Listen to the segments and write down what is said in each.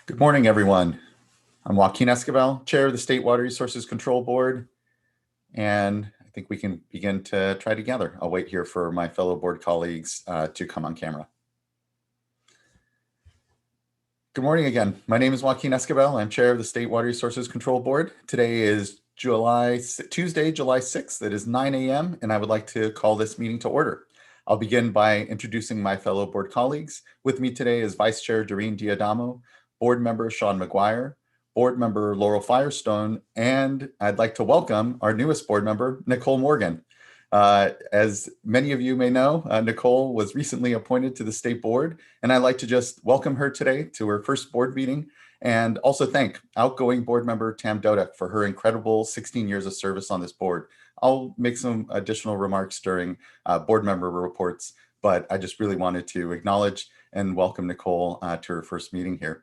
Good morning, everyone. I'm Joaquin Esquivel, Chair of the State Water Resources Control Board, and I think we can begin to try together. I'll wait here for my fellow board colleagues to come on camera. Good morning again. My name is Joaquin Esquivel. I'm Chair of the State Water Resources Control Board. Today is Tuesday, July 6th. It is 9 a.m., and I would like to call this meeting to order. I'll begin by introducing my fellow board colleagues. With me today is Vice Chair Doreen Diadamo, Board Member Sean McGuire, Board Member Laurel Firestone, and I'd like to welcome our newest board member, Nicole Morgan. As many of you may know, Nicole was recently appointed to the state board, and I'd like to just welcome her today to her first board meeting, and also thank outgoing board member Tam Dodek for her incredible 16 years of service on this board. I'll make some additional remarks during board member reports, but I just really wanted to acknowledge and welcome Nicole to her first meeting here.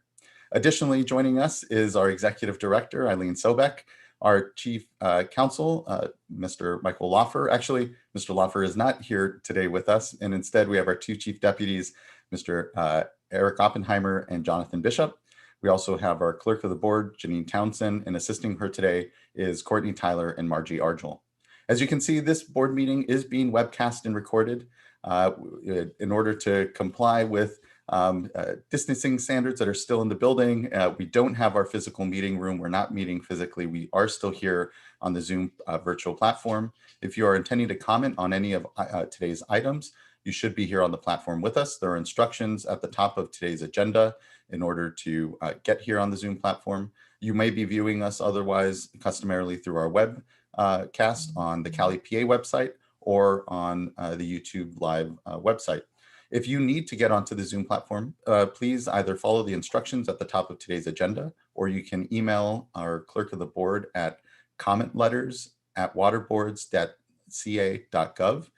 Additionally, joining us is our Executive Director, Eileen Sobek, our Chief Counsel, Mr. Michael Loffer. Actually, Mr. Loffer is not here today with us, and instead we have our two Chief Deputies, Mr. Eric Oppenheimer and Jonathan Bishop. We also have our Clerk of the Board, Janine Townsend, and assisting her today is Courtney Tyler and Margie Argel. As you can see, this board meeting is being webcast and recorded in order to comply with distancing standards that are still in the building. We don't have our physical meeting room. We're not meeting physically. We are still here on the Zoom virtual platform. If you are intending to comment on any of today's items, you should be here on the platform with us. There are instructions at the top of today's agenda in order to get here on the Zoom platform. You may be viewing us otherwise customarily through our web cast on the Cali PA website or on the YouTube Live website. If you need to get onto the Zoom platform, please either follow the instructions at the top of today's agenda, or you can email our clerk of the board at commentletters@waterboards.ca.gov,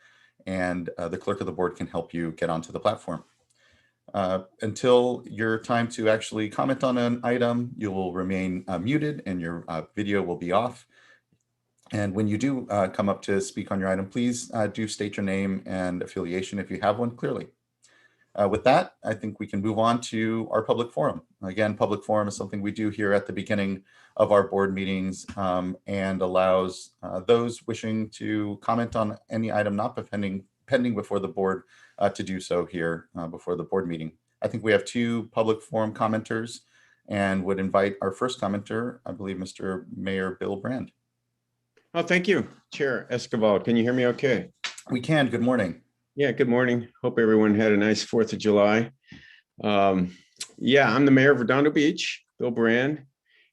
and the clerk of the board can help you get onto the platform. Until your time to actually comment on an item, you will remain muted and your video will be off. And when you do come up to speak on your item, please do state your name and affiliation if you have one clearly. With that, I think we can move on to our public forum. Again, public forum is something we do here at the beginning of our board meetings and allows those wishing to comment on any item not pending before the board to do so here before the board meeting. I think we have two public forum commenters and would invite our first commenter, I believe, Mr. Mayor Bill Brand. Oh, thank you, Chair Esquivel. Can you hear me okay? We can. Good morning. Yeah, good morning. Hope everyone had a nice 4th of July. Yeah, I'm the mayor of Redondo Beach, Bill Brand,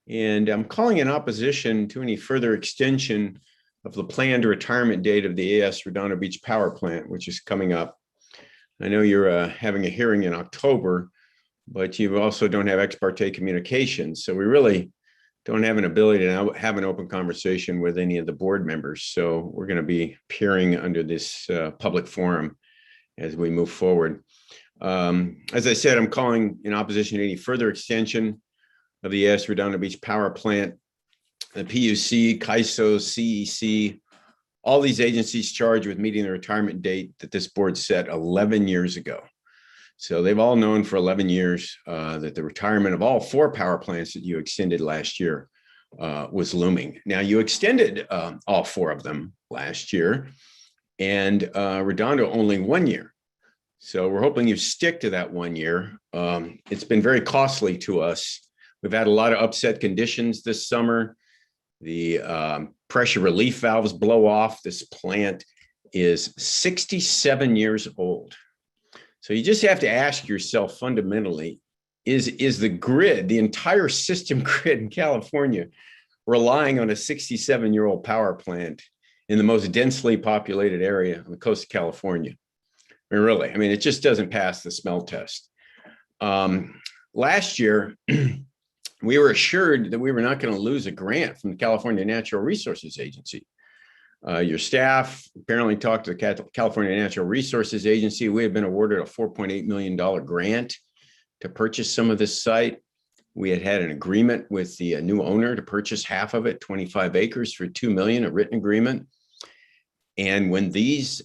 and I'm calling in opposition to any further extension of the planned retirement date of the AS Redondo Beach Power Plant, which is coming up. I know you're having a hearing in October, but you also don't have ex parte communication. So we really don't have an ability to now have an open conversation with any of the board members. So we're going to be appearing under this public forum as we move forward. As I said, I'm calling in opposition to any further extension of the AS Redondo Beach Power Plant. The PUC, CAISO, CEC, all these agencies charged with meeting the retirement date that this board set 11 years ago. So they've all known for 11 years that the retirement of all 4 power plants that you extended last year was looming. Now you extended all 4 of them last year, and Redondo only 1 year. So we're hoping you stick to that 1 year. It's been very costly to us. We've had a lot of upset conditions this summer. The pressure relief valves blow off. This plant is 67 years old. So you just have to ask yourself fundamentally, is the grid, the entire system grid in California, relying on a 67-year-old power plant in the most densely populated area on the coast of California? I mean, really, it just doesn't pass the smell test. Last year, we were assured that we were not going to lose a grant from the California Natural Resources Agency. Your staff apparently talked to the California Natural Resources Agency. We have been awarded a $4.8 million grant to purchase some of this site. We had an agreement with the new owner to purchase half of it, 25 acres for $2 million, a written agreement. And when these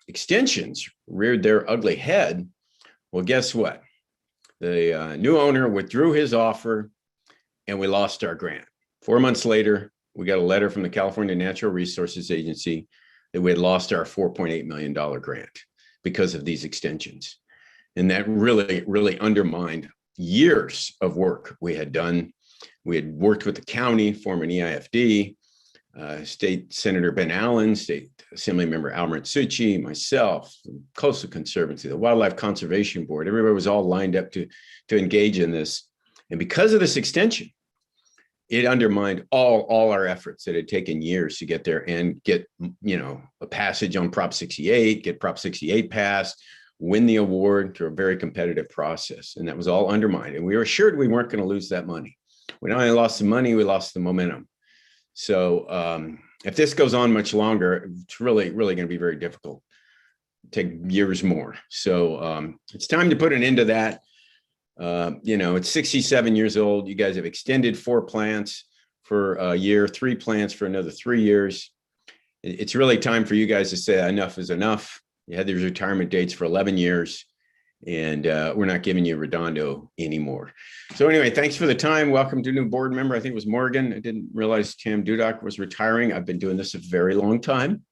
extensions reared their ugly head, well, guess what? The new owner withdrew his offer and we lost our grant. 4 months later, we got a letter from the California Natural Resources Agency that we had lost our $4.8 million grant because of these extensions. And that really undermined years of work we had done. We had worked with the county, former EIFD, State Senator Ben Allen, State Assembly Member Al Succi, myself, Coastal Conservancy, the Wildlife Conservation Board. Everybody was all lined up to engage in this. And because of this extension, it undermined all our efforts that had taken years to get there and get, a passage on Prop 68, get Prop 68 passed, win the award through a very competitive process. And that was all undermined. And we were assured we weren't going to lose that money. We not only lost the money, we lost the momentum. So if this goes on much longer, it's really going to be very difficult. Take years more. So it's time to put an end to that. It's 67 years old. You guys have extended 4 plants for a year, 3 plants for another 3 years. It's really time for you guys to say enough is enough. You had these retirement dates for 11 years, and we're not giving you Redondo anymore. So anyway, thanks for the time. Welcome to a new board member. I think it was Morgan. I didn't realize Tam Dudak was retiring. I've been doing this a very long time.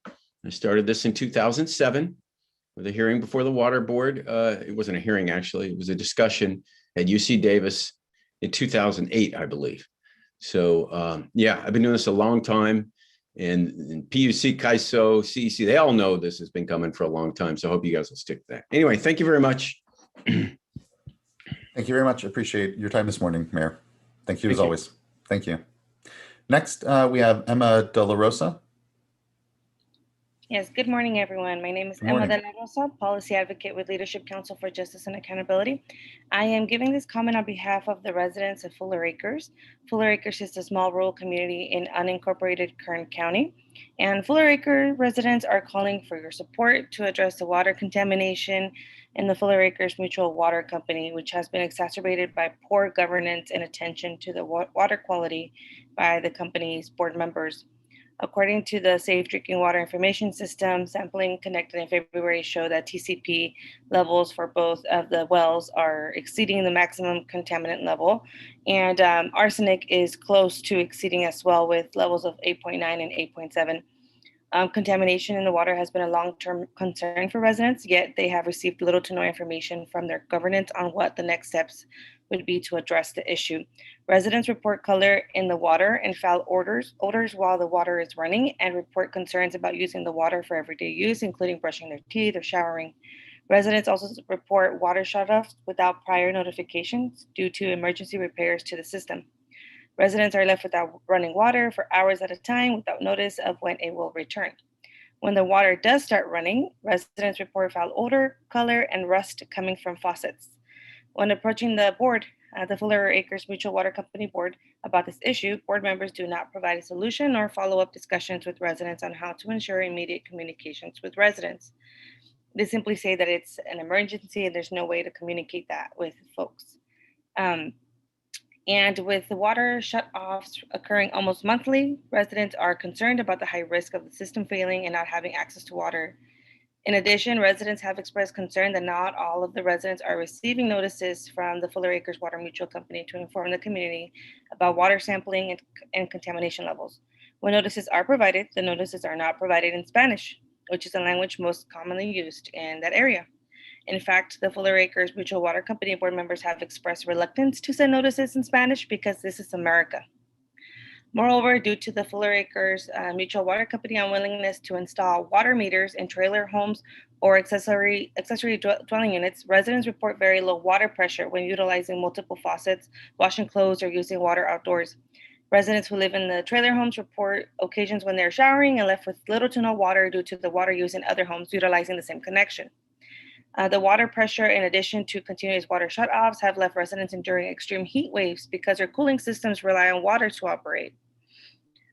I started this in 2007 with a hearing before the Water Board. It wasn't a hearing, actually. It was a discussion at UC Davis in 2008, I believe. So I've been doing this a long time. And PUC, CAISO, CEC, they all know this has been coming for a long time. So I hope you guys will stick to that. Anyway, thank you very much. Thank you very much. Appreciate your time this morning, Mayor. Thank you as always. Thank you. Next, we have Emma De La Rosa. Yes, good morning, everyone. My name is Emma De La Rosa, Policy Advocate with Leadership Council for Justice and Accountability. I am giving this comment on behalf of the residents of Fuller Acres. Fuller Acres is a small rural community in unincorporated Kern County. And Fuller Acres residents are calling for your support to address the water contamination in the Fuller Acres Mutual Water Company, which has been exacerbated by poor governance and attention to the water quality by the company's board members. According to the Safe Drinking Water Information System, sampling conducted in February showed that TCP levels for both of the wells are exceeding the maximum contaminant level, and arsenic is close to exceeding as well, with levels of 8.9 and 8.7. Contamination in the water has been a long-term concern for residents, yet they have received little to no information from their governance on what the next steps would be to address the issue. Residents report color in the water and foul odors while the water is running, and report concerns about using the water for everyday use, including brushing their teeth or showering. Residents also report water shutoffs without prior notifications due to emergency repairs to the system. Residents are left without running water for hours at a time without notice of when it will return. When the water does start running, residents report foul odor, color, and rust coming from faucets. When approaching the board, the Fuller Acres Mutual Water Company board about this issue, board members do not provide a solution or follow-up discussions with residents on how to ensure immediate communications with residents. They simply say that it's an emergency and there's no way to communicate that with folks. And with the water shut-offs occurring almost monthly, residents are concerned about the high risk of the system failing and not having access to water. In addition, residents have expressed concern that not all of the residents are receiving notices from the Fuller Acres Water Mutual Company to inform the community about water sampling and contamination levels. When notices are provided, the notices are not provided in Spanish, which is the language most commonly used in that area. In fact, the Fuller Acres Mutual Water Company board members have expressed reluctance to send notices in Spanish because this is America. Moreover, due to the Fuller Acres Mutual Water Company unwillingness to install water meters in trailer homes or accessory dwelling units, residents report very low water pressure when utilizing multiple faucets, washing clothes, or using water outdoors. Residents who live in the trailer homes report occasions when they're showering and left with little to no water due to the water used in other homes utilizing the same connection. The water pressure, in addition to continuous water shutoffs, have left residents enduring extreme heat waves because their cooling systems rely on water to operate.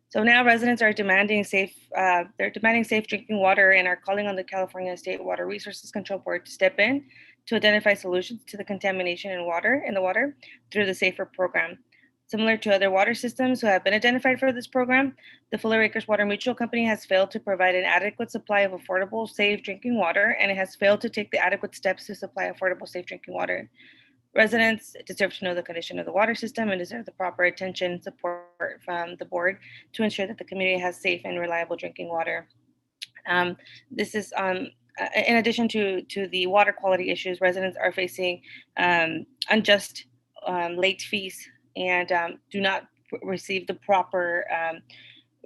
So now residents are demanding safe drinking water and are calling on the California State Water Resources Control Board to step in to identify solutions to the contamination in the water through the SAFER program. Similar to other water systems who have been identified for this program, the Fuller Acres Water Mutual Company has failed to provide an adequate supply of affordable, safe drinking water, and it has failed to take the adequate steps to supply affordable, safe drinking water. Residents deserve to know the condition of the water system and deserve the proper attention and support from the board to ensure that the community has safe and reliable drinking water. This is in addition to the water quality issues, residents are facing unjust late fees and do not receive the proper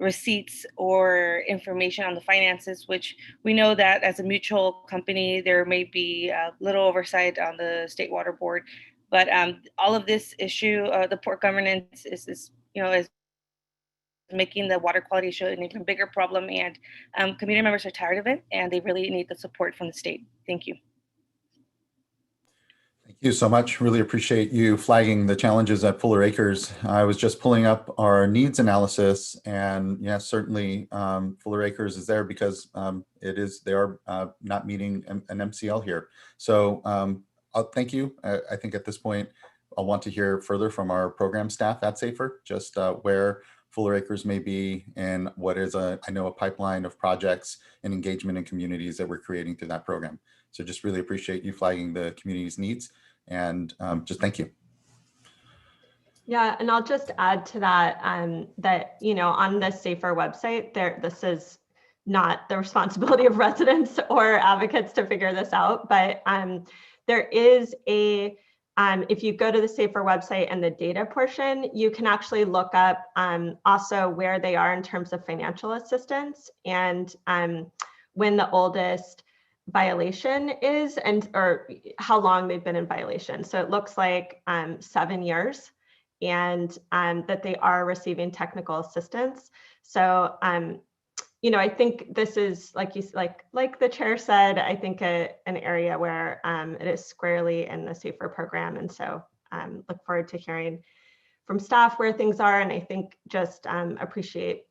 receipts or information on the finances, which we know that as a mutual company, there may be little oversight on the State Water Board. But all of this issue, the poor governance is making the water quality issue an even bigger problem. And community members are tired of it, and they really need the support from the state. Thank you. Thank you so much. Really appreciate you flagging the challenges at Fuller Acres. I was just pulling up our needs analysis, and yes, certainly Fuller Acres is there because they are not meeting an MCL here. So thank you. I think at this point, I'll want to hear further from our program staff at SAFER, just where Fuller Acres may be and what is I know a pipeline of projects and engagement in communities that we're creating through that program. So just really appreciate you flagging the community's needs, and just thank you. Yeah, and I'll just add to that that, you know, on the SAFER website, this is not the responsibility of residents or advocates to figure this out, but there is if you go to the SAFER website and the data portion, you can actually look up also where they are in terms of financial assistance and when the oldest violation is or how long they've been in violation. So it looks like 7 years, and that they are receiving technical assistance. So you know, I think this is like the chair said, I think an area where it is squarely in the SAFER program. And so look forward to hearing from staff where things are. And I think just appreciate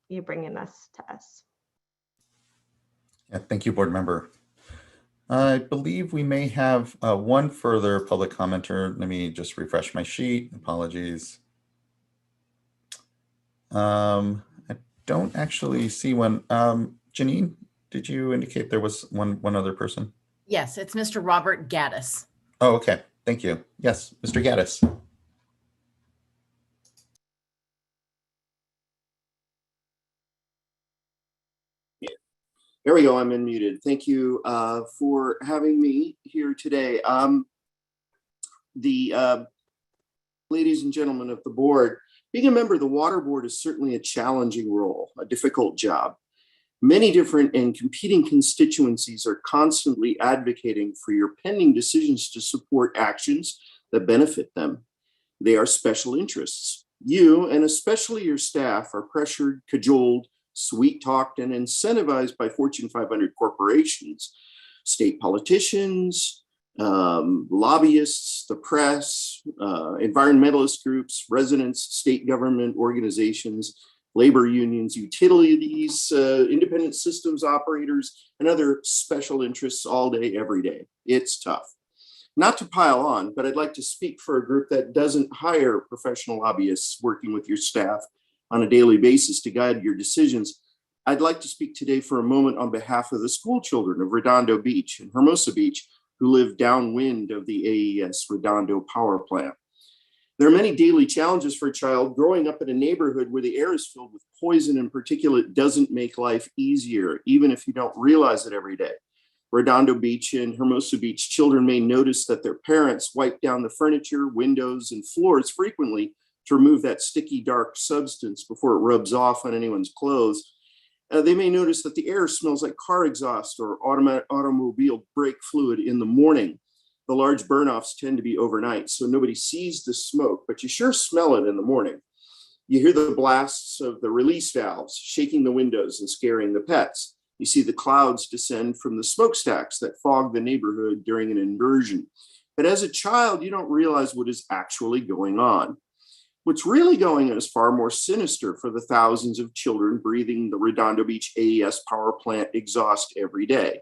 you bringing this to us. Yeah, thank you, board member. I believe we may have one further public commenter. Let me just refresh my sheet. Apologies. I don't actually see one. Janine, did you indicate there was one other person? Yes, it's Mr. Robert Gaddis. Oh, okay. Thank you. Yes, Mr. Gaddis. There we go. I'm unmuted. Thank you for having me here today. Ladies and gentlemen of the board, being a member of the Water Board is certainly a challenging role, a difficult job. Many different and competing constituencies are constantly advocating for your pending decisions to support actions that benefit them. They are special interests. You, and especially your staff, are pressured, cajoled, sweet-talked, and incentivized by Fortune 500 corporations, state politicians, lobbyists, the press, environmentalist groups, residents, state government organizations, labor unions, utilities, independent systems operators, and other special interests all day, every day. It's tough. Not to pile on, but I'd like to speak for a group that doesn't hire professional lobbyists working with your staff on a daily basis to guide your decisions. I'd like to speak today for a moment on behalf of the school children of Redondo Beach and Hermosa Beach who live downwind of the AES Redondo power plant. There are many daily challenges for a child growing up in a neighborhood where the air is filled with poison and particulate doesn't make life easier, even if you don't realize it every day. Redondo Beach and Hermosa Beach children may notice that their parents wipe down the furniture, windows, and floors frequently to remove that sticky, dark substance before it rubs off on anyone's clothes. They may notice that the air smells like car exhaust or automobile brake fluid in the morning. The large burn-offs tend to be overnight, so nobody sees the smoke, but you sure smell it in the morning. You hear the blasts of the release valves shaking the windows and scaring the pets. You see the clouds descend from the smokestacks that fog the neighborhood during an inversion. But as a child, you don't realize what is actually going on. What's really going on is far more sinister for the thousands of children breathing the Redondo Beach AES power plant exhaust every day.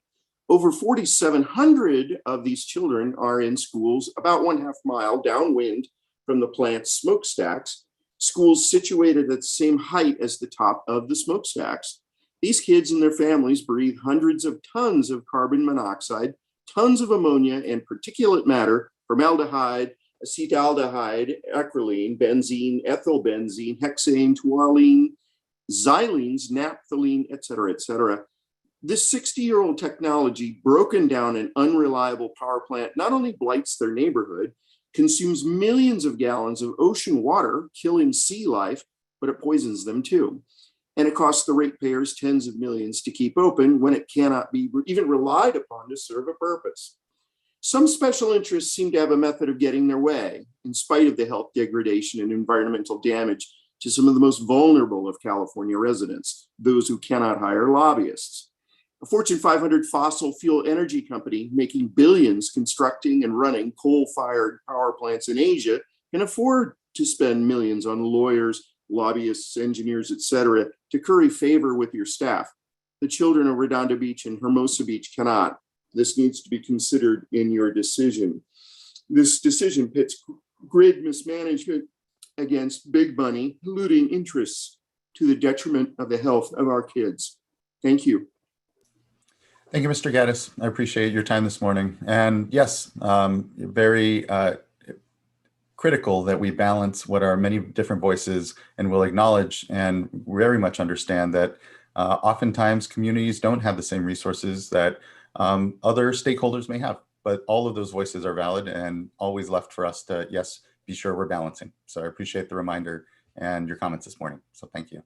Over 4,700 of these children are in schools about 1/2 mile downwind from the plant's smokestacks, schools situated at the same height as the top of the smokestacks. These kids and their families breathe hundreds of tons of carbon monoxide, tons of ammonia, and particulate matter formaldehyde, acetaldehyde, acrolein, benzene, ethylbenzene, hexane, toluene, xylenes, naphthalene, et cetera, et cetera. This 60-year-old technology, broken down an unreliable power plant, not only blights their neighborhood, consumes millions of gallons of ocean water, killing sea life, but it poisons them too. And it costs the ratepayers tens of millions to keep open when it cannot be even relied upon to serve a purpose. Some special interests seem to have a method of getting their way, in spite of the health degradation and environmental damage to some of the most vulnerable of California residents, those who cannot hire lobbyists. A Fortune 500 fossil fuel energy company making billions constructing and running coal-fired power plants in Asia can afford to spend millions on lawyers, lobbyists, engineers, etc., to curry favor with your staff. The children of Redondo Beach and Hermosa Beach cannot. This needs to be considered in your decision. This decision pits grid mismanagement against big money looting interests to the detriment of the health of our kids. Thank you. Thank you, Mr. Gaddis. I appreciate your time this morning. And yes, very critical that we balance what are many different voices, and will acknowledge and very much understand that oftentimes communities don't have the same resources that other stakeholders may have, but all of those voices are valid and always left for us to, yes, be sure we're balancing. So I appreciate the reminder and your comments this morning. So thank you.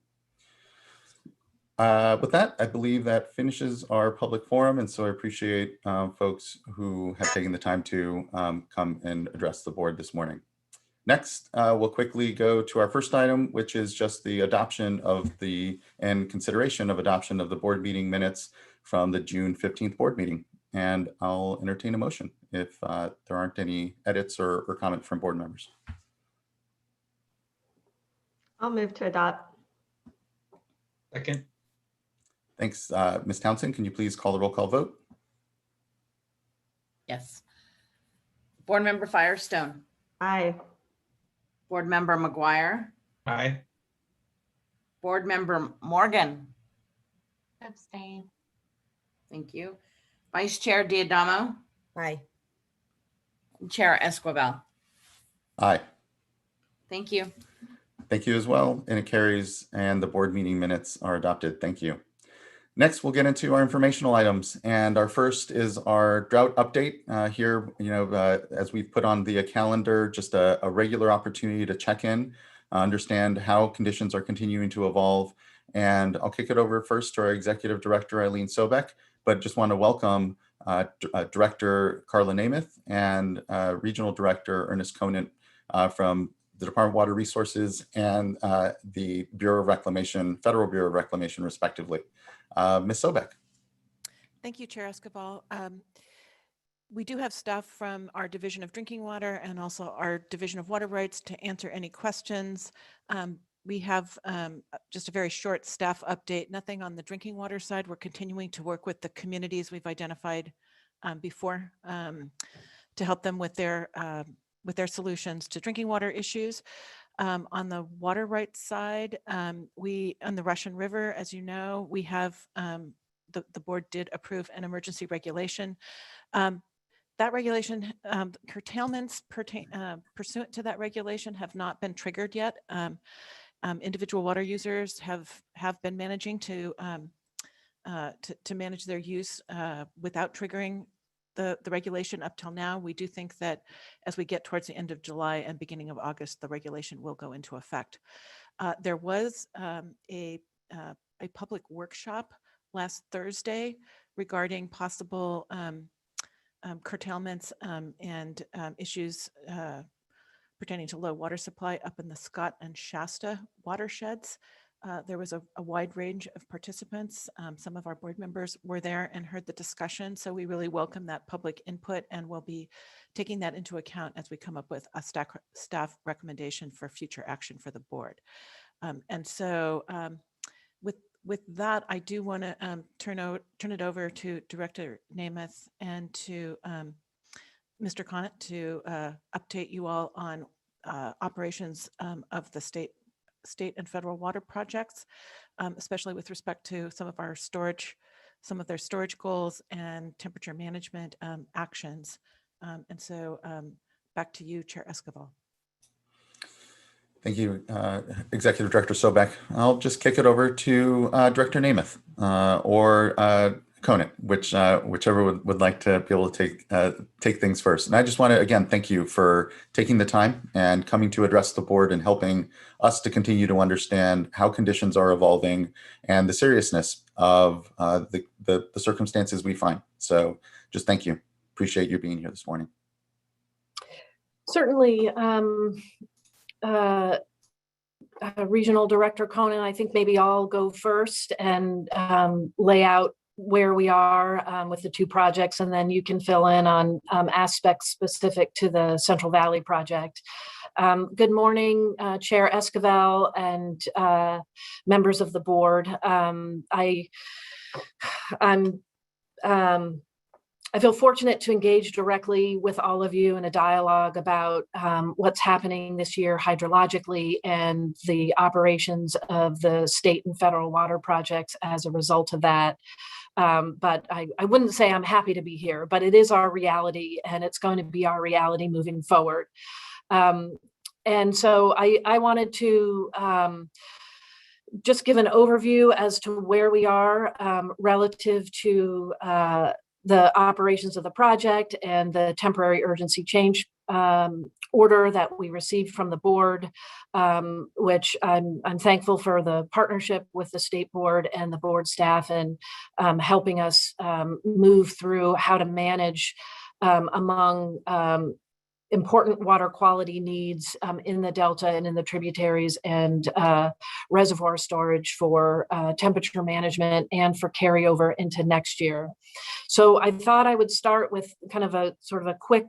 With that, I believe that finishes our public forum. And so I appreciate folks who have taken the time to come and address the board this morning. Next, we'll quickly go to our first item, which is just the adoption of and consideration of adoption of the board meeting minutes from the June 15th board meeting. And I'll entertain a motion if there aren't any edits or comment from board members. I'll move to adopt. Second. Thanks. Ms. Townsend, can you please call the roll call vote? Yes. Board Member Firestone. Aye. Board Member McGuire. Aye. Board Member Morgan. Abstain. Thank you. Vice Chair Diadamo. Aye. And Chair Esquivel. Aye. Thank you. Thank you as well. And it carries, and the board meeting minutes are adopted. Thank you. Next, we'll get into our informational items. And our first is our drought update here. As we've put on the calendar, just a regular opportunity to check in, understand how conditions are continuing to evolve. And I'll kick it over first to our Executive Director, Eileen Sobek, but just want to welcome Director Carla Namath and Regional Director Ernest Conant from the Department of Water Resources and the Bureau of Reclamation, Federal Bureau of Reclamation, respectively. Ms. Sobek. Thank you, Chair Esquivel. We do have staff from our Division of Drinking Water and also our Division of Water Rights to answer any questions. We have just a very short staff update, nothing on the drinking water side. We're continuing to work with the communities we've identified before to help them with their solutions to drinking water issues. On the water rights side, on the Russian River, as you know, we have the board did approve an emergency regulation. That regulation, curtailments pursuant to that regulation have not been triggered yet. Individual water users have been managing to manage their use without triggering the regulation up till now. We do think that as we get towards the end of July and beginning of August, the regulation will go into effect. There was a public workshop last Thursday regarding possible curtailments and issues pertaining to low water supply up in the Scott and Shasta watersheds. There was a wide range of participants. Some of our board members were there and heard the discussion. So we really welcome that public input, and we'll be taking that into account as we come up with a staff recommendation for future action for the board. And so with that, I do want to turn it over to Director Namath and to Mr. Conant to update you all on operations of the state and federal water projects, especially with respect to some of their storage goals and temperature management actions. And so back to you, Chair Escobar. Thank you, Executive Director Sobek. I'll just kick it over to Director Namath or Conant, whichever would like to be able to take things first. And I just want to, again, thank you for taking the time and coming to address the board and helping us to continue to understand how conditions are evolving and the seriousness of the circumstances we find. So just thank you. Appreciate you being here this morning. Certainly. Regional Director Conan, I think maybe I'll go first and lay out where we are with the two projects, and then you can fill in on aspects specific to the Central Valley project. Good morning, Chair Esquivel and members of the board. I feel fortunate to engage directly with all of you in a dialogue about what's happening this year hydrologically and the operations of the state and federal water projects as a result of that. But I wouldn't say I'm happy to be here, but it is our reality, and it's going to be our reality moving forward. And so I wanted to just give an overview as to where we are relative to the operations of the project and the temporary urgency change order that we received from the board, which I'm thankful for the partnership with the state board and the board staff and helping us move through how to manage among important water quality needs in the Delta and in the tributaries and reservoir storage for temperature management and for carryover into next year. So I thought I would start with kind of a sort of a quick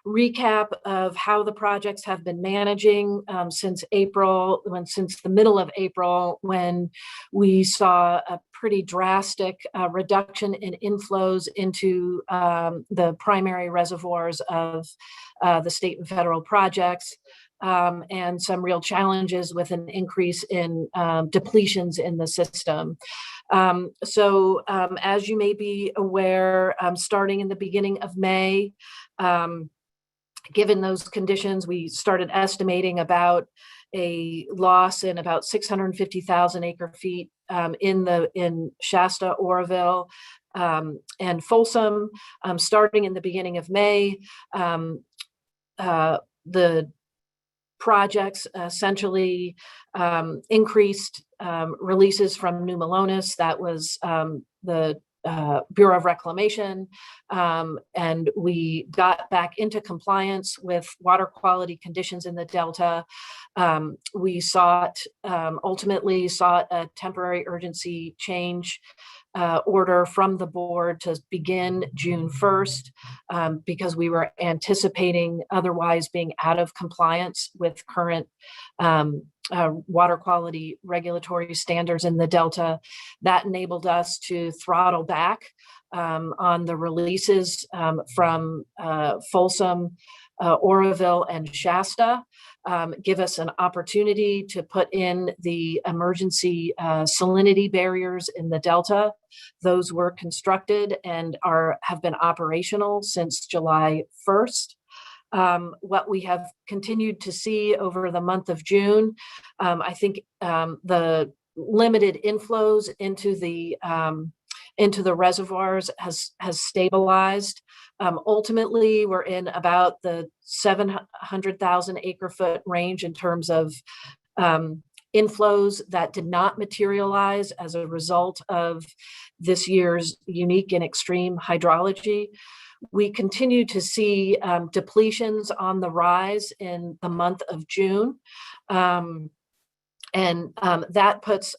recap of how the projects have been managing since the middle of April, when we saw a pretty drastic reduction in inflows into the primary reservoirs of the state and federal projects, and some real challenges with an increase in depletions in the system. So as you may be aware, starting in the beginning of May, given those conditions, we started estimating about a loss in about 650,000 acre feet in Shasta, Oroville, and Folsom. Starting in the beginning of May, the projects essentially increased releases from New Melones. That was the Bureau of Reclamation, and we got back into compliance with water quality conditions in the Delta. We ultimately sought a temporary urgency change order from the board to begin June 1st, because we were anticipating otherwise being out of compliance with current water quality regulatory standards in the Delta. That enabled us to throttle back on the releases from Folsom, Oroville, and Shasta, give us an opportunity to put in the emergency salinity barriers in the Delta. Those were constructed and have been operational since July 1st. What we have continued to see over the month of June, I think the limited inflows into the reservoirs has stabilized. Ultimately, we're in about the 700,000 acre foot range in terms of inflows that did not materialize as a result of this year's unique and extreme hydrology. We continue to see depletions on the rise in the month of June. And that puts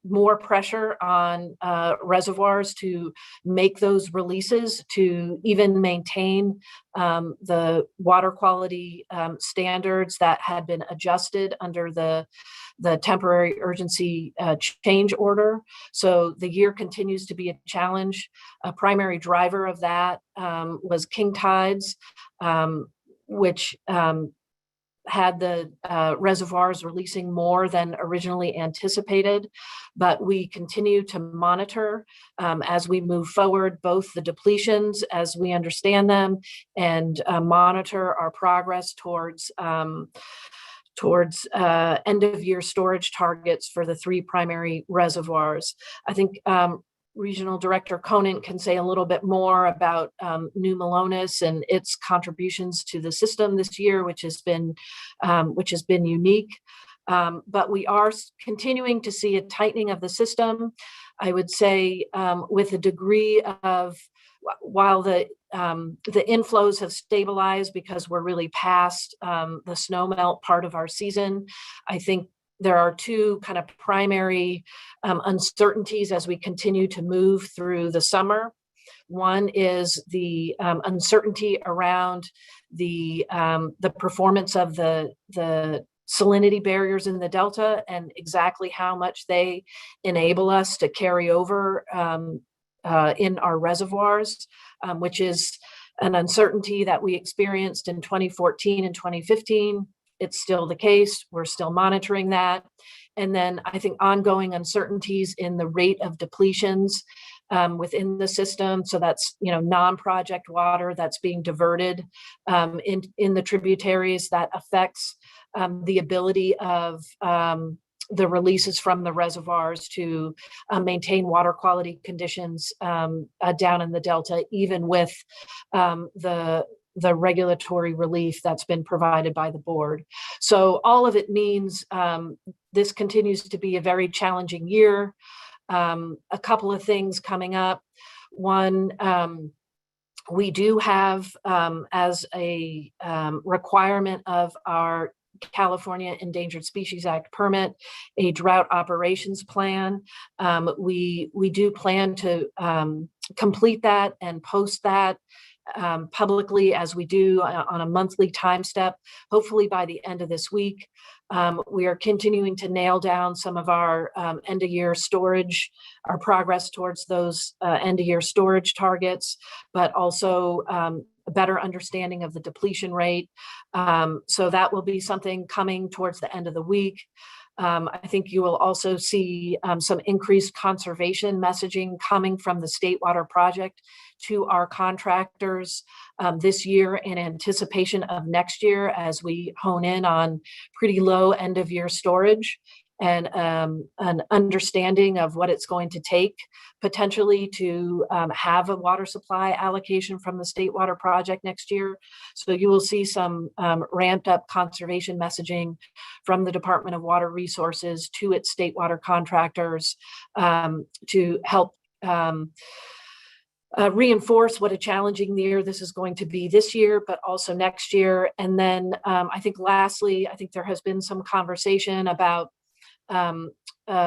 more pressure on reservoirs to make those releases to even maintain the water quality standards that had been adjusted under the temporary urgency change order. So the year continues to be a challenge. A primary driver of that was king tides, which had the reservoirs releasing more than originally anticipated, but we continue to monitor as we move forward, both the depletions as we understand them, and monitor our progress towards end of year storage targets for the 3 primary reservoirs. I think Regional Director Conant can say a little bit more about New Melones and its contributions to the system this year, which has been unique. But we are continuing to see a tightening of the system. I would say with a degree of, while the inflows have stabilized because we're really past the snowmelt part of our season, I think there are 2 kind of primary uncertainties as we continue to move through the summer. One is the uncertainty around the performance of the salinity barriers in the Delta and exactly how much they enable us to carry over in our reservoirs, which is an uncertainty that we experienced in 2014 and 2015. It's still the case. We're still monitoring that. And then I think ongoing uncertainties in the rate of depletions within the system. So that's, non-project water that's being diverted in the tributaries that affects the ability of the releases from the reservoirs to maintain water quality conditions down in the Delta, even with the regulatory relief that's been provided by the board. So all of it means this continues to be a very challenging year. A couple of things coming up. One, we do have as a requirement of our California Endangered Species Act permit, a drought operations plan. We do plan to complete that and post that publicly as we do on a monthly time step, hopefully by the end of this week. We are continuing to nail down some of our end of year storage, our progress towards those end of year storage targets, but also a better understanding of the depletion rate. So that will be something coming towards the end of the week. I think you will also see some increased conservation messaging coming from the State Water Project to our contractors this year in anticipation of next year as we hone in on pretty low end of year storage and an understanding of what it's going to take potentially to have a water supply allocation from the State Water Project next year. So you will see some ramped up conservation messaging from the Department of Water Resources to its state water contractors to help reinforce what a challenging year this is going to be this year, but also next year. And then I think lastly, I think there has been some conversation about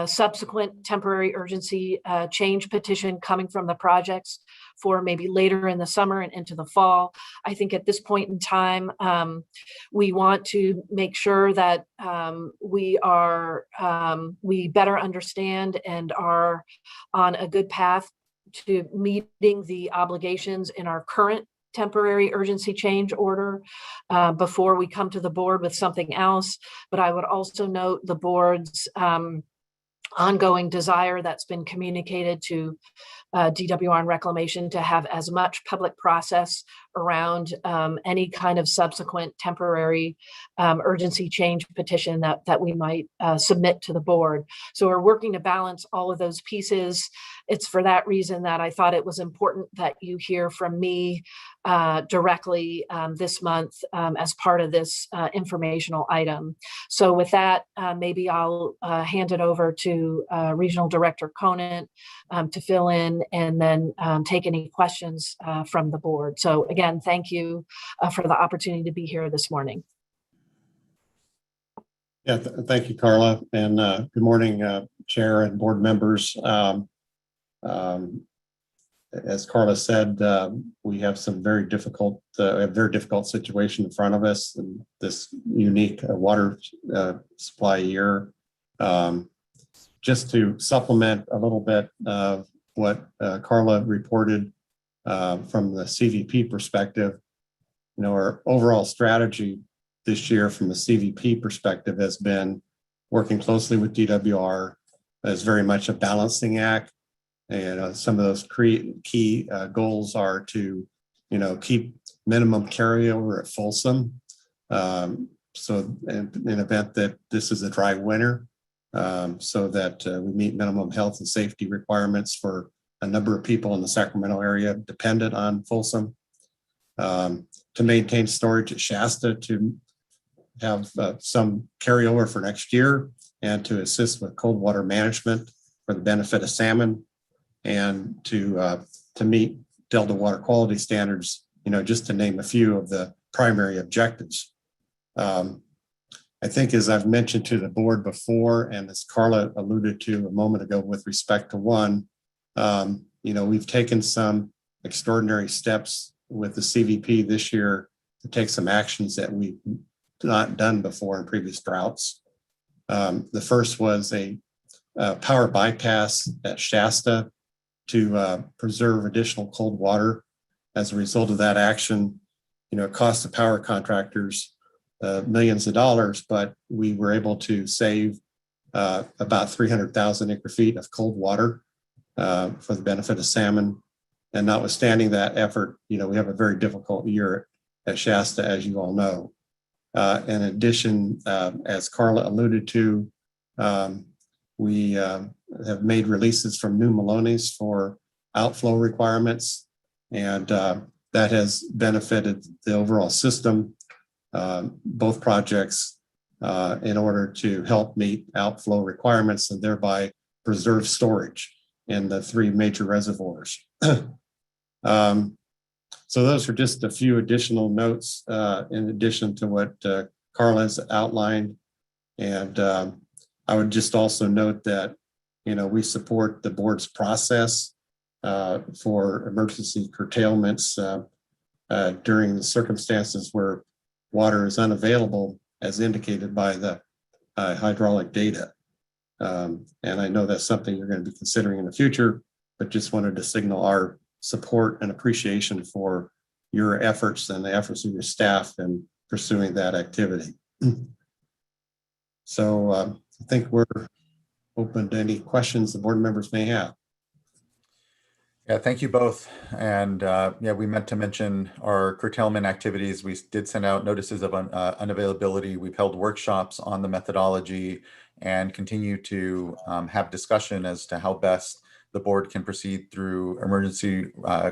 subsequent temporary urgency change petition coming from the projects for maybe later in the summer and into the fall. I think at this point in time, we want to make sure that we better understand and are on a good path to meeting the obligations in our current temporary urgency change order before we come to the board with something else. But I would also note the board's ongoing desire that's been communicated to DWR and Reclamation to have as much public process around any kind of subsequent temporary urgency change petition that we might submit to the board. So we're working to balance all of those pieces. It's for that reason that I thought it was important that you hear from me directly this month as part of this informational item. So with that, maybe I'll hand it over to Regional Director Conant to fill in and then take any questions from the board. So again, thank you for the opportunity to be here this morning. Yeah, thank you, Carla, and good morning, Chair and board members. As Carla said, we have some very difficult situation in front of us in this unique water supply year. Just to supplement a little bit of what Carla reported from the CVP perspective, our overall strategy this year from the CVP perspective has been working closely with DWR. It's very much a balancing act. And some of those key goals are to, keep minimum carryover at Folsom. So in an event that this is a dry winter, so that we meet minimum health and safety requirements for a number of people in the Sacramento area dependent on Folsom. To maintain storage at Shasta, to have some carryover for next year, and to assist with cold water management for the benefit of salmon, and to meet Delta water quality standards, just to name a few of the primary objectives. I think, as I've mentioned to the board before, and as Carla alluded to a moment ago with respect to one, we've taken some extraordinary steps with the CVP this year to take some actions that we've not done before in previous droughts. The first was a power bypass at Shasta to preserve additional cold water. As a result of that action, it cost the power contractors millions of dollars, but we were able to save about 300,000 acre feet of cold water for the benefit of salmon. And notwithstanding that effort, we have a very difficult year at Shasta, as you all know. In addition, as Carla alluded to, we have made releases from new Maloney's for outflow requirements, and that has benefited the overall system, both projects, in order to help meet outflow requirements and thereby preserve storage in the three major reservoirs. So those are just a few additional notes in addition to what Carla's outlined. And I would just also note that, we support the board's process for emergency curtailments during the circumstances where water is unavailable, as indicated by the hydraulic data. And I know that's something you're going to be considering in the future, but just wanted to signal our support and appreciation for your efforts and the efforts of your staff in pursuing that activity. So I think we're open to any questions the board members may have. Yeah, thank you both. And we meant to mention our curtailment activities. We did send out notices of unavailability. We've held workshops on the methodology and continue to have discussion as to how best the board can proceed through emergency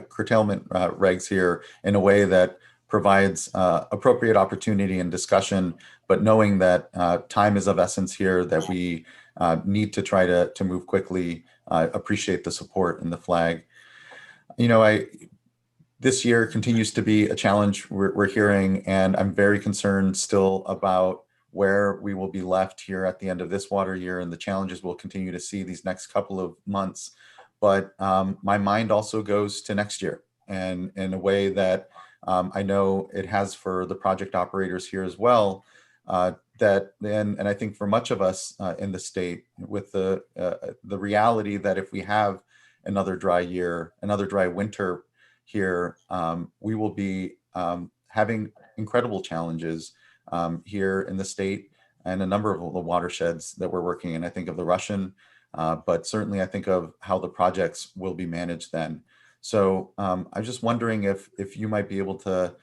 curtailment regs here in a way that provides appropriate opportunity and discussion, but knowing that time is of essence here, that we need to try to move quickly. Appreciate the support and the flag. This year continues to be a challenge we're hearing, and I'm very concerned still about where we will be left here at the end of this water year and the challenges we'll continue to see these next couple of months. But my mind also goes to next year, and in a way that I know it has for the project operators here as well. And I think for much of us in the state, with the reality that if we have another dry year, another dry winter here, we will be having incredible challenges here in the state and a number of the watersheds that we're working in. I think of the Russian, but certainly I think of how the projects will be managed then. So I'm just wondering if you might be able to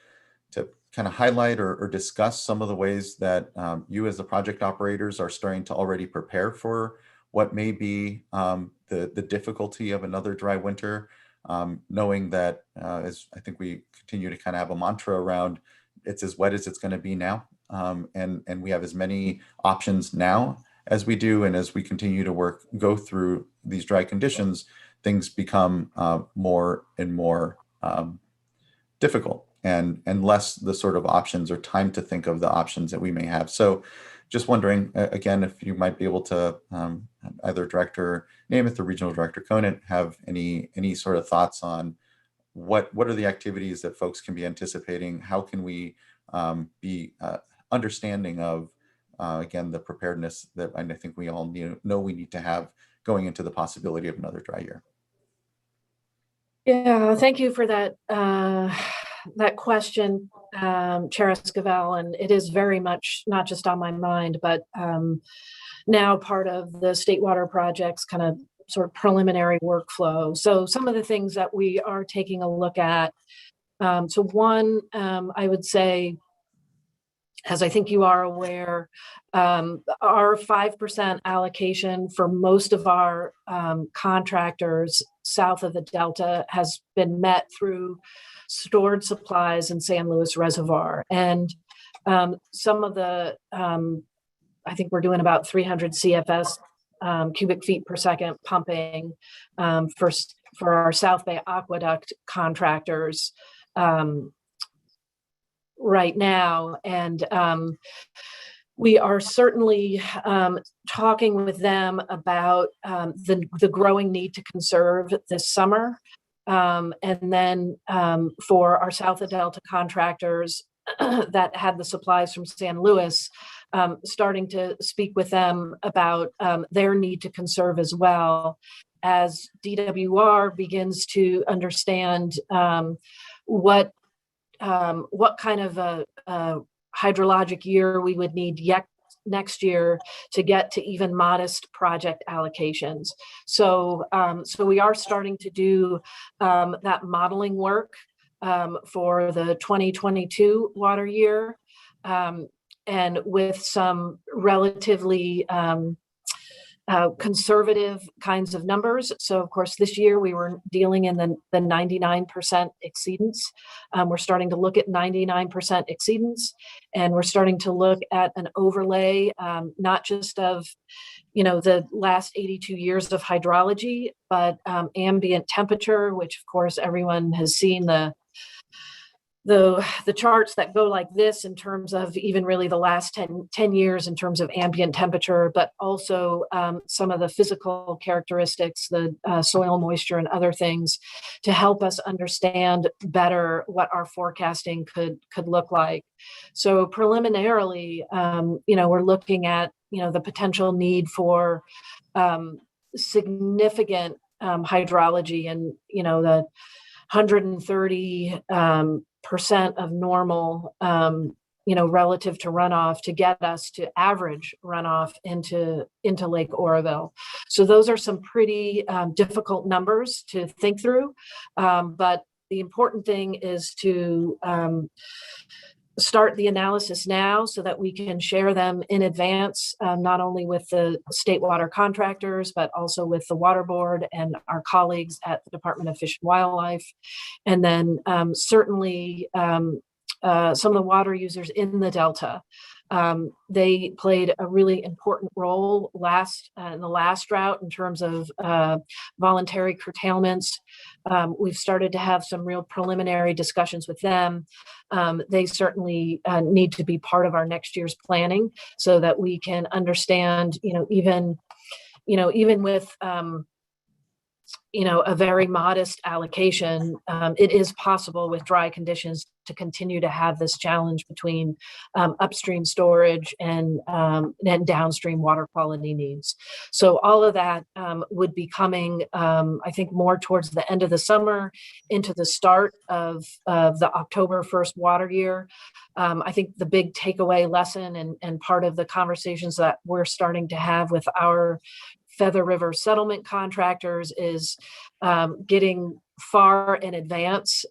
kind of highlight or discuss some of the ways that you as the project operators are starting to already prepare for what may be the difficulty of another dry winter, knowing that as I think we continue to kind of have a mantra around, it's as wet as it's going to be now. And we have as many options now as we do. And as we continue to go through these dry conditions, things become more and more difficult and less the sort of options or time to think of the options that we may have. So just wondering, again, if you might be able to either Director Namath or Regional Director Conant have any sort of thoughts on what are the activities that folks can be anticipating? How can we be understanding of, again, the preparedness that I think we all know we need to have going into the possibility of another dry year? Yeah, thank you for that that question. Chair Esquivel, and it is very much not just on my mind, but now part of the State Water Project's kind of sort of preliminary workflow. So some of the things that we are taking a look at. So one, I would say, as I think you are aware, our 5% allocation for most of our contractors south of the Delta has been met through stored supplies in San Luis Reservoir. And some of the, I think we're doing about 300 CFS cubic feet per second pumping for our South Bay Aqueduct contractors right now. And we are certainly talking with them about the growing need to conserve this summer. And then for our South of Delta contractors that had the supplies from San Luis, starting to speak with them about their need to conserve as well, as DWR begins to understand what kind of a hydrologic year we would need next year to get to even modest project allocations. So, so we are starting to do that modeling work for the 2022 water year, and with some relatively conservative kinds of numbers. So of course, this year we were dealing in the 99% exceedance. We're starting to look at 99% exceedance, and we're starting to look at an overlay, not just of, the last 82 years of hydrology, but ambient temperature, which of course everyone has seen the charts that go like this in terms of even really the last 10 years in terms of ambient temperature, but also some of the physical characteristics, the soil moisture and other things, to help us understand better what our forecasting could look like. So preliminarily, we're looking at, the potential need for significant hydrology and, the 130 percent of normal, relative to runoff to get us to average runoff into Lake Oroville. So those are some pretty difficult numbers to think through. But the important thing is to start the analysis now so that we can share them in advance, not only with the state water contractors, but also with the water board and our colleagues at the Department of Fish and Wildlife. And then certainly some of the water users in the Delta. They played a really important role in the last drought in terms of voluntary curtailments. We've started to have some real preliminary discussions with them. They certainly need to be part of our next year's planning so that we can understand, even with a very modest allocation, it is possible with dry conditions to continue to have this challenge between upstream storage and downstream water quality needs. So all of that would be coming, I think, more towards the end of the summer into the start of the October 1st water year. I think the big takeaway lesson and part of the conversations that we're starting to have with our Feather River settlement contractors is getting far in advance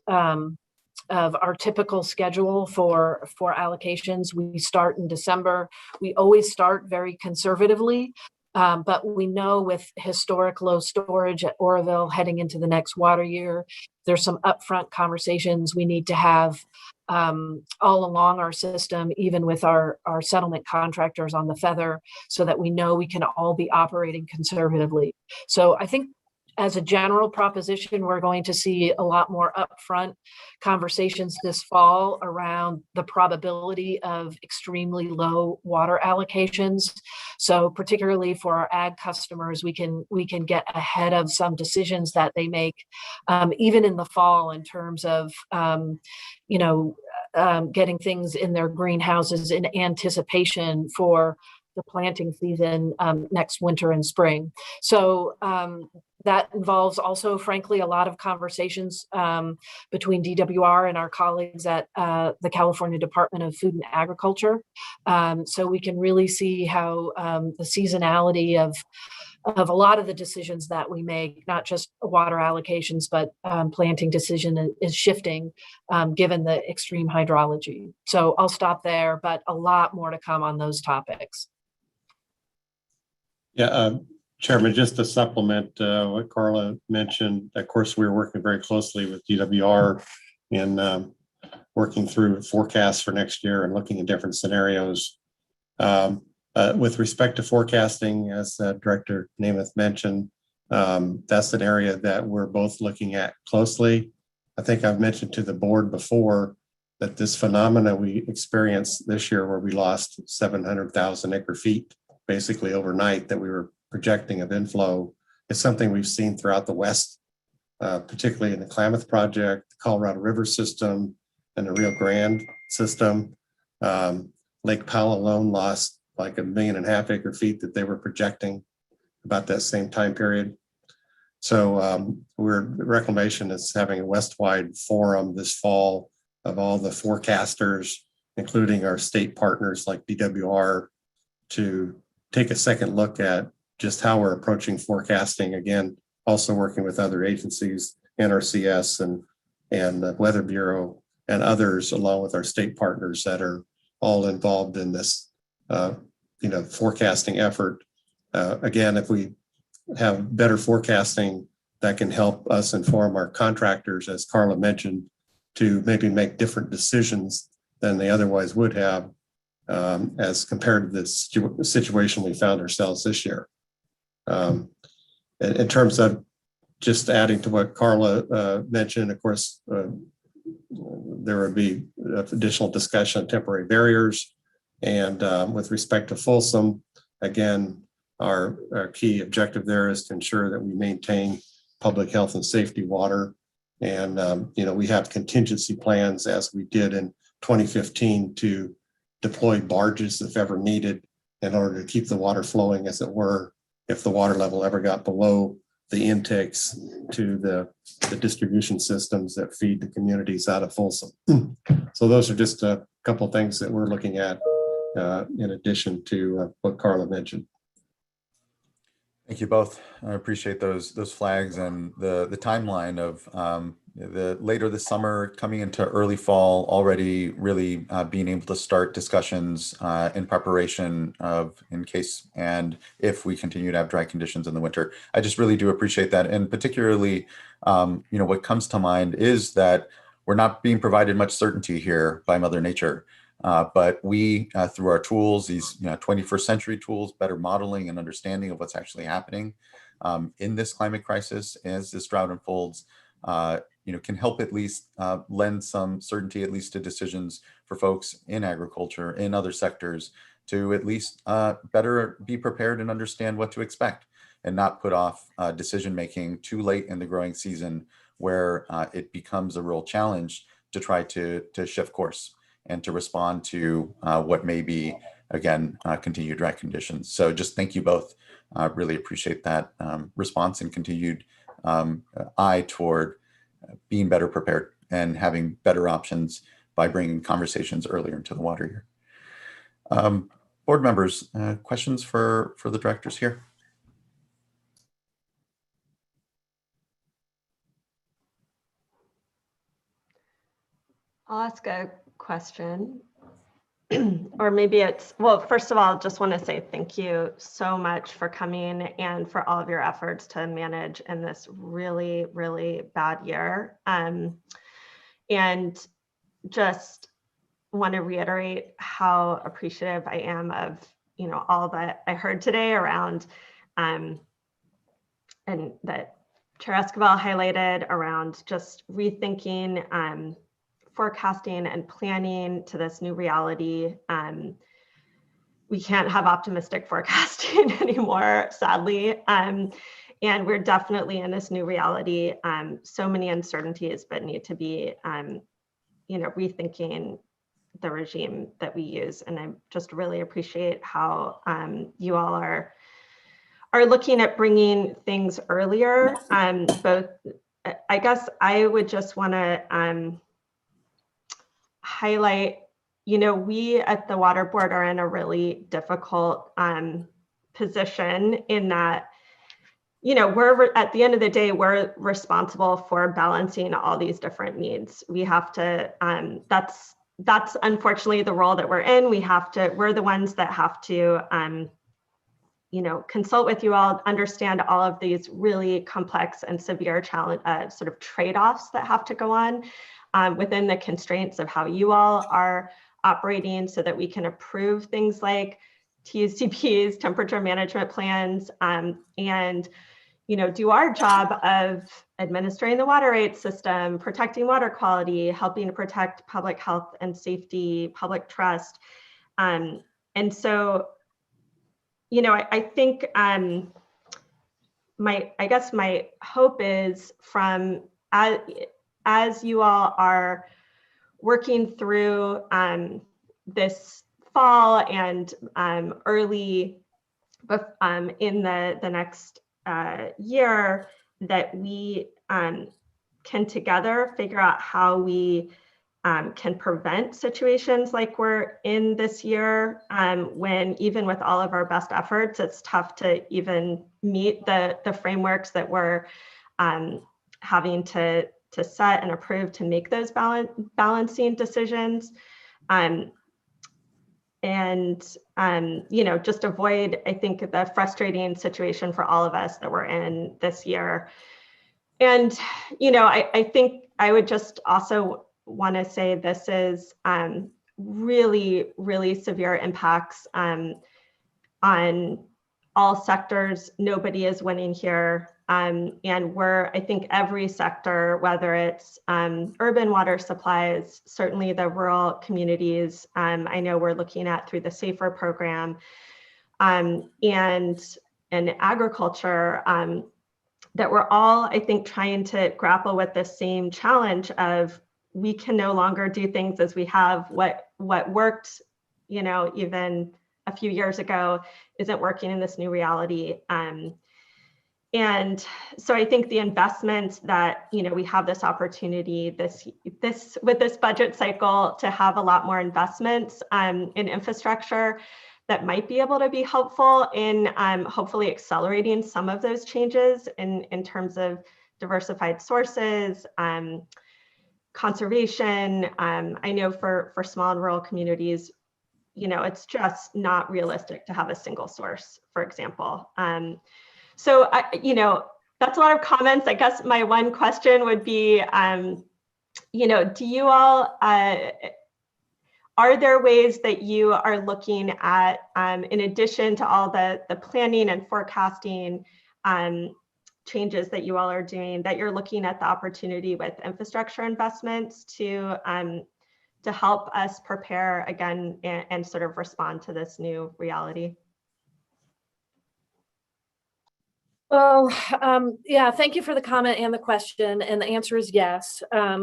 of our typical schedule for allocations. We start in December. We always start very conservatively, but we know with historic low storage at Oroville heading into the next water year, there's some upfront conversations we need to have all along our system, even with our settlement contractors on the Feather, so that we know we can all be operating conservatively. So I think as a general proposition, we're going to see a lot more upfront conversations this fall around the probability of extremely low water allocations. So particularly for our ag customers, we can get ahead of some decisions that they make, even in the fall, in terms of getting things in their greenhouses in anticipation for the planting season next winter and spring. So That involves also, frankly, a lot of conversations between DWR and our colleagues at the California Department of Food and Agriculture. So we can really see how the seasonality of a lot of the decisions that we make, not just water allocations, but planting decision is shifting given the extreme hydrology. So I'll stop there, but a lot more to come on those topics. Yeah, Chairman, just to supplement what Carla mentioned, of course, we're working very closely with DWR in working through forecasts for next year and looking at different scenarios. With respect to forecasting, as Director Namath mentioned, that's an area that we're both looking at closely. I think I've mentioned to the board before that this phenomena we experienced this year where we lost 700,000 acre feet basically overnight that we were projecting of inflow is something we've seen throughout the West, particularly in the Klamath Project, the Colorado River system, and the Rio Grande system. Lake Powell alone lost like 1.5 million acre feet that they were projecting about that same time period. So Reclamation is having a West-wide forum this fall of all the forecasters, including our state partners like DWR, to take a second look at just how we're approaching forecasting. Again, also working with other agencies, NRCS and the Weather Bureau and others, along with our state partners that are all involved in this forecasting effort. Again, if we have better forecasting, that can help us inform our contractors, as Carla mentioned, to maybe make different decisions than they otherwise would have as compared to this situation we found ourselves this year. In terms of just adding to what Carla mentioned, of course, there would be additional discussion on temporary barriers. And with respect to Folsom, again, our key objective there is to ensure that we maintain public health and safety water. And, we have contingency plans as we did in 2015 to deploy barges if ever needed in order to keep the water flowing, as it were, if the water level ever got below the intakes to the distribution systems that feed the communities out of Folsom. So those are just a couple of things that we're looking at in addition to what Carla mentioned. Thank you both. I appreciate those flags and the timeline of the later this summer coming into early fall, already really being able to start discussions in preparation of in case and if we continue to have dry conditions in the winter. I just really do appreciate that. And particularly, what comes to mind is that we're not being provided much certainty here by Mother Nature. But we, through our tools, these 21st century tools, better modeling and understanding of what's actually happening in this climate crisis as this drought unfolds, can help at least lend some certainty, at least to decisions for folks in agriculture, in other sectors, to at least better be prepared and understand what to expect and not put off decision making too late in the growing season where it becomes a real challenge to try to shift course and to respond to what may be, again, continued dry conditions. So just thank you both. Really appreciate that response and continued eye toward being better prepared and having better options by bringing conversations earlier into the water here. Board members, questions for the directors here? I'll ask a question. Or maybe it's, well, first of all, just want to say thank you so much for coming and for all of your efforts to manage in this really, really bad year. And just want to reiterate how appreciative I am of, all that I heard today around, and that Chair Escobar highlighted around just rethinking forecasting and planning to this new reality. We can't have optimistic forecasting anymore, sadly. And we're definitely in this new reality. So many uncertainties, but need to be, rethinking the regime that we use. And I just really appreciate how you all are are looking at bringing things earlier. Both, I guess I would just want to highlight, we at the Water Board are in a really difficult position in that, we're at the end of the day, we're responsible for balancing all these different needs. We have to, that's unfortunately the role that we're in. We're the ones that have to, consult with you all, understand all of these really complex and severe challenge, sort of trade-offs that have to go on within the constraints of how you all are operating, so that we can approve things like TUCPs, temperature management plans, and do our job of administering the water rights system, protecting water quality, helping to protect public health and safety, public trust. And so, I think I guess my hope is as you all are working through this fall and early in the next year, that we can together figure out how we can prevent situations like we're in this year, when even with all of our best efforts, it's tough to even meet the frameworks that we're having to set and approve to make those balancing decisions. Just avoid, I think, the frustrating situation for all of us that we're in this year. And, I think I would just also want to say this is really, really severe impacts on all sectors. Nobody is winning here. And I think every sector, whether it's urban water supplies, certainly the rural communities, I know we're looking at through the SAFER program, and agriculture, that we're all, I think, trying to grapple with the same challenge of, we can no longer do things as we have. What worked, even a few years ago isn't working in this new reality. And so I think the investments that, we have this opportunity with this budget cycle to have a lot more investments in infrastructure that might be able to be helpful in hopefully accelerating some of those changes in terms of diversified sources, conservation. I know for small and rural communities, it's just not realistic to have a single source, for example. So, that's a lot of comments. I guess my one question would be, do you all, are there ways that you are looking at, in addition to all the planning and forecasting changes that you all are doing, that you're looking at the opportunity with infrastructure investments to help us prepare again and sort of respond to this new reality? Well, yeah, thank you for the comment and the question. And the answer is yes.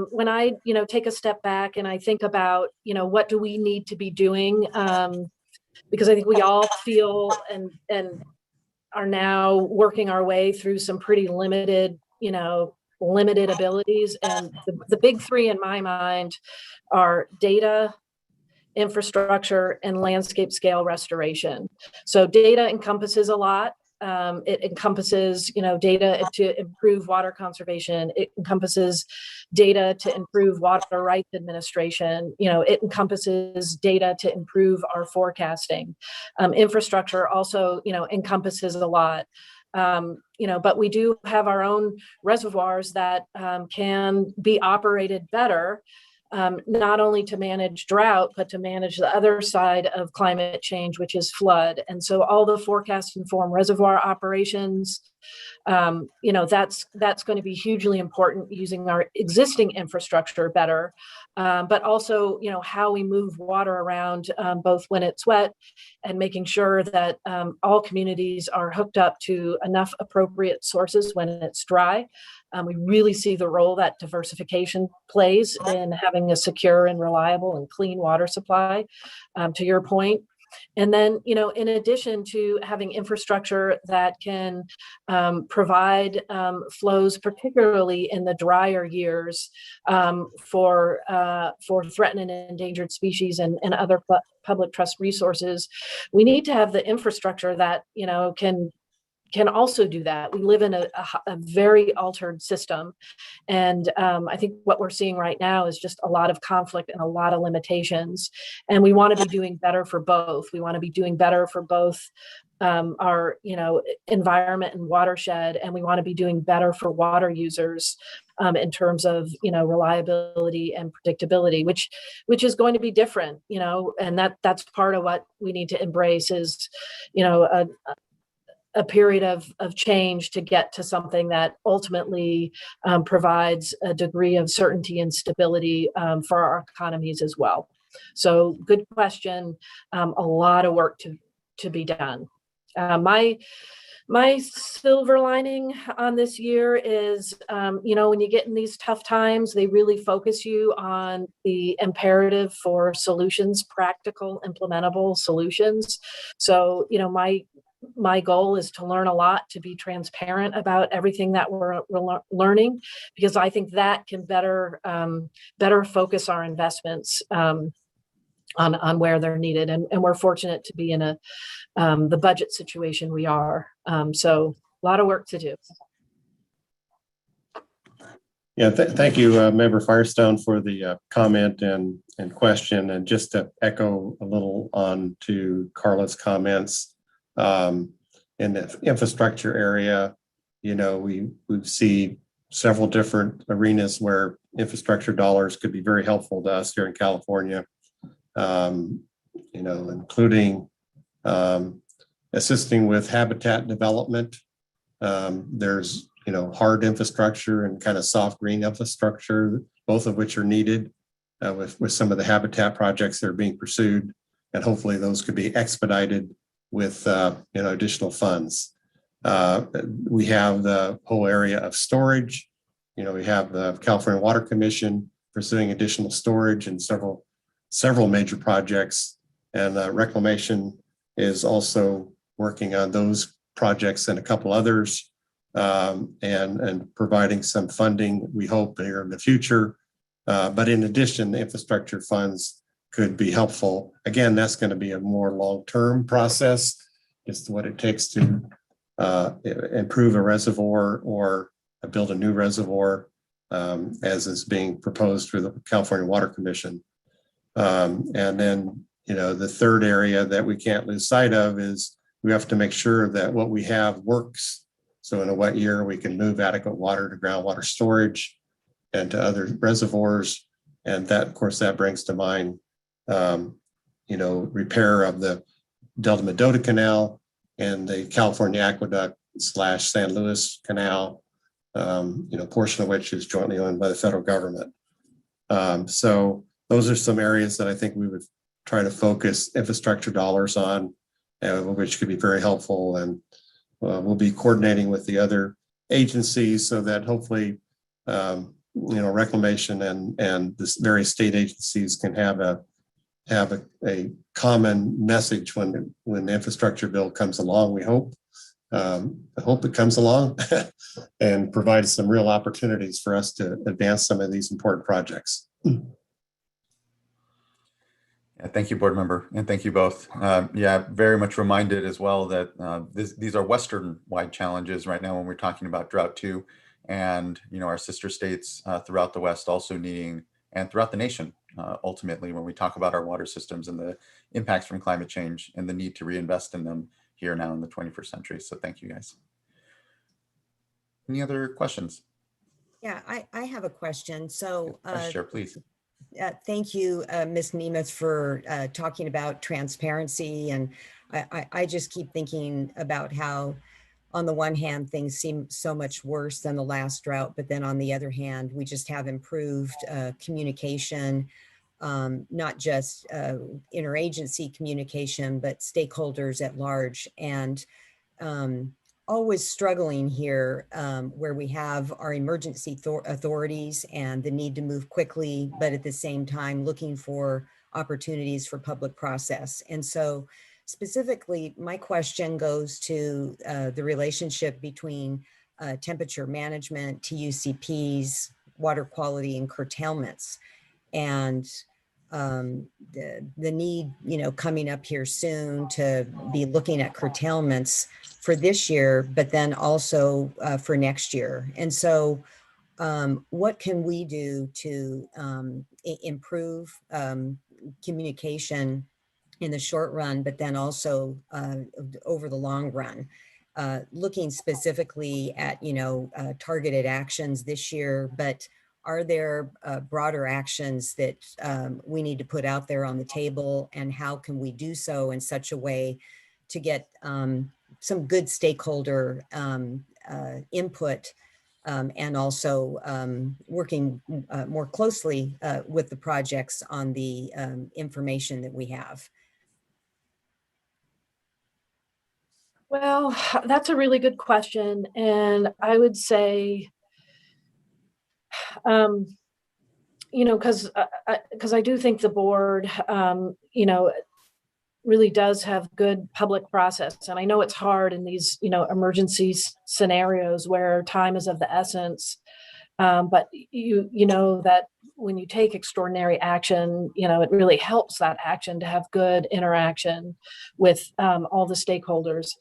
When I, take a step back and I think about, what do we need to be doing? Because I think we all feel and are now working our way through some pretty limited abilities. And the big three in my mind are data, infrastructure, and landscape scale restoration. So data encompasses a lot. It encompasses, data to improve water conservation. It encompasses data to improve water rights administration. It encompasses data to improve our forecasting. Infrastructure also, encompasses a lot. But we do have our own reservoirs that can be operated better. Not only to manage drought, but to manage the other side of climate change, which is flood. And so all the forecast informed reservoir operations, that's going to be hugely important, using our existing infrastructure better, but also, how we move water around, both when it's wet and making sure that all communities are hooked up to enough appropriate sources when it's dry. We really see the role that diversification plays in having a secure and reliable and clean water supply. To your point, And then, in addition to having infrastructure that can provide flows, particularly in the drier years, for threatened and endangered species and other public trust resources, we need to have the infrastructure that can also do that. We live in a very altered system. And I think what we're seeing right now is just a lot of conflict and a lot of limitations. And we want to be doing better for both. We want to be doing better for both our, environment and watershed, and we want to be doing better for water users in terms of, reliability and predictability, which is going to be different, and that's part of what we need to embrace is, a period of change to get to something that ultimately provides a degree of certainty and stability for our economies as well. So good question. A lot of work to be done. My silver lining on this year is, when you get in these tough times, they really focus you on the imperative for solutions, practical, implementable solutions. So, my goal is to learn a lot, to be transparent about everything that we're learning, because I think that can better focus our investments on where they're needed. And we're fortunate to be in the budget situation we are. So a lot of work to do. Yeah, thank you, Member Firestone, for the comment and question. And just to echo a little on to Carla's comments, in the infrastructure area, we see several different arenas where infrastructure dollars could be very helpful to us here in California, including assisting with habitat development. There's, hard infrastructure and kind of soft green infrastructure, both of which are needed with some of the habitat projects that are being pursued. And hopefully those could be expedited with additional funds. We have the whole area of storage. We have the California Water Commission pursuing additional storage and several major projects. And Reclamation is also working on those projects and a couple others, and providing some funding, we hope, here in the future. But in addition, the infrastructure funds could be helpful. Again, that's going to be a more long-term process. Just what it takes to improve a reservoir or build a new reservoir, as is being proposed through the California Water Commission. And then, the third area that we can't lose sight of is we have to make sure that what we have works. So in a wet year, we can move adequate water to groundwater storage and to other reservoirs. And that, of course, that brings to mind repair of the Delta Mendota Canal and the California Aqueduct / San Luis Canal, portion of which is jointly owned by the federal government. So those are some areas that I think we would try to focus infrastructure dollars on, which could be very helpful. And we'll be coordinating with the other agencies so that hopefully, Reclamation and the various state agencies can have a common message when the infrastructure bill comes along. We hope. I hope it comes along and provides some real opportunities for us to advance some of these important projects. Yeah, thank you, board member, and thank you both. Very much reminded as well that these are Western-wide challenges right now when we're talking about Drought 2, and our sister states throughout the West also needing, and throughout the nation, ultimately, when we talk about our water systems and the impacts from climate change and the need to reinvest in them here now in the 21st century. So thank you, guys. Any other questions? Yeah, I have a question. So, Vice Chair, please. Thank you, Ms. Nemeth, for talking about transparency. And I just keep thinking about how, on the one hand, things seem so much worse than the last drought, but then on the other hand, we just have improved communication, not just interagency communication, but stakeholders at large. And always struggling here where we have our emergency authorities and the need to move quickly, but at the same time looking for opportunities for public process. And so specifically, my question goes to the relationship between temperature management, TUCPs, water quality, and curtailments. And the need, coming up here soon to be looking at curtailments for this year, but then also for next year. And so what can we do to improve communication in the short run, but then also over the long run? Looking specifically at, targeted actions this year, but are there broader actions that we need to put out there on the table, and how can we do so in such a way to get some good stakeholder input, and also working more closely with the projects on the information that we have? Well, that's a really good question. And I would say, because I do think the board, really does have good public process. And I know it's hard in these, emergency scenarios where time is of the essence. But you know that when you take extraordinary action, it really helps that action to have good interaction with all the stakeholders.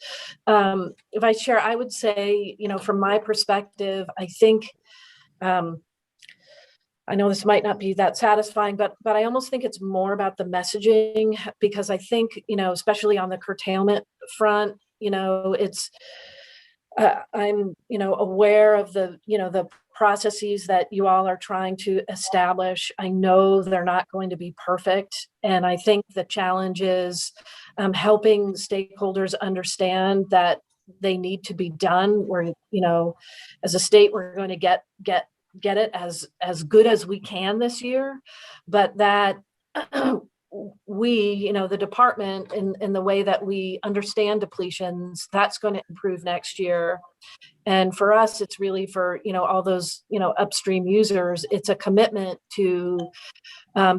Vice Chair, I would say, from my perspective, I think, I know this might not be that satisfying, but I almost think it's more about the messaging, because I think, especially on the curtailment front, it's, I'm, aware of the processes that you all are trying to establish. I know they're not going to be perfect. And I think the challenge is helping stakeholders understand that they need to be done. We're, as a state, we're going to get it as good as we can this year, but that we, the department, in the way that we understand depletions, that's going to improve next year. And for us, it's really for, all those, upstream users, it's a commitment to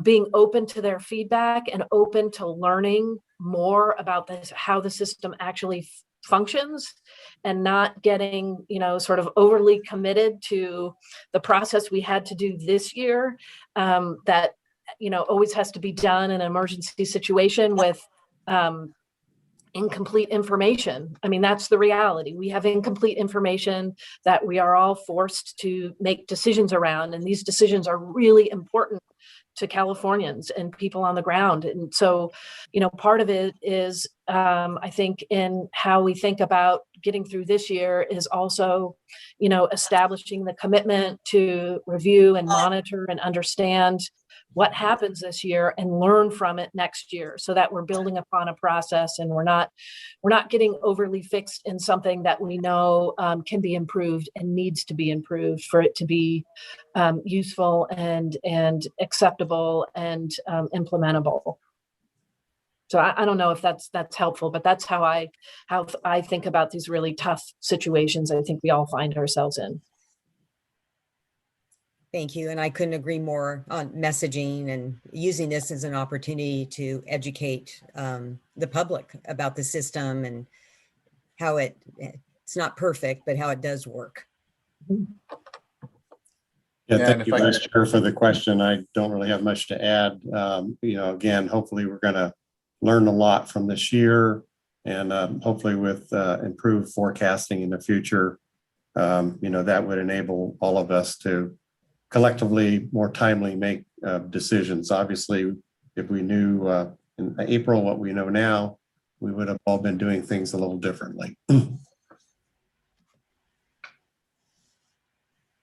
being open to their feedback and open to learning more about this, how the system actually functions, and not getting, sort of overly committed to the process we had to do this year, that, always has to be done in an emergency situation with incomplete information. I mean, that's the reality. We have incomplete information that we are all forced to make decisions around, and these decisions are really important to Californians and people on the ground. And so, part of it is, I think, in how we think about getting through this year is also, establishing the commitment to review and monitor and understand what happens this year and learn from it next year, so that we're building upon a process and we're not getting overly fixed in something that we know can be improved and needs to be improved for it to be useful and acceptable and implementable. So I don't know if that's helpful, but that's how I think about these really tough situations I think we all find ourselves in. Thank you. And I couldn't agree more on messaging and using this as an opportunity to educate the public about the system and how it's not perfect, but how it does work. Yeah, thank you, Vice Chair, for the question. I don't really have much to add. Again, hopefully we're going to learn a lot from this year, and hopefully with improved forecasting in the future, that would enable all of us to collectively more timely make decisions. Obviously, if we knew in April what we know now, we would have all been doing things a little differently.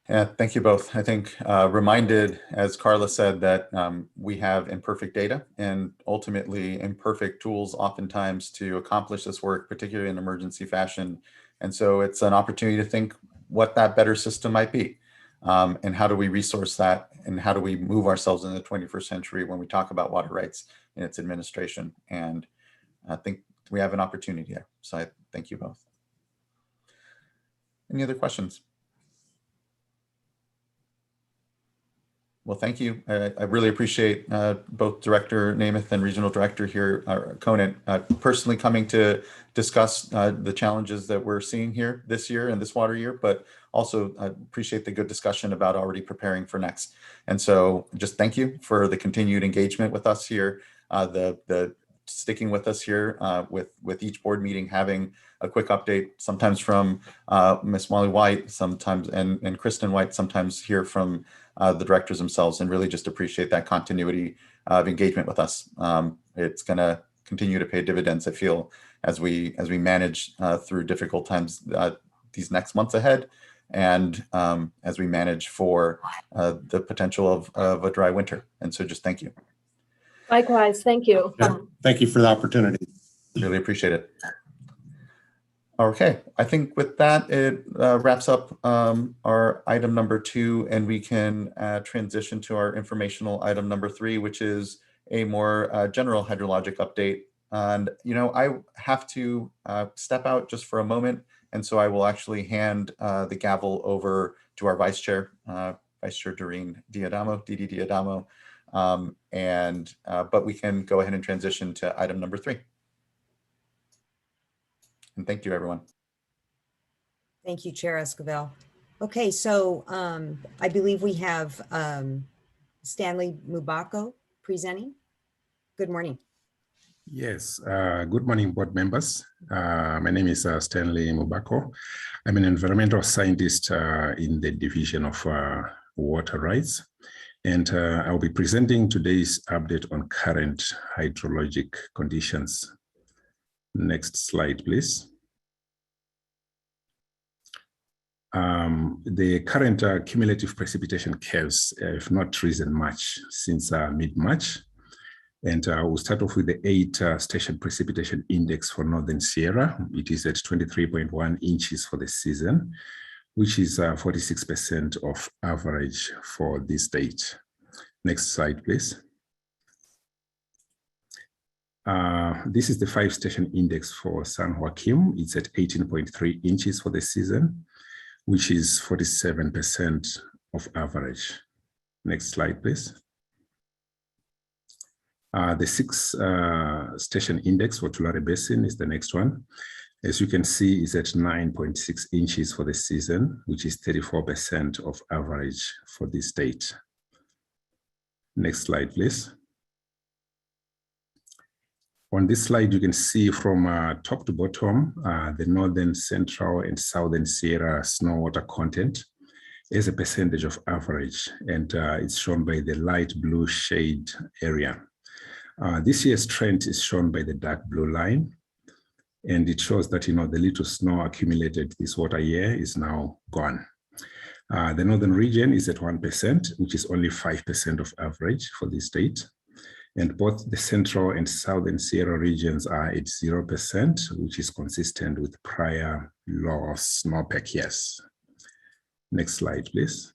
Yeah, thank you both. I think reminded, as Carla said, that we have imperfect data and ultimately imperfect tools oftentimes to accomplish this work, particularly in emergency fashion. And so it's an opportunity to think what that better system might be. And how do we resource that, and how do we move ourselves in the 21st century when we talk about water rights in its administration? And I think we have an opportunity here. So I thank you both. Any other questions? Well, thank you. I really appreciate both Director Namath and Regional Director here, Conant, personally coming to discuss the challenges that we're seeing here this year and this water year, but also appreciate the good discussion about already preparing for next. And so just thank you for the continued engagement with us here, the sticking with us here with each board meeting, having a quick update, sometimes from Ms. Molly White, sometimes, and Kristen White, sometimes here from the directors themselves, and really just appreciate that continuity of engagement with us. It's going to continue to pay dividends, I feel, as we manage through difficult times these next months ahead, and as we manage for the potential of a dry winter. And so just thank you. Likewise, thank you. Yeah, thank you for the opportunity. Really appreciate it. Okay, I think with that, it wraps up our item number 2, and we can transition to our informational item number 3, which is a more general hydrologic update. And, you know, I have to step out just for a moment, and so I will actually hand the gavel over to our Vice Chair, Vice Chair Doreen Diadamo, Didi Diadamo, but we can go ahead and transition to item number 3. And thank you, everyone. Thank you, Chair Esquivel. Okay, so I believe we have Stanley Mubako presenting. Good morning. Yes, good morning, board members. My name is Stanley Mubako. I'm an environmental scientist in the Division of Water Rights, and I'll be presenting today's update on current hydrologic conditions. Next slide, please. The current cumulative precipitation curves have not risen much since mid-March. And we'll start off with the 8 station precipitation index for Northern Sierra. It is at 23.1 inches for the season, which is 46% of average for this date. Next slide, please. This is the 5 station index for San Joaquin. It's at 18.3 inches for the season, which is 47% of average. Next slide, please. The 6 station index for Tulare Basin is the next one. As you can see, it's at 9.6 inches for the season, which is 34% of average for this date. Next slide, please. On this slide, you can see from top to bottom, the Northern, Central, and Southern Sierra snow water content as a percentage of average, and it's shown by the light blue shade area. This year's trend is shown by the dark blue line, and it shows that, you know, the little snow accumulated this water year is now gone. The northern region is at 1%, which is only 5% of average for this date. And both the central and southern Sierra regions are at 0%, which is consistent with prior low snowpack years. Next slide, please.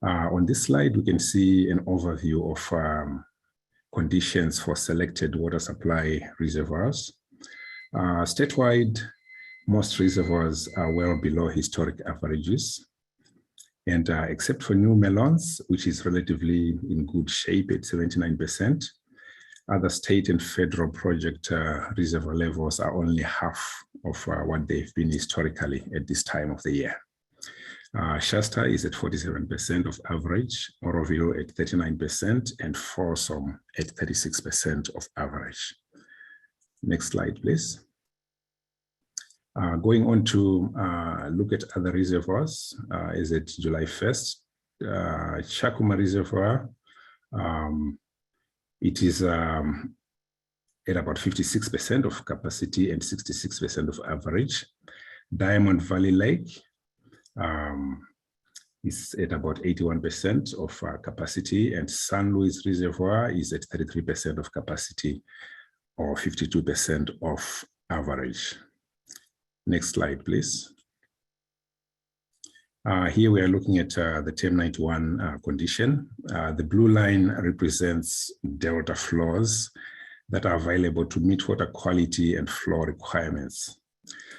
On this slide, we can see an overview of conditions for selected water supply reservoirs. Statewide, most reservoirs are well below historic averages. And except for New Melons, which is relatively in good shape at 79%, other state and federal project reservoir levels are only half of what they've been historically at this time of the year. Shasta is at 47% of average, Oroville at 39%, and Folsom at 36% of average. Next slide, please. Going on to look at other reservoirs, is at July 1st, Chakuma Reservoir, it is at about 56% of capacity and 66% of average. Diamond Valley Lake is at about 81% of capacity, and San Luis Reservoir is at 33% of capacity or 52% of average. Next slide, please. Here we are looking at the TEM 91 condition. The blue line represents delta flows that are available to meet water quality and flow requirements.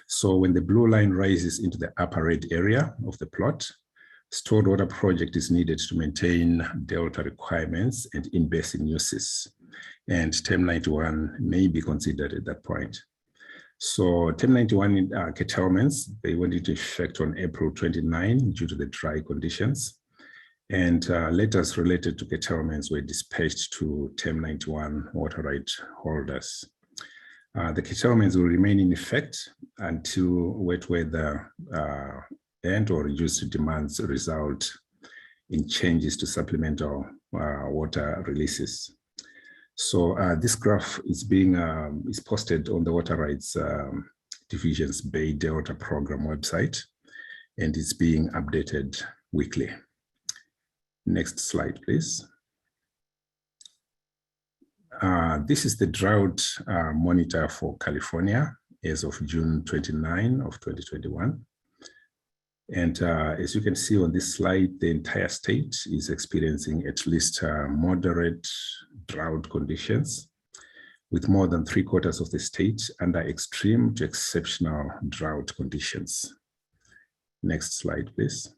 So when the blue line rises into the upper red area of the plot, Stored water project is needed to maintain delta requirements and in-basin uses. And TEM 91 may be considered at that point. So TEM 91 curtailments, they went into effect on April 29 due to the dry conditions. And letters related to curtailments were dispatched to TEM 91 water right holders. The curtailments will remain in effect until wet weather and or reduced demands result in changes to supplemental water releases. So this graph is being is posted on the Water Rights Division's Bay Delta Program website, and it's being updated weekly. Next slide, please. This is the drought monitor for California as of June 29 of 2021. And as you can see on this slide, the entire state is experiencing at least moderate drought conditions, with more than 3/4 of the state under extreme to exceptional drought conditions. Next slide, please.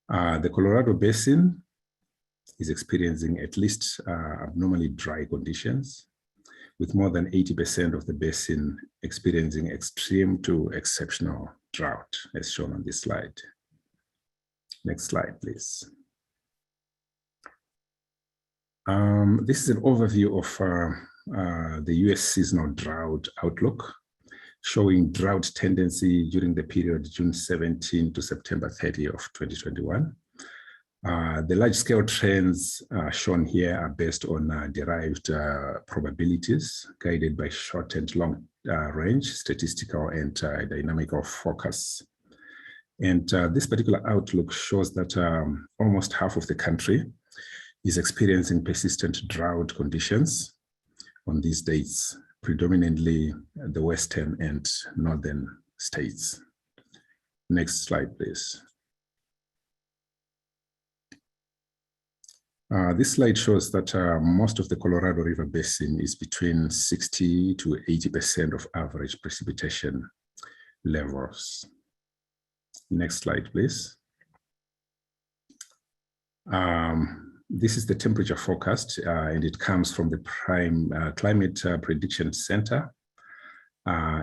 The Colorado Basin is experiencing at least abnormally dry conditions, with more than 80% of the basin experiencing extreme to exceptional drought, as shown on this slide. Next slide, please. This is an overview of the US seasonal drought outlook, showing drought tendency during the period June 17 to September 30 of 2021. The large-scale trends shown here are based on derived probabilities guided by short and long-range statistical and dynamical forecasts. And this particular outlook shows that almost half of the country is experiencing persistent drought conditions on these dates, predominantly the western and northern states. Next slide, please. This slide shows that most of the Colorado River Basin is between 60 to 80% of average precipitation levels. Next slide, please. This is the temperature forecast, and it comes from the Climate Prediction Center.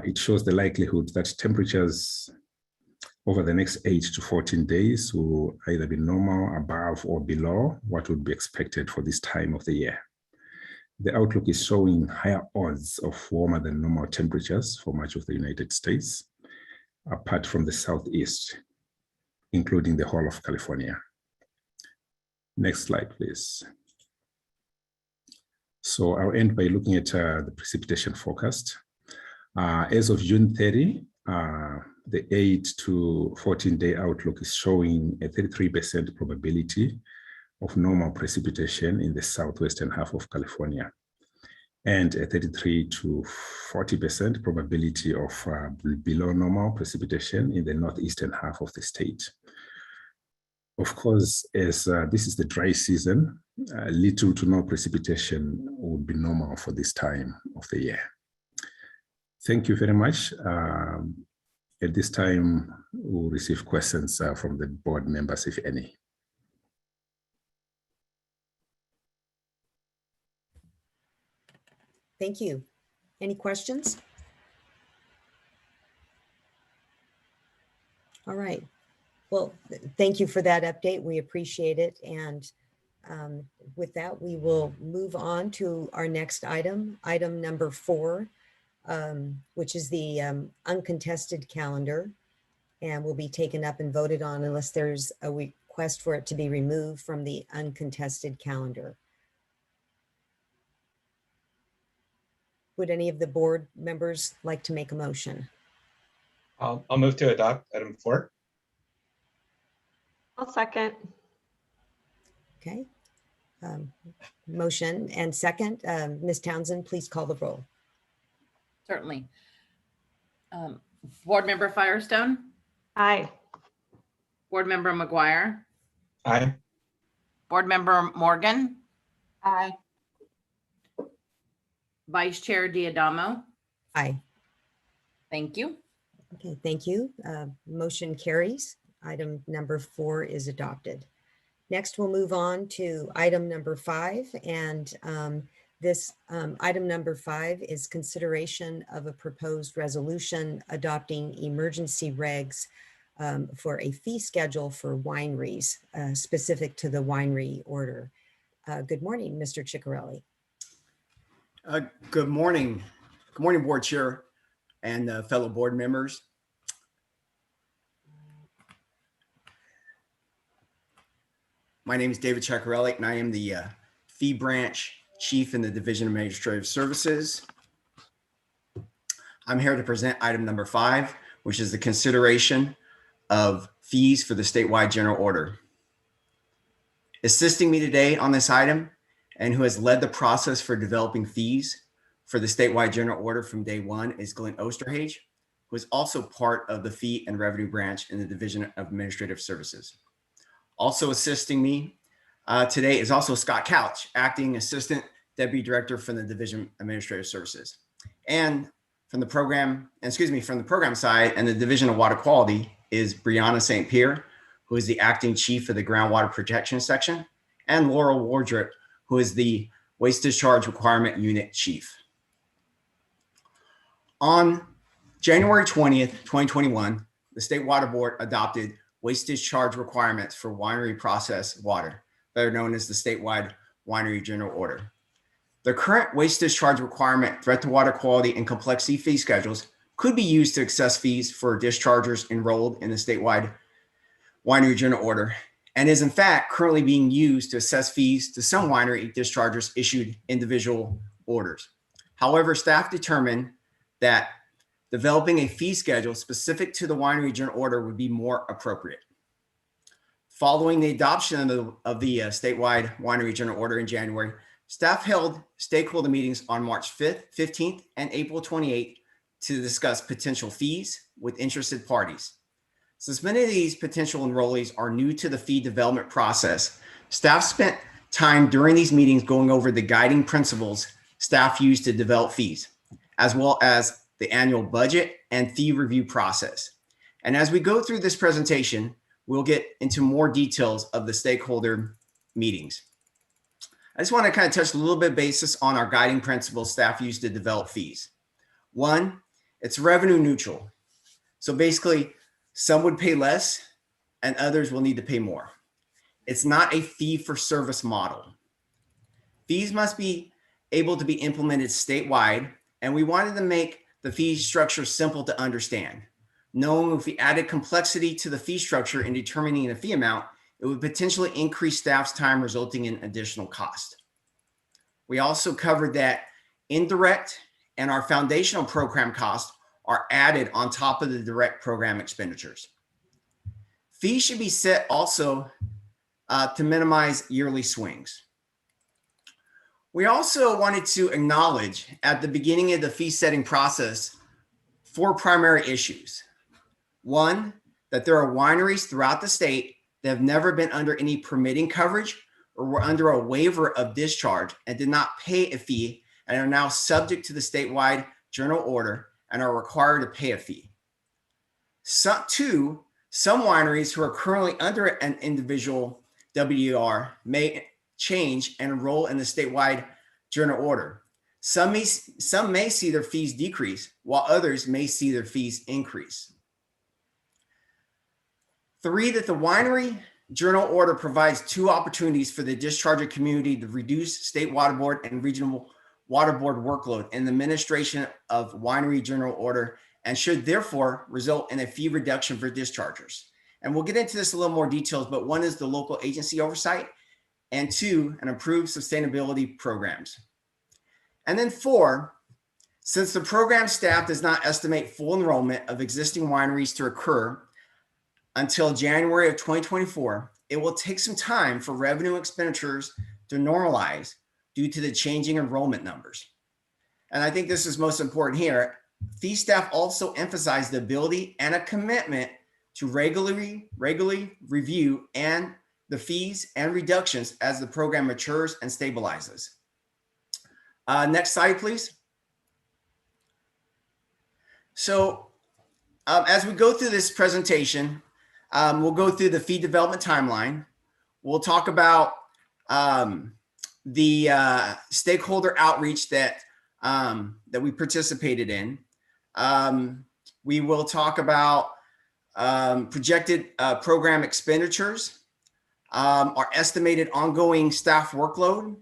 It shows the likelihood that temperatures over the next 8 to 14 days will either be normal, above, or below what would be expected for this time of the year. The outlook is showing higher odds of warmer than normal temperatures for much of the United States, apart from the Southeast, including the whole of California. Next slide, please. So I'll end by looking at the precipitation forecast. As of June 30, the 8 to 14-day outlook is showing a 33% probability of normal precipitation in the southwestern half of California, and a 33 to 40% probability of below normal precipitation in the northeastern half of the state. Of course, as this is the dry season, little to no precipitation would be normal for this time of the year. Thank you very much. At this time, we'll receive questions from the board members, if any. Thank you. Any questions? All right. Well, thank you for that update. We appreciate it. And with that, we will move on to our next item, item number 4, which is the uncontested calendar, and will be taken up and voted on unless there's a request for it to be removed from the uncontested calendar. Would any of the board members like to make a motion? I'll move to adopt item 4. I'll second. Okay. Motion and second. Ms. Townsend, please call the roll. Certainly. Board Member Firestone, Aye. Board Member McGuire, Aye. Board Member Morgan, Aye. Vice Chair Diadamo. Aye. Thank you. Okay, thank you. Motion carries. Item number 4 is adopted. Next, we'll move on to item number 5. And this item number 5 is consideration of a proposed resolution adopting emergency regs for a fee schedule for wineries specific to the winery order. Good morning, Mr. Ciccarelli. Good morning. Good morning, Board Chair and fellow board members. My name is David Ciccarelli, and I am the fee branch chief in the Division of Administrative Services. I'm here to present item number 5, which is the consideration of fees for the statewide general order. Assisting me today on this item and who has led the process for developing fees for the statewide general order from day one is Glenn Osterhage, who is also part of the fee and revenue branch in the Division of Administrative Services. Also assisting me today is also Scott Couch, acting assistant deputy director from the Division of Administrative Services. And from the program side and the Division of Water Quality is Brianna St. Pierre, who is the acting chief of the groundwater protection section, and Laurel Wardrop, who is the waste discharge requirement unit chief. On January 20th, 2021, the State Water Board adopted waste discharge requirements for winery processed water, better known as the statewide winery general order. The current waste discharge requirement, threat to water quality, and complexity fee schedules could be used to assess fees for dischargers enrolled in the statewide winery general order, and is in fact currently being used to assess fees to some winery dischargers issued individual orders. However, staff determined that developing a fee schedule specific to the winery general order would be more appropriate. Following the adoption of the statewide winery general order in January, staff held stakeholder meetings on March 5th, 15th, and April 28th to discuss potential fees with interested parties. Since many of these potential enrollees are new to the fee development process, staff spent time during these meetings going over the guiding principles staff use to develop fees, as well as the annual budget and fee review process. And as we go through this presentation, we'll get into more details of the stakeholder meetings. I just want to kind of touch a little bit basis on our guiding principles staff use to develop fees. One, it's revenue neutral. So basically, some would pay less and others will need to pay more. It's not a fee for service model. Fees must be able to be implemented statewide, and we wanted to make the fee structure simple to understand. Knowing if we added complexity to the fee structure in determining the fee amount, it would potentially increase staff's time, resulting in additional cost. We also covered that indirect and our foundational program costs are added on top of the direct program expenditures. Fees should be set also to minimize yearly swings. We also wanted to acknowledge at the beginning of the fee setting process 4 primary issues. One, that there are wineries throughout the state that have never been under any permitting coverage or were under a waiver of discharge and did not pay a fee and are now subject to the statewide general order and are required to pay a fee. Two, some wineries who are currently under an individual WR may change and enroll in the statewide general order. Some may see their fees decrease, while others may see their fees increase. 3, that the winery journal order provides 2 opportunities for the discharger community to reduce state water board and regional water board workload in the administration of winery general order, and should therefore result in a fee reduction for dischargers. And we'll get into this a little more details, but 1 is the local agency oversight, and 2, an improved sustainability programs. And then 4, since the program staff does not estimate full enrollment of existing wineries to occur until January of 2024, it will take some time for revenue expenditures to normalize due to the changing enrollment numbers. And I think this is most important here. Fee staff also emphasize the ability and a commitment to regularly review and the fees and reductions as the program matures and stabilizes. Next slide, please. So as we go through this presentation, we'll go through the fee development timeline. We'll talk about the stakeholder outreach that we participated in. We will talk about projected program expenditures, our estimated ongoing staff workload,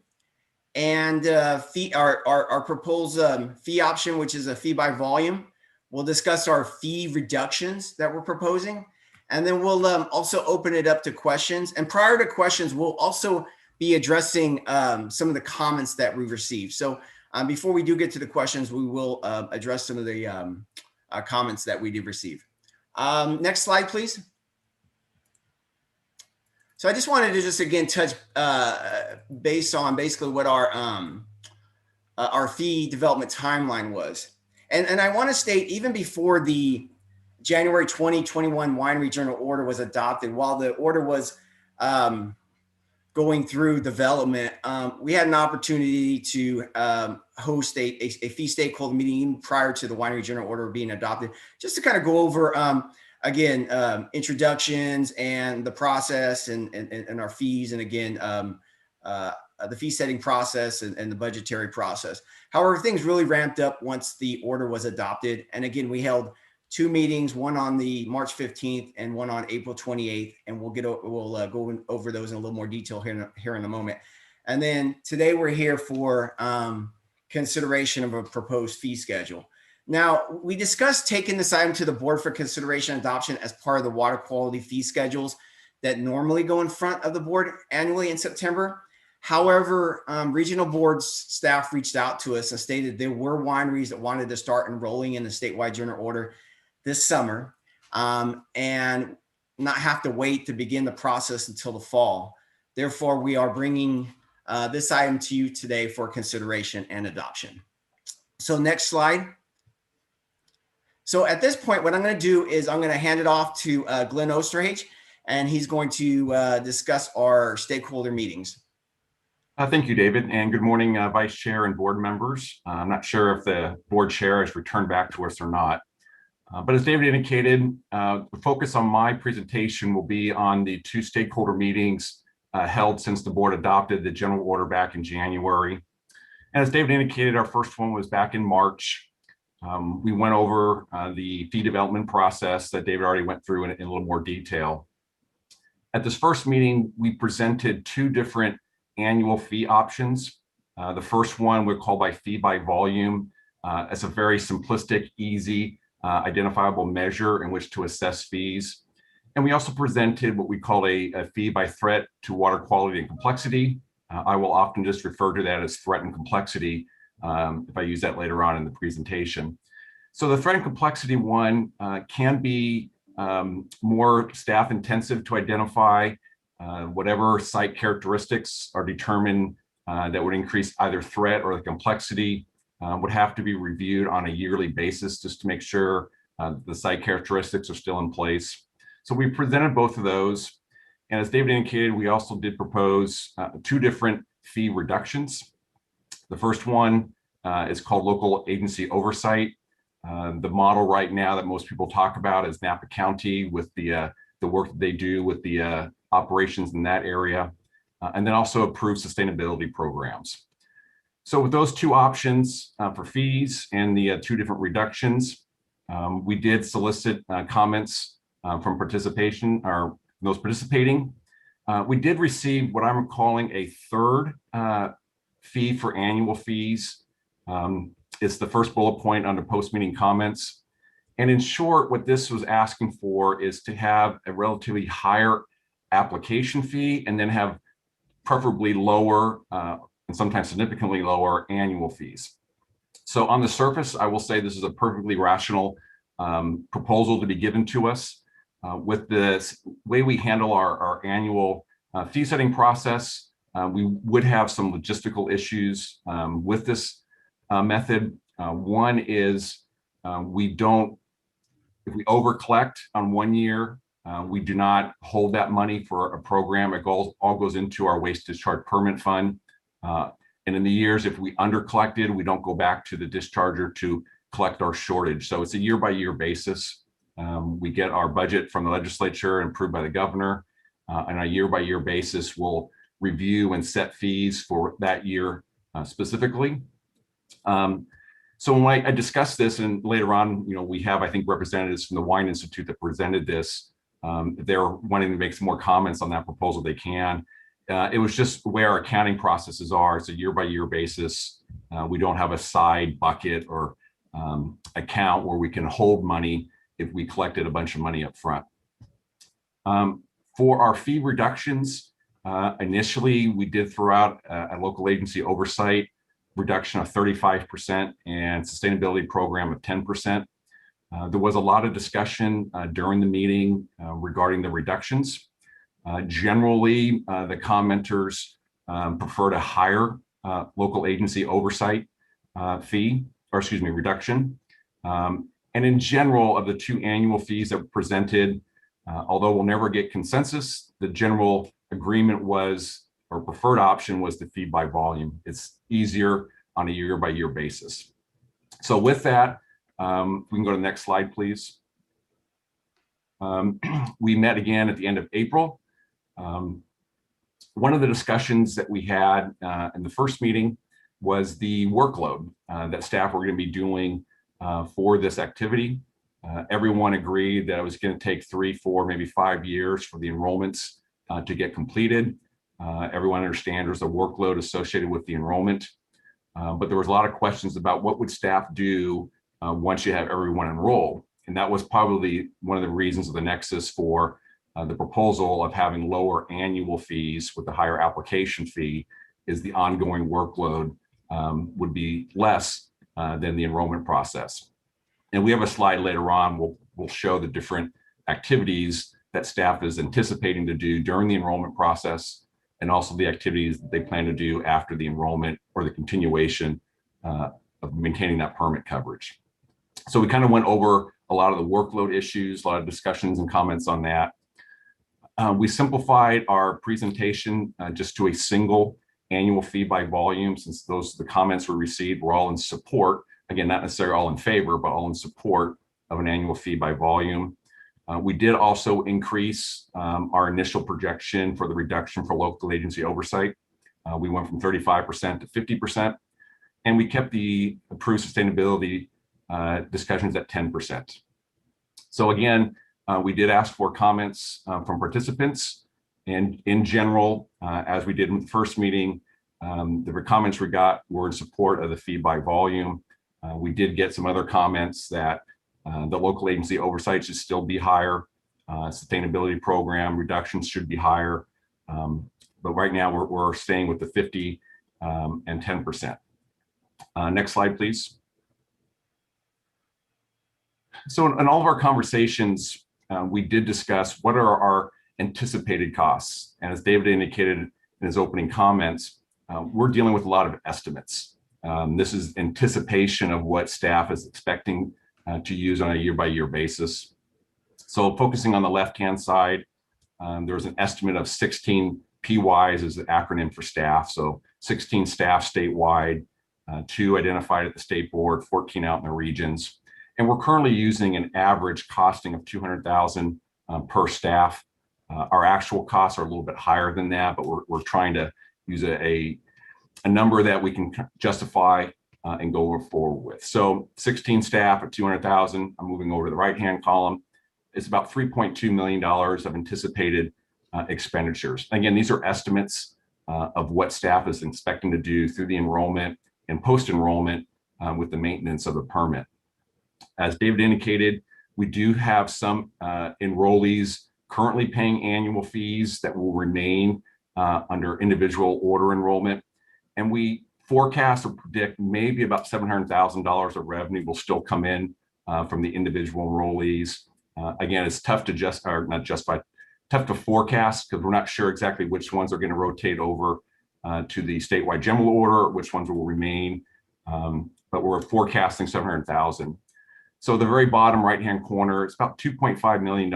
and our proposed fee option, which is a fee by volume. We'll discuss our fee reductions that we're proposing, and then we'll also open it up to questions. And prior to questions, we'll also be addressing some of the comments that we received. So before we do get to the questions, we will address some of the comments that we did receive. Next slide, please. So I just wanted to again touch based on basically what our fee development timeline was. And I want to state, even before the January 2021 Winery Journal order was adopted, while the order was going through development, we had an opportunity to host a fee stakeholder meeting prior to the Winery Journal order being adopted, just to kind of go over, again, introductions and the process and our fees, and again, the fee setting process and the budgetary process. However, things really ramped up once the order was adopted. And again, we held 2 meetings, one on the March 15th and one on April 28th. And we'll go over those in a little more detail here in a moment. And then today we're here for consideration of a proposed fee schedule. Now, we discussed taking this item to the board for consideration and adoption as part of the water quality fee schedules that normally go in front of the board annually in September. However, regional boards staff reached out to us and stated there were wineries that wanted to start enrolling in the statewide journal order this summer and not have to wait to begin the process until the fall. Therefore, we are bringing this item to you today for consideration and adoption. So next slide. So at this point, what I'm going to do is I'm going to hand it off to Glenn Osterhage, and he's going to discuss our stakeholder meetings. Thank you, David, and good morning, Vice Chair and board members. I'm not sure if the board chair has returned back to us or not, but as David indicated, the focus on my presentation will be on the 2 stakeholder meetings held since the board adopted the general order back in January. And as David indicated, our first one was back in March. We went over the fee development process that David already went through in a little more detail. At this first meeting, we presented 2 different annual fee options. The first one we call by fee by volume. It's a very simplistic, easy, identifiable measure in which to assess fees. And we also presented what we call a fee by threat to water quality and complexity. I will often just refer to that as threat and complexity if I use that later on in the presentation. So the threat and complexity one can be more staff intensive to identify. Whatever site characteristics are determined that would increase either threat or the complexity would have to be reviewed on a yearly basis just to make sure the site characteristics are still in place. So we presented both of those. And as David indicated, we also did propose 2 different fee reductions. The first one is called local agency oversight. The model right now that most people talk about is Napa County with the work that they do with the operations in that area, and then also approve sustainability programs. So with those 2 options for fees and the 2 different reductions, we did solicit comments from participation or those participating. We did receive what I'm calling a third fee for annual fees. It's the first bullet point under post-meeting comments. And in short, what this was asking for is to have a relatively higher application fee and then have preferably lower and sometimes significantly lower annual fees. So on the surface, I will say this is a perfectly rational proposal to be given to us. With the way we handle our annual fee setting process, we would have some logistical issues with this method. One is if we over collect on 1 year, we do not hold that money for a program. It all goes into our waste discharge permit fund. And in the years, if we under collected, we don't go back to the discharger to collect our shortage. So it's a year by year basis. We get our budget from the legislature and approved by the governor. On a year-by-year basis, we'll review and set fees for that year specifically. So when I discussed this, and later on, we have, I think, representatives from the Wine Institute that presented this. They're wanting to make some more comments on that proposal. They can. It was just where our accounting processes are. It's a year-by-year basis. We don't have a side bucket or account where we can hold money if we collected a bunch of money up front. For our fee reductions, initially we did throw out a local agency oversight reduction of 35% and sustainability program of 10%. There was a lot of discussion during the meeting regarding the reductions. Generally, the commenters preferred a higher local agency oversight reduction. And in general, of the two annual fees that were presented, although we'll never get consensus, the general agreement was, or preferred option was, the fee by volume. It's easier on a year-by-year basis. So with that, we can go to the next slide, please. We met again at the end of April. One of the discussions that we had in the first meeting was the workload that staff were going to be doing for this activity. Everyone agreed that it was going to take 3, 4, maybe 5 years for the enrollments to get completed. Everyone understands there's a workload associated with the enrollment, but there was a lot of questions about what would staff do once you have everyone enrolled. And that was probably one of the reasons of the nexus for the proposal of having lower annual fees with the higher application fee, is the ongoing workload would be less than the enrollment process. And we have a slide later on, we'll show the different activities that staff is anticipating to do during the enrollment process, and also the activities that they plan to do after the enrollment or the continuation of maintaining that permit coverage. So we kind of went over a lot of the workload issues, a lot of discussions and comments on that. We simplified our presentation just to a single annual fee by volume, since the comments we received were all in support. Again, not necessarily all in favor, but all in support of an annual fee by volume. We did also increase our initial projection for the reduction for local agency oversight. We went from 35% to 50%, and we kept the approved sustainability discussions at 10%. So again, we did ask for comments from participants, and in general, as we did in the first meeting, the comments we got were in support of the fee by volume. We did get some other comments that the local agency oversight should still be higher, sustainability program reductions should be higher, but right now we're staying with the 50 and 10%. Next slide, please. So in all of our conversations, we did discuss what are our anticipated costs. And as David indicated in his opening comments, we're dealing with a lot of estimates. This is anticipation of what staff is expecting to use on a year-by-year basis. So focusing on the left-hand side, there's an estimate of 16 PYs is the acronym for staff. So 16 staff statewide, 2 identified at the state board, 14 out in the regions. And we're currently using an average costing of $200,000 per staff. Our actual costs are a little bit higher than that, but we're trying to use a number that we can justify and go forward with. So 16 staff at $200,000. I'm moving over to the right-hand column. It's about $3.2 million of anticipated expenditures. Again, these are estimates of what staff is expecting to do through the enrollment and post-enrollment with the maintenance of the permit. As David indicated, we do have some enrollees currently paying annual fees that will remain under individual order enrollment. And we forecast or predict maybe about $700,000 of revenue will still come in from the individual enrollees. Again, it's tough to tough to forecast because we're not sure exactly which ones are going to rotate over to the statewide general order, which ones will remain, but we're forecasting $700,000. So the very bottom right-hand corner, it's about $2.5 million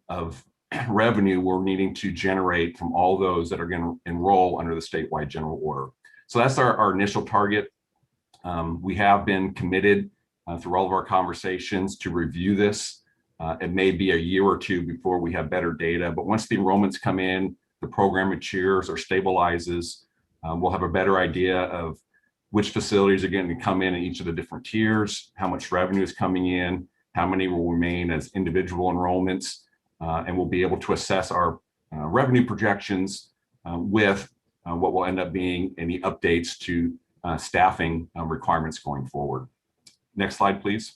of revenue we're needing to generate from all those that are going to enroll under the statewide general order. So that's our initial target. We have been committed through all of our conversations to review this It may be a year or two before we have better data, but once the enrollments come in, the program matures or stabilizes, we'll have a better idea of which facilities are going to come in each of the different tiers, how much revenue is coming in, how many will remain as individual enrollments, and we'll be able to assess our revenue projections with what will end up being any updates to staffing requirements going forward. Next slide, please.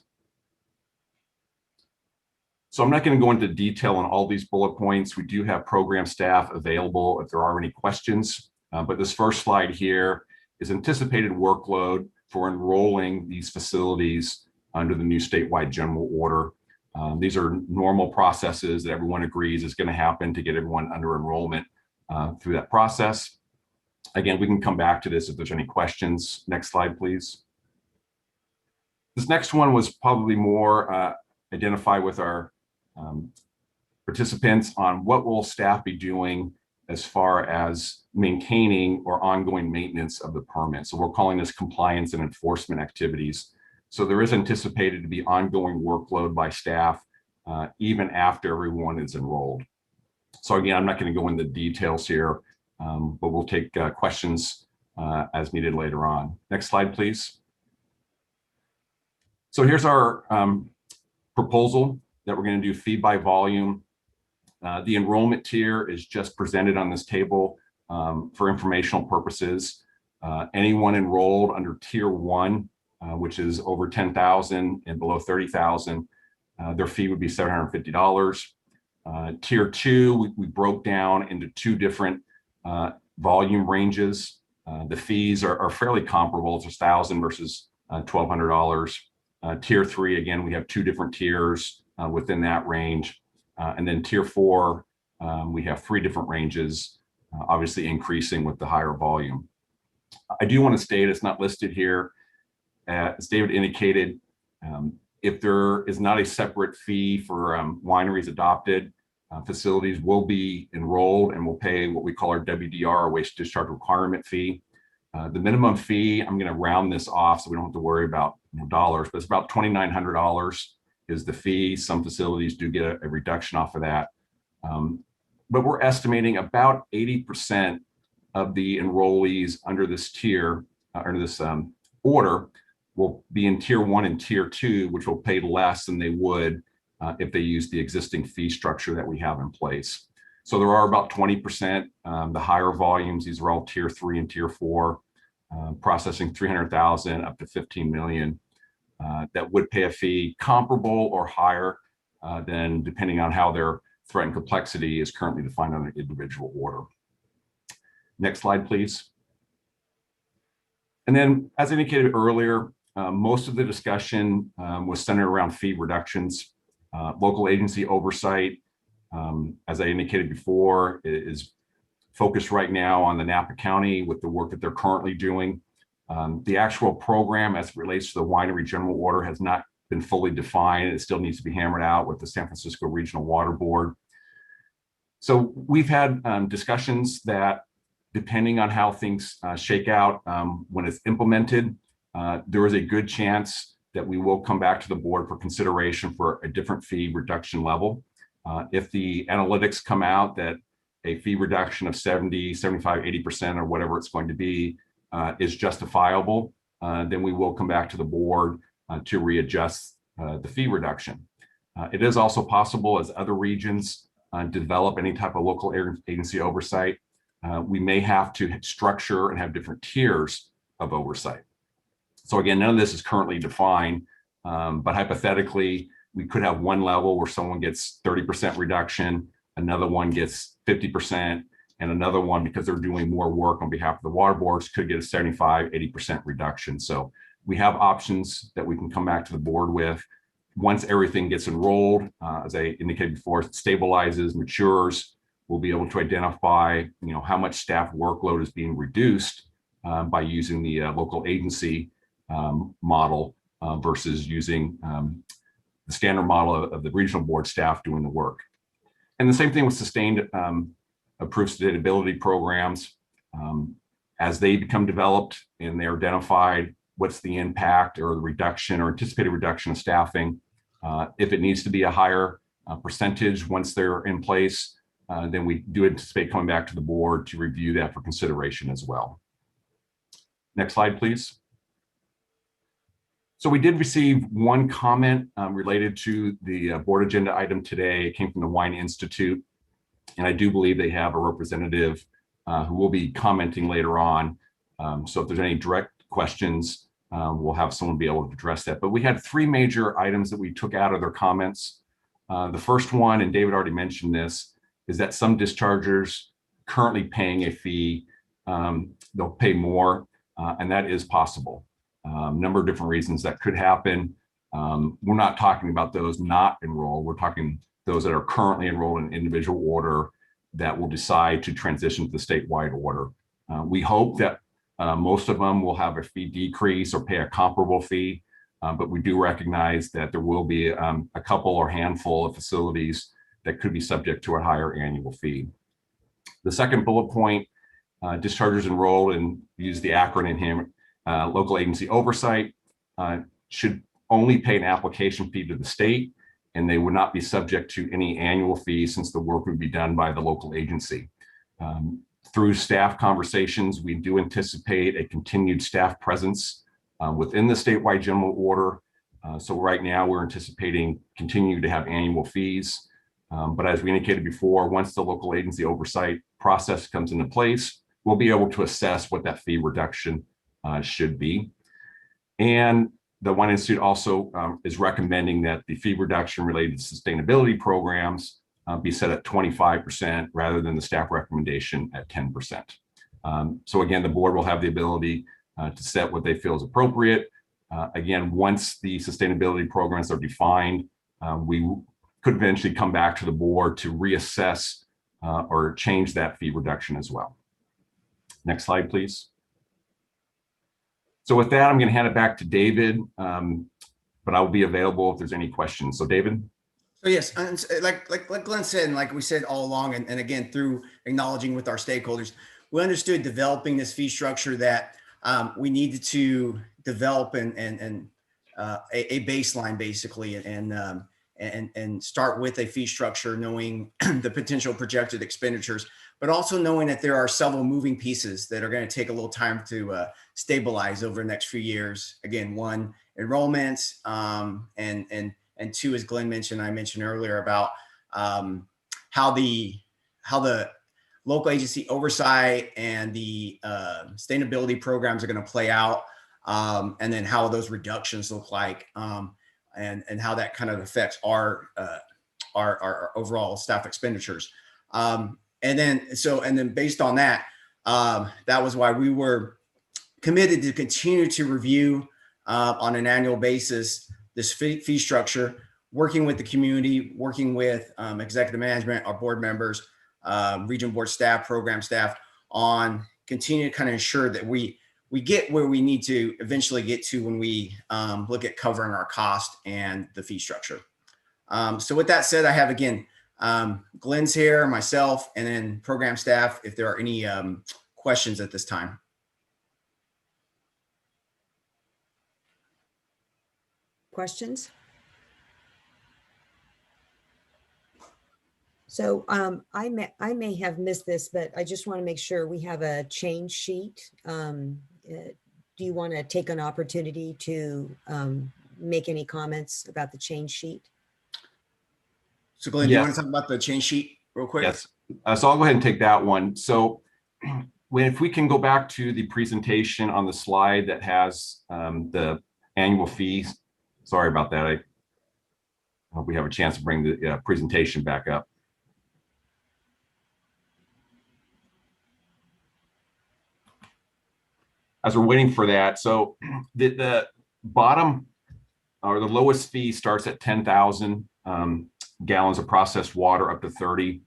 So I'm not going to go into detail on all these bullet points. We do have program staff available if there are any questions, but this first slide here is anticipated workload for enrolling these facilities under the new statewide general order. These are normal processes that everyone agrees is going to happen to get everyone under enrollment through that process. Again, we can come back to this if there's any questions. Next slide, please. This next one was probably more identified with our participants on what will staff be doing as far as maintaining or ongoing maintenance of the permit. So we're calling this compliance and enforcement activities. So there is anticipated to be ongoing workload by staff even after everyone is enrolled. So again, I'm not going to go into details here, but we'll take questions as needed later on. Next slide, please. So here's our proposal that we're going to do fee by volume. The enrollment tier is just presented on this table for informational purposes. Anyone enrolled under tier 1, which is over 10,000 and below 30,000, their fee would be $750. Tier 2, we broke down into 2 different volume ranges. The fees are fairly comparable. It's $1,000 versus $1,200. Tier 3, again, we have 2 different tiers within that range. And then tier 4, we have 3 different ranges, obviously increasing with the higher volume. I do want to state it's not listed here. As David indicated, if there is not a separate fee for wineries adopted, facilities will be enrolled and will pay what we call our WDR, or waste discharge requirement fee. The minimum fee, I'm going to round this off so we don't have to worry about dollars, but it's about $2,900 is the fee. Some facilities do get a reduction off of that. But we're estimating about 80% of the enrollees under this tier, under this order, will be in tier 1 and tier 2, which will pay less than they would if they use the existing fee structure that we have in place. So there are about 20%, the higher volumes, these are all tier 3 and tier 4, processing 300,000 up to 15 million, that would pay a fee comparable or higher than, depending on how their threat and complexity is currently defined on an individual order. Next slide, please. And then, as indicated earlier, most of the discussion was centered around fee reductions. Local agency oversight, as I indicated before, is focused right now on the Napa County with the work that they're currently doing. The actual program as it relates to the winery general order has not been fully defined. It still needs to be hammered out with the San Francisco Regional Water Board. So we've had discussions that, depending on how things shake out when it's implemented, there is a good chance that we will come back to the board for consideration for a different fee reduction level. If the analytics come out that a fee reduction of 70, 75, 80% or whatever it's going to be is justifiable, then we will come back to the board to readjust the fee reduction. It is also possible, as other regions develop any type of local agency oversight, we may have to structure and have different tiers of oversight. So again, none of this is currently defined, but hypothetically, we could have one level where someone gets 30% reduction, another one gets 50%, and another one, because they're doing more work on behalf of the water boards, could get a 75, 80% reduction. So we have options that we can come back to the board with. Once everything gets enrolled, as I indicated before, it stabilizes, matures, we'll be able to identify, how much staff workload is being reduced by using the local agency model versus using the standard model of the regional board staff doing the work. And the same thing with sustained approved sustainability programs. As they become developed and they're identified, what's the impact or the reduction or anticipated reduction of staffing, If it needs to be a higher percentage once they're in place, then we do anticipate coming back to the board to review that for consideration as well. Next slide, please. So we did receive one comment related to the board agenda item today. It came from the Wine Institute, and I do believe they have a representative who will be commenting later on. So if there's any direct questions, we'll have someone be able to address that. But we had three major items that we took out of their comments. The first one, and David already mentioned this, is that some dischargers currently paying a fee, they'll pay more, and that is possible. Number of different reasons that could happen. We're not talking about those not enrolled. We're talking those that are currently enrolled in individual order that will decide to transition to the statewide order. We hope that most of them will have a fee decrease or pay a comparable fee, but we do recognize that there will be a couple or handful of facilities that could be subject to a higher annual fee. The second bullet point, dischargers enrolled, and use the acronym here, local agency oversight, should only pay an application fee to the state, and they would not be subject to any annual fee since the work would be done by the local agency. Through staff conversations, we do anticipate a continued staff presence within the statewide general order. So right now we're anticipating continue to have annual fees. But as we indicated before, once the local agency oversight process comes into place, we'll be able to assess what that fee reduction should be. And the Wine Institute also is recommending that the fee reduction related to sustainability programs be set at 25% rather than the staff recommendation at 10%. So again, the board will have the ability to set what they feel is appropriate. Again, once the sustainability programs are defined, we could eventually come back to the board to reassess or change that fee reduction as well. Next slide, please. So with that, I'm going to hand it back to David, but I will be available if there's any questions. So David? So yes, and like Glenn said, and like we said all along, and again, through acknowledging with our stakeholders, we understood developing this fee structure that we needed to develop a baseline basically, and start with a fee structure, knowing the potential projected expenditures, but also knowing that there are several moving pieces that are going to take a little time to stabilize over the next few years. Again, one, enrollments, and two, as Glenn mentioned, I mentioned earlier about how the local agency oversight and the sustainability programs are going to play out, and then how those reductions look like, and how that kind of affects our overall staff expenditures. And then based on that, that was why we were committed to continue to review on an annual basis this fee structure, working with the community, working with executive management, our board members, region board staff, program staff, on continue to kind of ensure that we get where we need to eventually get to when we look at covering our cost and the fee structure. So with that said, I have again, Glenn's here, myself, and then program staff, if there are any questions at this time. Questions? So I may have missed this, but I just want to make sure we have a change sheet. Do you want to take an opportunity to make any comments about the change sheet? So Glenn, do you want to talk about the change sheet real quick? Yes. So I'll go ahead and take that one. So if we can go back to the presentation on the slide that has the annual fees. Sorry about that. I hope we have a chance to bring the presentation back up. As we're waiting for that, so the bottom or the lowest fee starts at 10,000 gallons of processed water up to 30.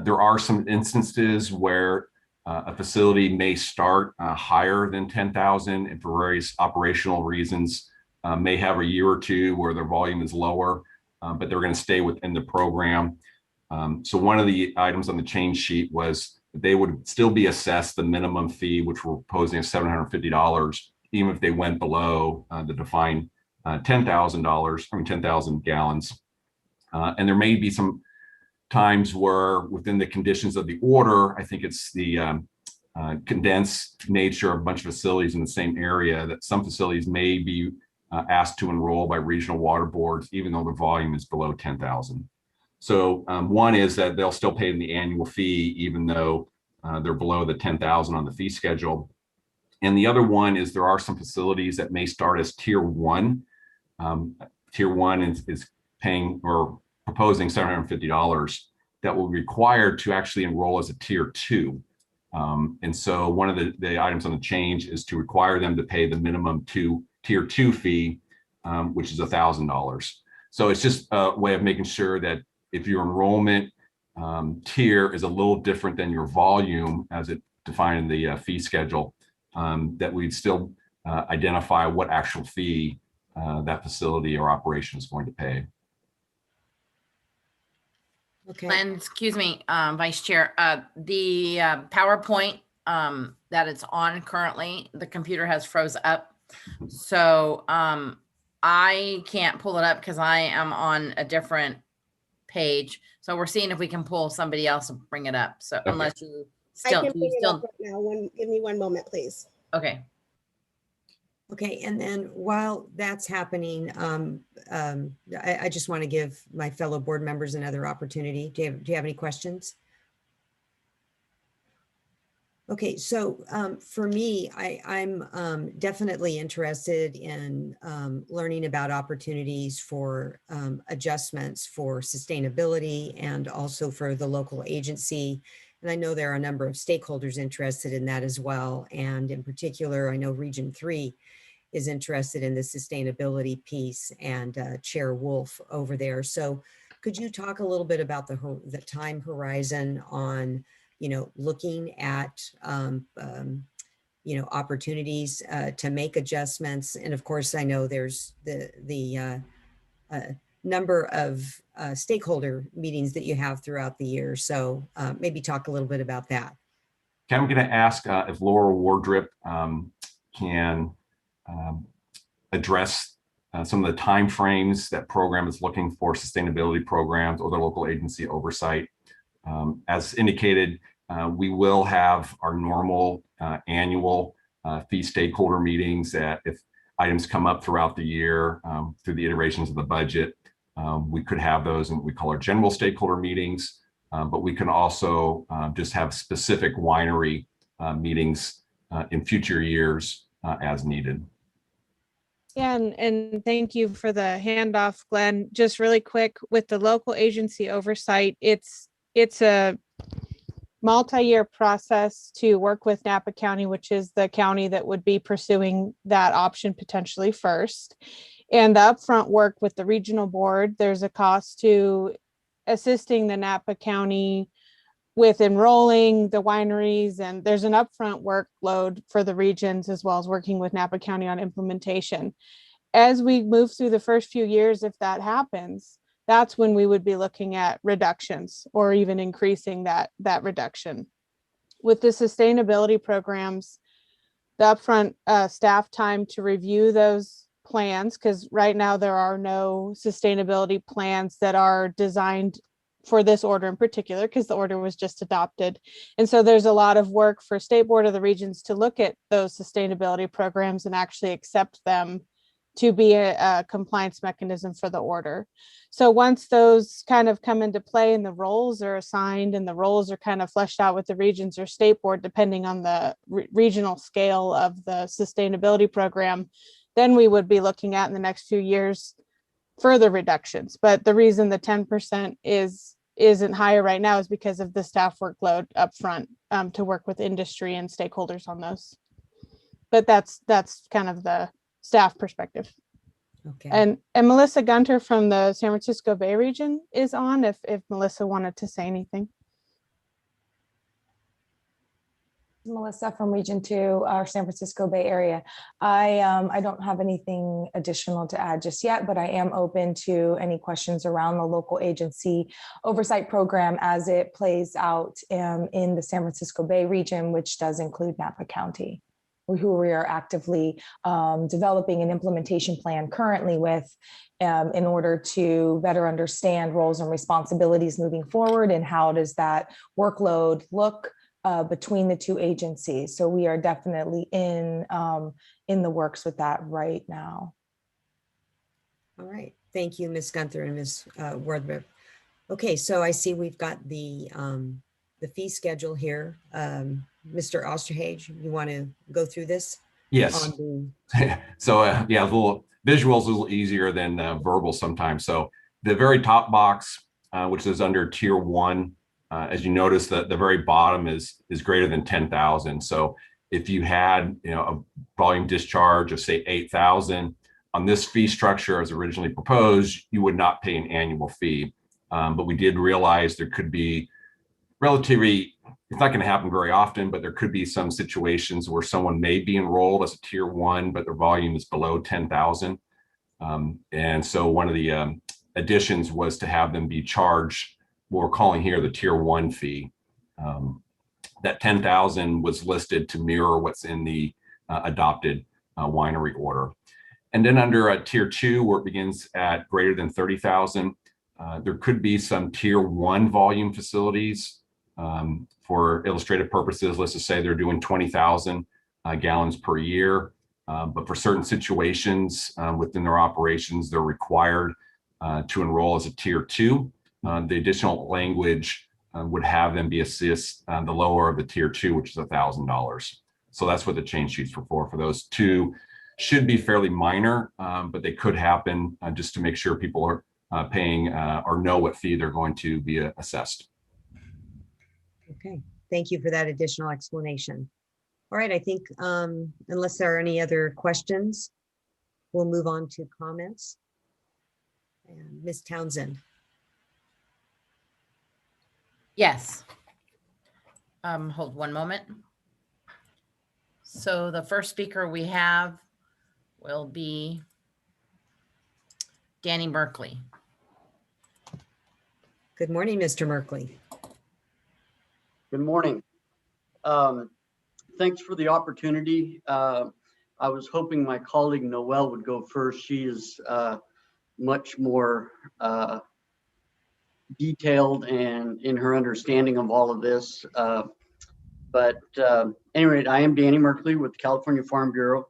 There are some instances where a facility may start higher than 10,000, and for various operational reasons may have a year or two where their volume is lower, but they're going to stay within the program. So one of the items on the change sheet was that they would still be assessed the minimum fee, which we're proposing is $750, even if they went below the defined $10,000, 10,000 gallons. And there may be some times where within the conditions of the order, I think it's the condensed nature of a bunch of facilities in the same area, that some facilities may be asked to enroll by regional water boards, even though the volume is below 10,000. So one is that they'll still pay the annual fee, even though they're below the 10,000 on the fee schedule. And the other one is there are some facilities that may start as tier 1. Tier 1 is paying or proposing $750 that will be required to actually enroll as a tier 2. And so one of the items on the change is to require them to pay the minimum tier 2 fee, which is $1,000. So it's just a way of making sure that if your enrollment tier is a little different than your volume as it defined in the fee schedule, that we'd still identify what actual fee that facility or operation is going to pay. Okay. And excuse me, Vice Chair, the PowerPoint that it's on currently, the computer has froze up. So I can't pull it up because I am on a different page. So we're seeing if we can pull somebody else and bring it up. So Okay. unless you I still, can bring it up right now. Give me 1 moment, please. okay. Okay, and then while that's happening, I just want to give my fellow board members another opportunity. Do you have any questions? Okay, so for me, I'm definitely interested in learning about opportunities for adjustments for sustainability and also for the local agency. And I know there are a number of stakeholders interested in that as well. And in particular, I know Region 3 is interested in the sustainability piece, and Chair Wolf over there. So could you talk a little bit about the time horizon on, looking at, opportunities to make adjustments? And of course, I know there's the number of stakeholder meetings that you have throughout the year. So maybe talk a little bit about that. Okay, I'm going to ask if Laura Wardrip can address some of the timeframes that program is looking for sustainability programs or the local agency oversight. As indicated, we will have our normal annual fee stakeholder meetings that if items come up throughout the year through the iterations of the budget, we could have those in what we call our general stakeholder meetings, but we can also just have specific winery meetings in future years as needed. Yeah, and thank you for the handoff, Glenn. Just really quick, with the local agency oversight, it's a multi-year process to work with Napa County, which is the county that would be pursuing that option potentially first. And the upfront work with the regional board, there's a cost to assisting the Napa County with enrolling the wineries, and there's an upfront workload for the regions as well as working with Napa County on implementation. As we move through the first few years, if that happens, that's when we would be looking at reductions or even increasing that reduction. With the sustainability programs, the upfront staff time to review those plans, because right now there are no sustainability plans that are designed for this order in particular, because the order was just adopted. And so there's a lot of work for State Board of the Regions to look at those sustainability programs and actually accept them to be a compliance mechanism for the order. So once those kind of come into play and the roles are assigned and the roles are kind of fleshed out with the regions or State Board, depending on the regional scale of the sustainability program, then we would be looking at in the next few years further reductions. But the reason the 10% isn't higher right now is because of the staff workload up front to work with industry and stakeholders on those. But that's kind of the staff perspective. Okay. And Melissa Gunter from the San Francisco Bay region is on if Melissa wanted to say anything. Melissa from Region 2, our San Francisco Bay Area. I don't have anything additional to add just yet, but I am open to any questions around the local agency oversight program as it plays out in the San Francisco Bay region, which does include Napa County. who we are actively developing an implementation plan currently with in order to better understand roles and responsibilities moving forward, and how does that workload look between the two agencies. So we are definitely in the works with that right now. All right, thank you, Ms. Gunther and Ms. Worthbert. Okay, so I see we've got the fee schedule here. Mr. Osterhage, you want to go through this? Yes. So yeah, a little visuals a little easier than verbal sometimes. So the very top box, which is under tier 1, as you notice, that the very bottom is greater than 10,000. So if you had a volume discharge of say 8,000 on this fee structure as originally proposed, you would not pay an annual fee. But we did realize there could be relatively, it's not going to happen very often, but there could be some situations where someone may be enrolled as a tier 1, but their volume is below 10,000. And so one of the additions was to have them be charged what we're calling here the tier 1 fee. That 10,000 was listed to mirror what's in the adopted winery order. And then under tier 2, where it begins at greater than 30,000, there could be some tier 1 volume facilities. For illustrative purposes, let's just say they're doing 20,000 gallons per year. But for certain situations within their operations, they're required to enroll as a tier 2. The additional language would have them be assessed the lower of the tier 2, which is $1,000. So that's what the change sheets were for. For those two, should be fairly minor, but they could happen just to make sure people are paying or know what fee they're going to be assessed. Okay, thank you for that additional explanation. All right, I think unless there are any other questions, we'll move on to comments. And Ms. Townsend. Yes. Hold one moment. So the first speaker we have will be Danny Merkley. Good morning, Mr. Merkley. Good morning. Thanks for the opportunity. I was hoping my colleague Noelle would go first. She is much more detailed and in her understanding of all of this. But anyway, I am Danny Merkley with the California Farm Bureau.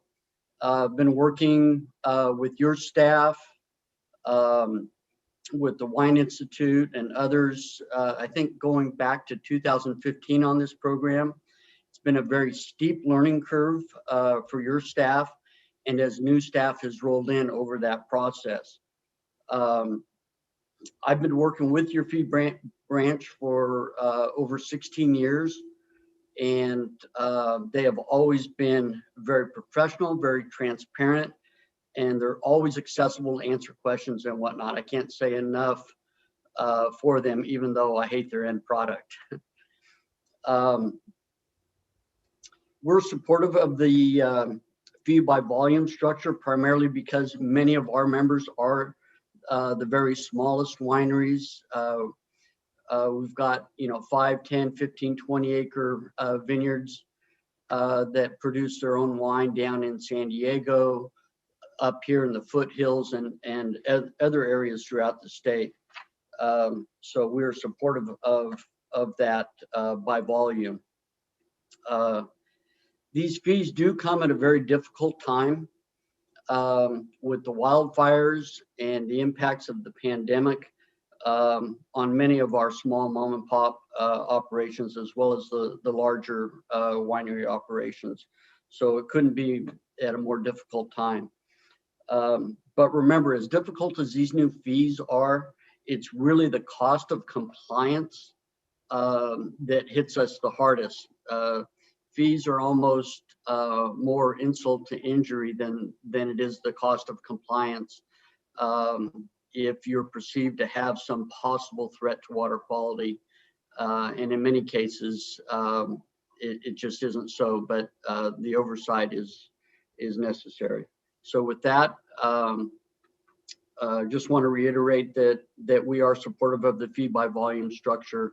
I've been working with your staff, with the Wine Institute and others, I think going back to 2015 on this program. It's been a very steep learning curve for your staff, and as new staff has rolled in over that process. I've been working with your feed branch for over 16 years, and they have always been very professional, very transparent, and they're always accessible to answer questions and whatnot. I can't say enough for them, even though I hate their end product. We're supportive of the fee by volume structure, primarily because many of our members are the very smallest wineries. We've got 5, 10, 15, 20 acre vineyards that produce their own wine down in San Diego, up here in the foothills, and other areas throughout the state. So we're supportive of that by volume. These fees do come at a very difficult time with the wildfires and the impacts of the pandemic on many of our small mom and pop operations, as well as the larger winery operations. So it couldn't be at a more difficult time. But remember, as difficult as these new fees are, it's really the cost of compliance that hits us the hardest. Fees are almost more insult to injury than it is the cost of compliance. If you're perceived to have some possible threat to water quality, and in many cases, it just isn't so, but the oversight is necessary. So with that, just want to reiterate that we are supportive of the fee by volume structure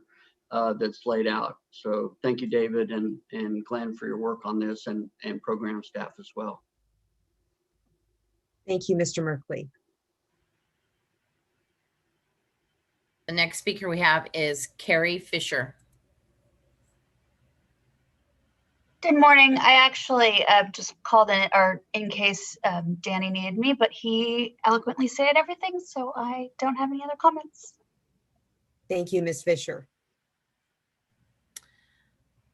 that's laid out. So thank you, David and Glenn, for your work on this, and program staff as well. Thank you, Mr. Merkley. The next speaker we have is Carrie Fisher. Good morning. I actually just called in, or in case Danny needed me, but he eloquently stated everything, so I don't have any other comments. Thank you, Ms. Fisher.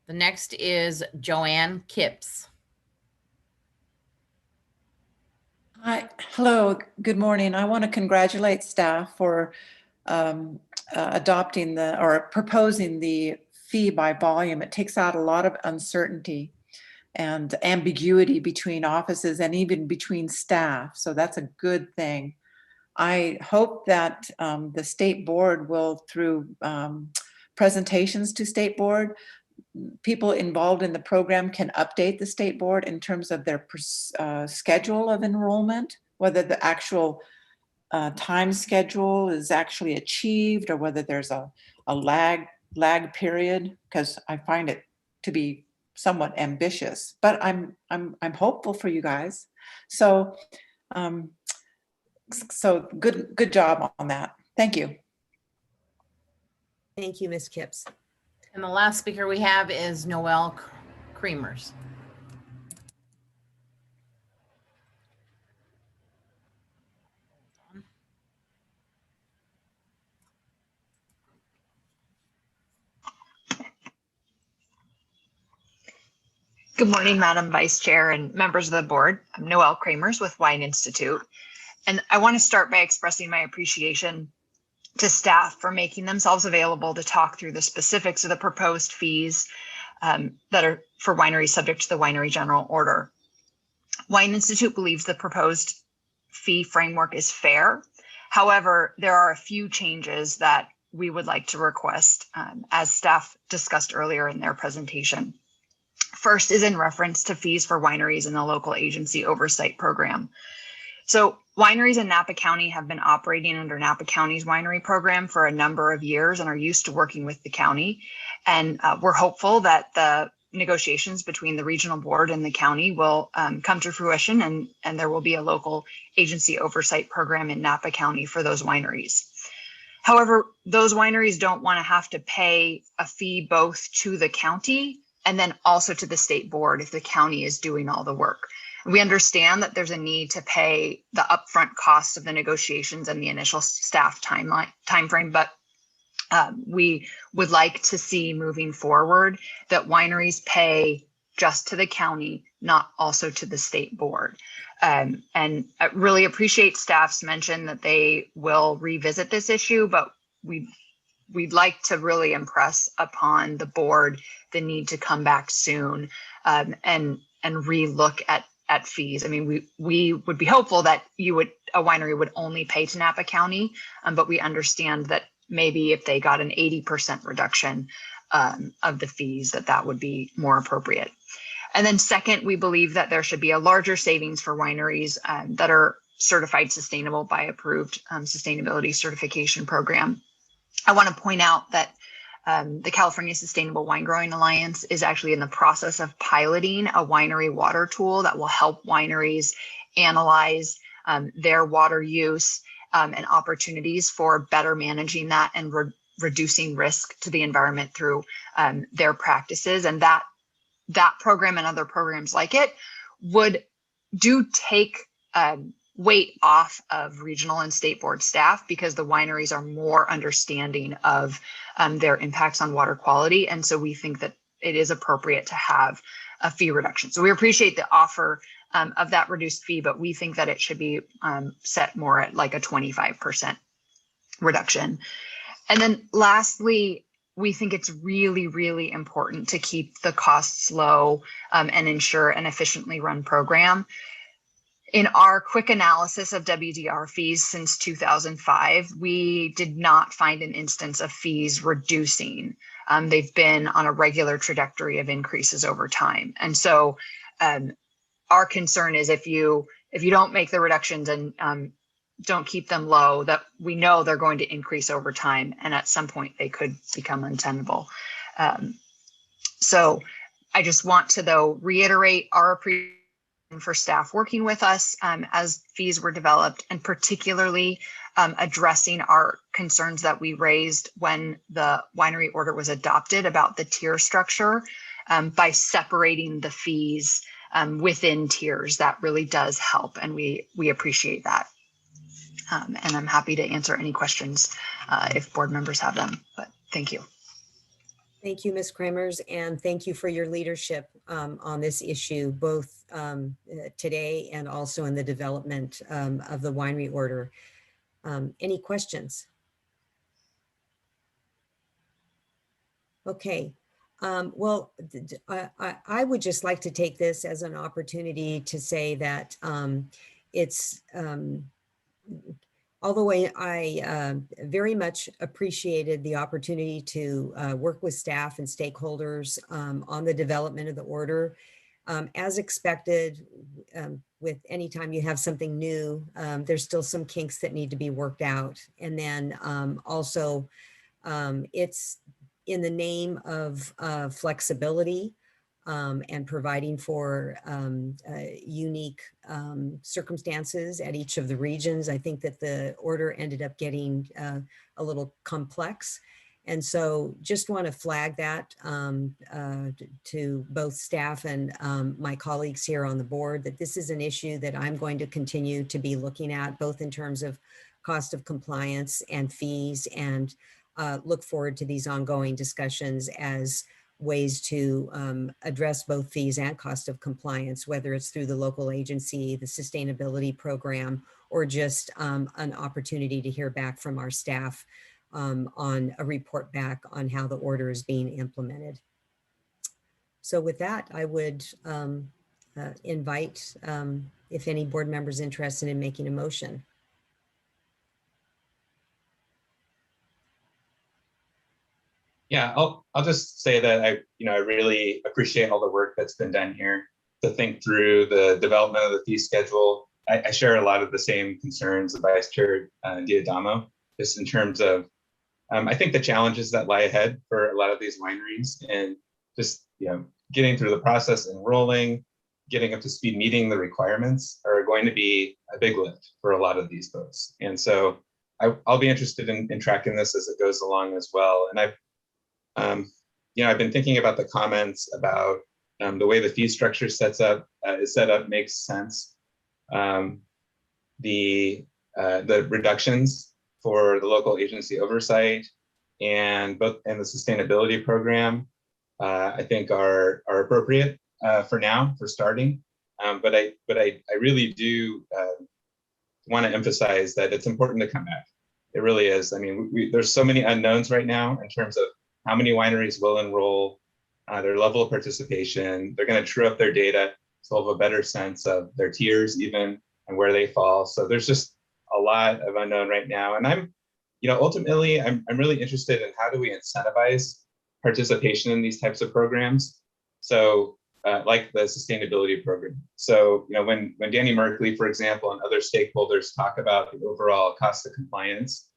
The next is Joanne Kipps. Hi, hello, good morning. I want to congratulate staff for adopting or proposing the fee by volume. It takes out a lot of uncertainty and ambiguity between offices and even between staff. So that's a good thing. I hope that the state board will, through presentations to state board, people involved in the program can update the state board in terms of their schedule of enrollment, whether the actual time schedule is actually achieved or whether there's a lag period, because I find it to be somewhat ambitious, but I'm hopeful for you guys. So so good job on that. Thank you. Thank you, Ms. Kipps. And the last speaker we have is Noel Creamers. Good morning, Madam Vice Chair and members of the board. I'm Noelle Kramers with Wine Institute, and I want to start by expressing my appreciation to staff for making themselves available to talk through the specifics of the proposed fees that are for wineries subject to the Winery General Order. Wine Institute believes the proposed fee framework is fair. However, there are a few changes that we would like to request, as staff discussed earlier in their presentation. First is in reference to fees for wineries in the local agency oversight program. So wineries in Napa County have been operating under Napa County's winery program for a number of years and are used to working with the county. And we're hopeful that the negotiations between the regional board and the county will come to fruition, and there will be a local agency oversight program in Napa County for those wineries. However, those wineries don't want to have to pay a fee both to the county and then also to the state board if the county is doing all the work. We understand that there's a need to pay the upfront costs of the negotiations and the initial staff timeframe, but we would like to see moving forward that wineries pay just to the county, not also to the state board. And I really appreciate staff's mention that they will revisit this issue, but we'd like to really impress upon the board the need to come back soon and relook at fees. I mean, we would be hopeful that a winery would only pay to Napa County, but we understand that maybe if they got an 80% reduction of the fees, that would be more appropriate. And then second, we believe that there should be a larger savings for wineries that are certified sustainable by approved sustainability certification program. I want to point out that the California Sustainable Wine Growing Alliance is actually in the process of piloting a winery water tool that will help wineries analyze their water use and opportunities for better managing that and reducing risk to the environment through their practices. And that program and other programs like it would take weight off of regional and state board staff, because the wineries are more understanding of their impacts on water quality. And so we think that it is appropriate to have a fee reduction. So we appreciate the offer of that reduced fee, but we think that it should be set more at like a 25% reduction. And then lastly, we think it's really, really important to keep the costs low and ensure an efficiently run program. In our quick analysis of WDR fees since 2005, we did not find an instance of fees reducing. They've been on a regular trajectory of increases over time. And so our concern is if you don't make the reductions and don't keep them low, that we know they're going to increase over time, and at some point they could become untenable. So I just want to, though, reiterate our appreciation for staff working with us as fees were developed, and particularly addressing our concerns that we raised when the winery order was adopted about the tier structure by separating the fees within tiers. That really does help, and we appreciate that. And I'm happy to answer any questions if board members have them, but thank you. Thank you, Ms. Kremers, and thank you for your leadership on this issue, both today and also in the development of the winery order. Any questions? Okay. Well, I would just like to take this as an opportunity to say that although I very much appreciated the opportunity to work with staff and stakeholders on the development of the order, as expected, with any time you have something new, there's still some kinks that need to be worked out. And then also, it's in the name of flexibility and providing for unique circumstances at each of the regions. I think that the order ended up getting a little complex. And so just want to flag that to both staff and my colleagues here on the board, that this is an issue that I'm going to continue to be looking at, both in terms of cost of compliance and fees, and look forward to these ongoing discussions as ways to address both fees and cost of compliance, whether it's through the local agency, the sustainability program, or just an opportunity to hear back from our staff on a report back on how the order is being implemented. So with that, I would invite if any board members interested in making a motion. Yeah, I'll just say that I really appreciate all the work that's been done here to think through the development of the fee schedule. I share a lot of the same concerns of Vice Chair Diadamo, just in terms of I think the challenges that lie ahead for a lot of these wineries, and just getting through the process, enrolling, getting up to speed, meeting the requirements are going to be a big lift for a lot of these folks. And so I'll be interested in tracking this as it goes along as well. And I've been thinking about the comments about the way the fee structure is set up makes sense. The reductions for the local agency oversight and the sustainability program, I think are appropriate for now, for starting. But I really do want to emphasize that it's important to come back. It really is. I mean, there's so many unknowns right now in terms of how many wineries will enroll, their level of participation. They're going to true up their data so they'll have a better sense of their tiers even and where they fall. So there's just a lot of unknown right now. And ultimately, I'm really interested in how do we incentivize participation in these types of programs. So like the sustainability program. So, when Danny Merkley, for example, and other stakeholders talk about the overall cost of compliance,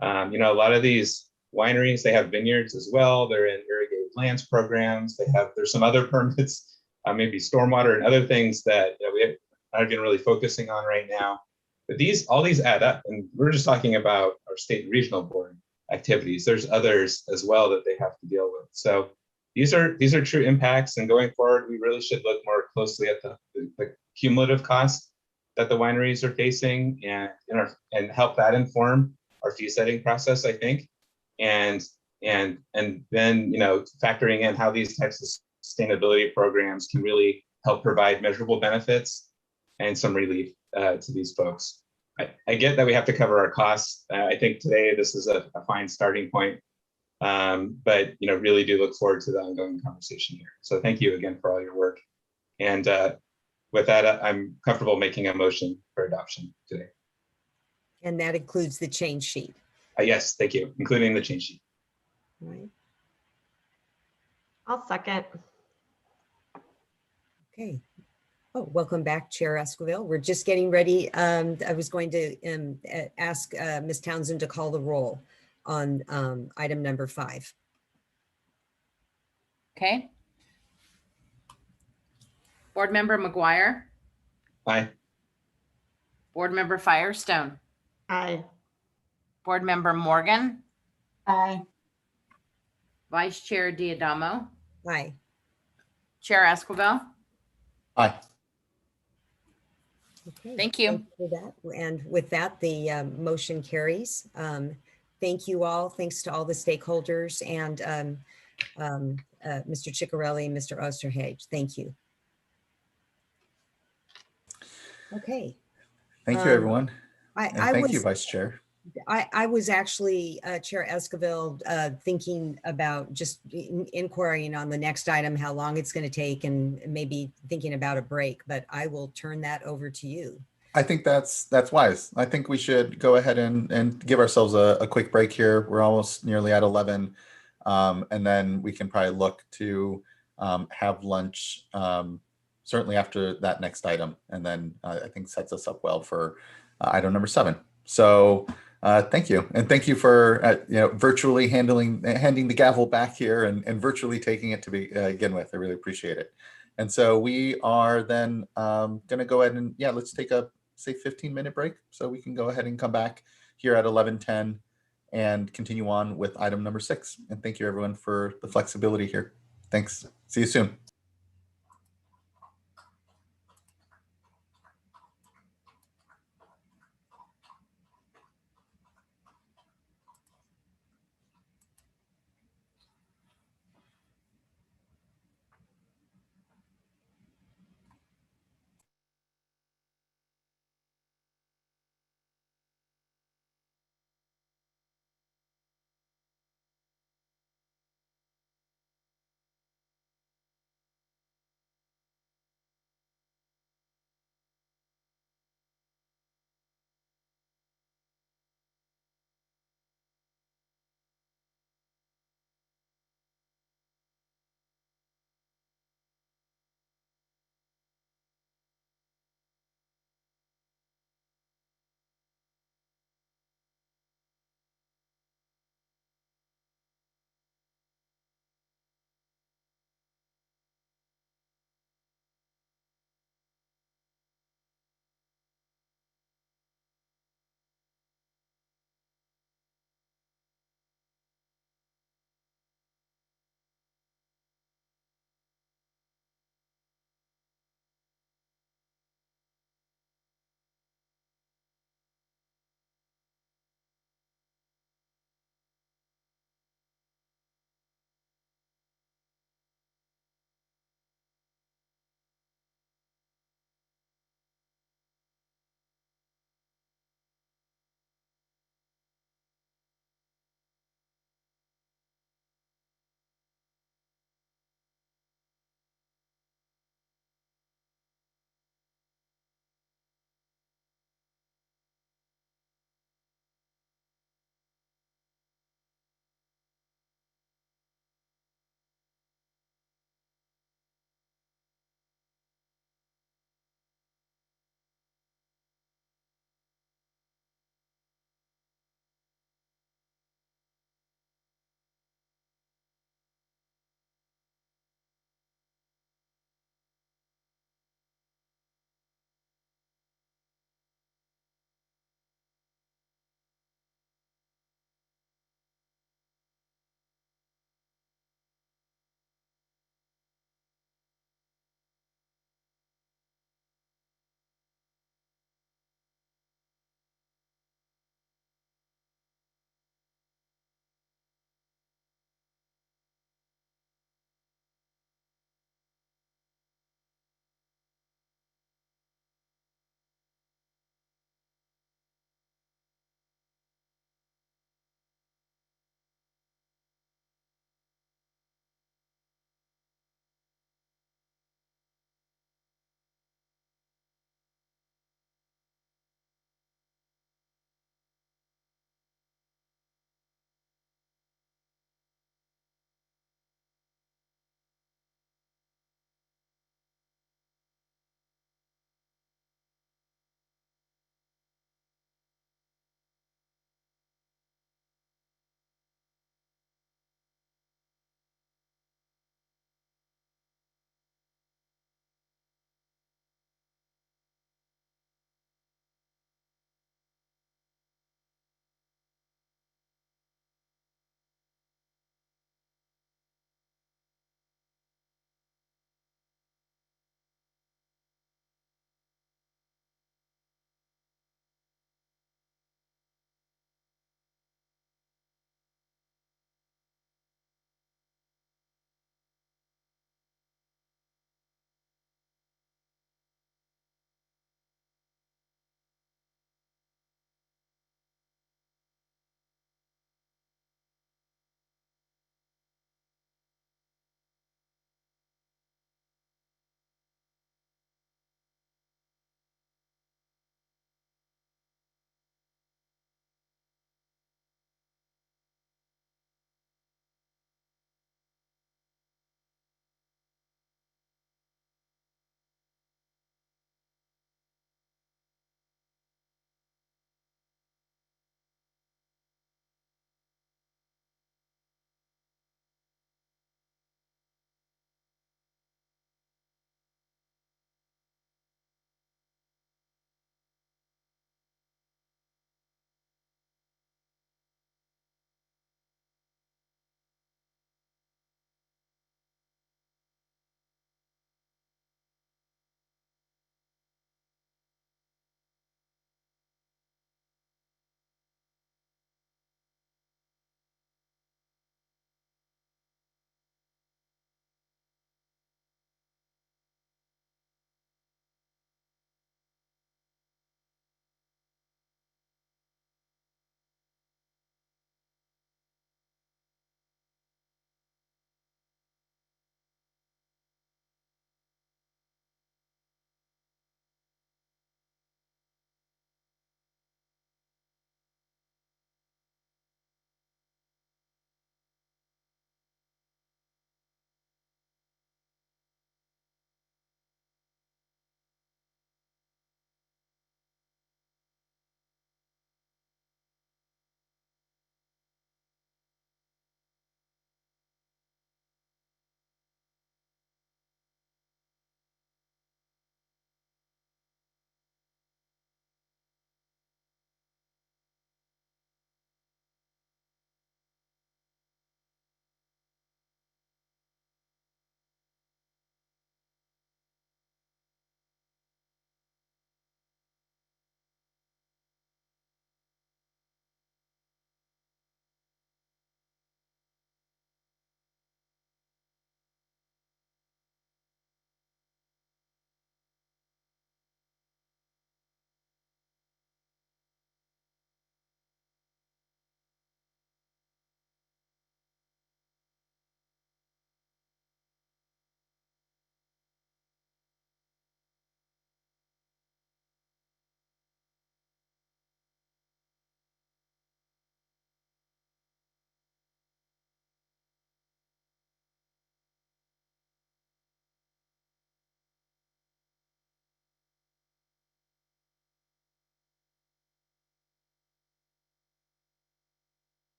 a lot of these wineries, they have vineyards as well. They're in irrigated lands programs. There's some other permits, maybe stormwater and other things that we aren't even really focusing on right now. But all these add up, and we're just talking about our state and regional board activities. There's others as well that they have to deal with. So these are true impacts, and going forward, we really should look more closely at the cumulative costs that the wineries are facing, and help that inform our fee setting process, I think. And then factoring in how these types of sustainability programs can really help provide measurable benefits and some relief to these folks. I get that we have to cover our costs. I think today this is a fine starting point, but really do look forward to the ongoing conversation here. So thank you again for all your work. And with that, I'm comfortable making a motion for adoption today. And that includes the change sheet. Yes, thank you, including the change sheet. All right. I'll second. Okay. Oh, welcome back, Chair Esquivel. We're just getting ready. I was going to ask Ms. Townsend to call the roll on item number 5. Okay. Board Member McGuire. Aye. Board Member Firestone. Aye. Board Member Morgan. Aye. Vice Chair Diadamo. Aye. Chair Esquivel. Aye. Okay, Thank you. thanks for that. And with that, the motion carries. Thank you all. Thanks to all the stakeholders and Mr. Ciccarelli and Mr. Osterhage. Thank you. Okay. Thank you, everyone. And thank you, was Vice Chair. I was actually, Chair Esquivel, thinking about just inquiring on the next item, how long it's going to take, and maybe thinking about a break, but I will turn that over to you. I think that's wise. I think we should go ahead and give ourselves a quick break here. We're almost nearly at 11. And then we can probably look to have lunch certainly after that next item. And then I think sets us up well for item number 7. So thank you. And thank you for virtually handing the gavel back here and virtually taking it to begin with. I really appreciate it. And so we are then going to go ahead and let's take a say 15-minute break so we can go ahead and come back here at 11:10 and continue on with item number 6. And thank you everyone for the flexibility here. Thanks. See you soon.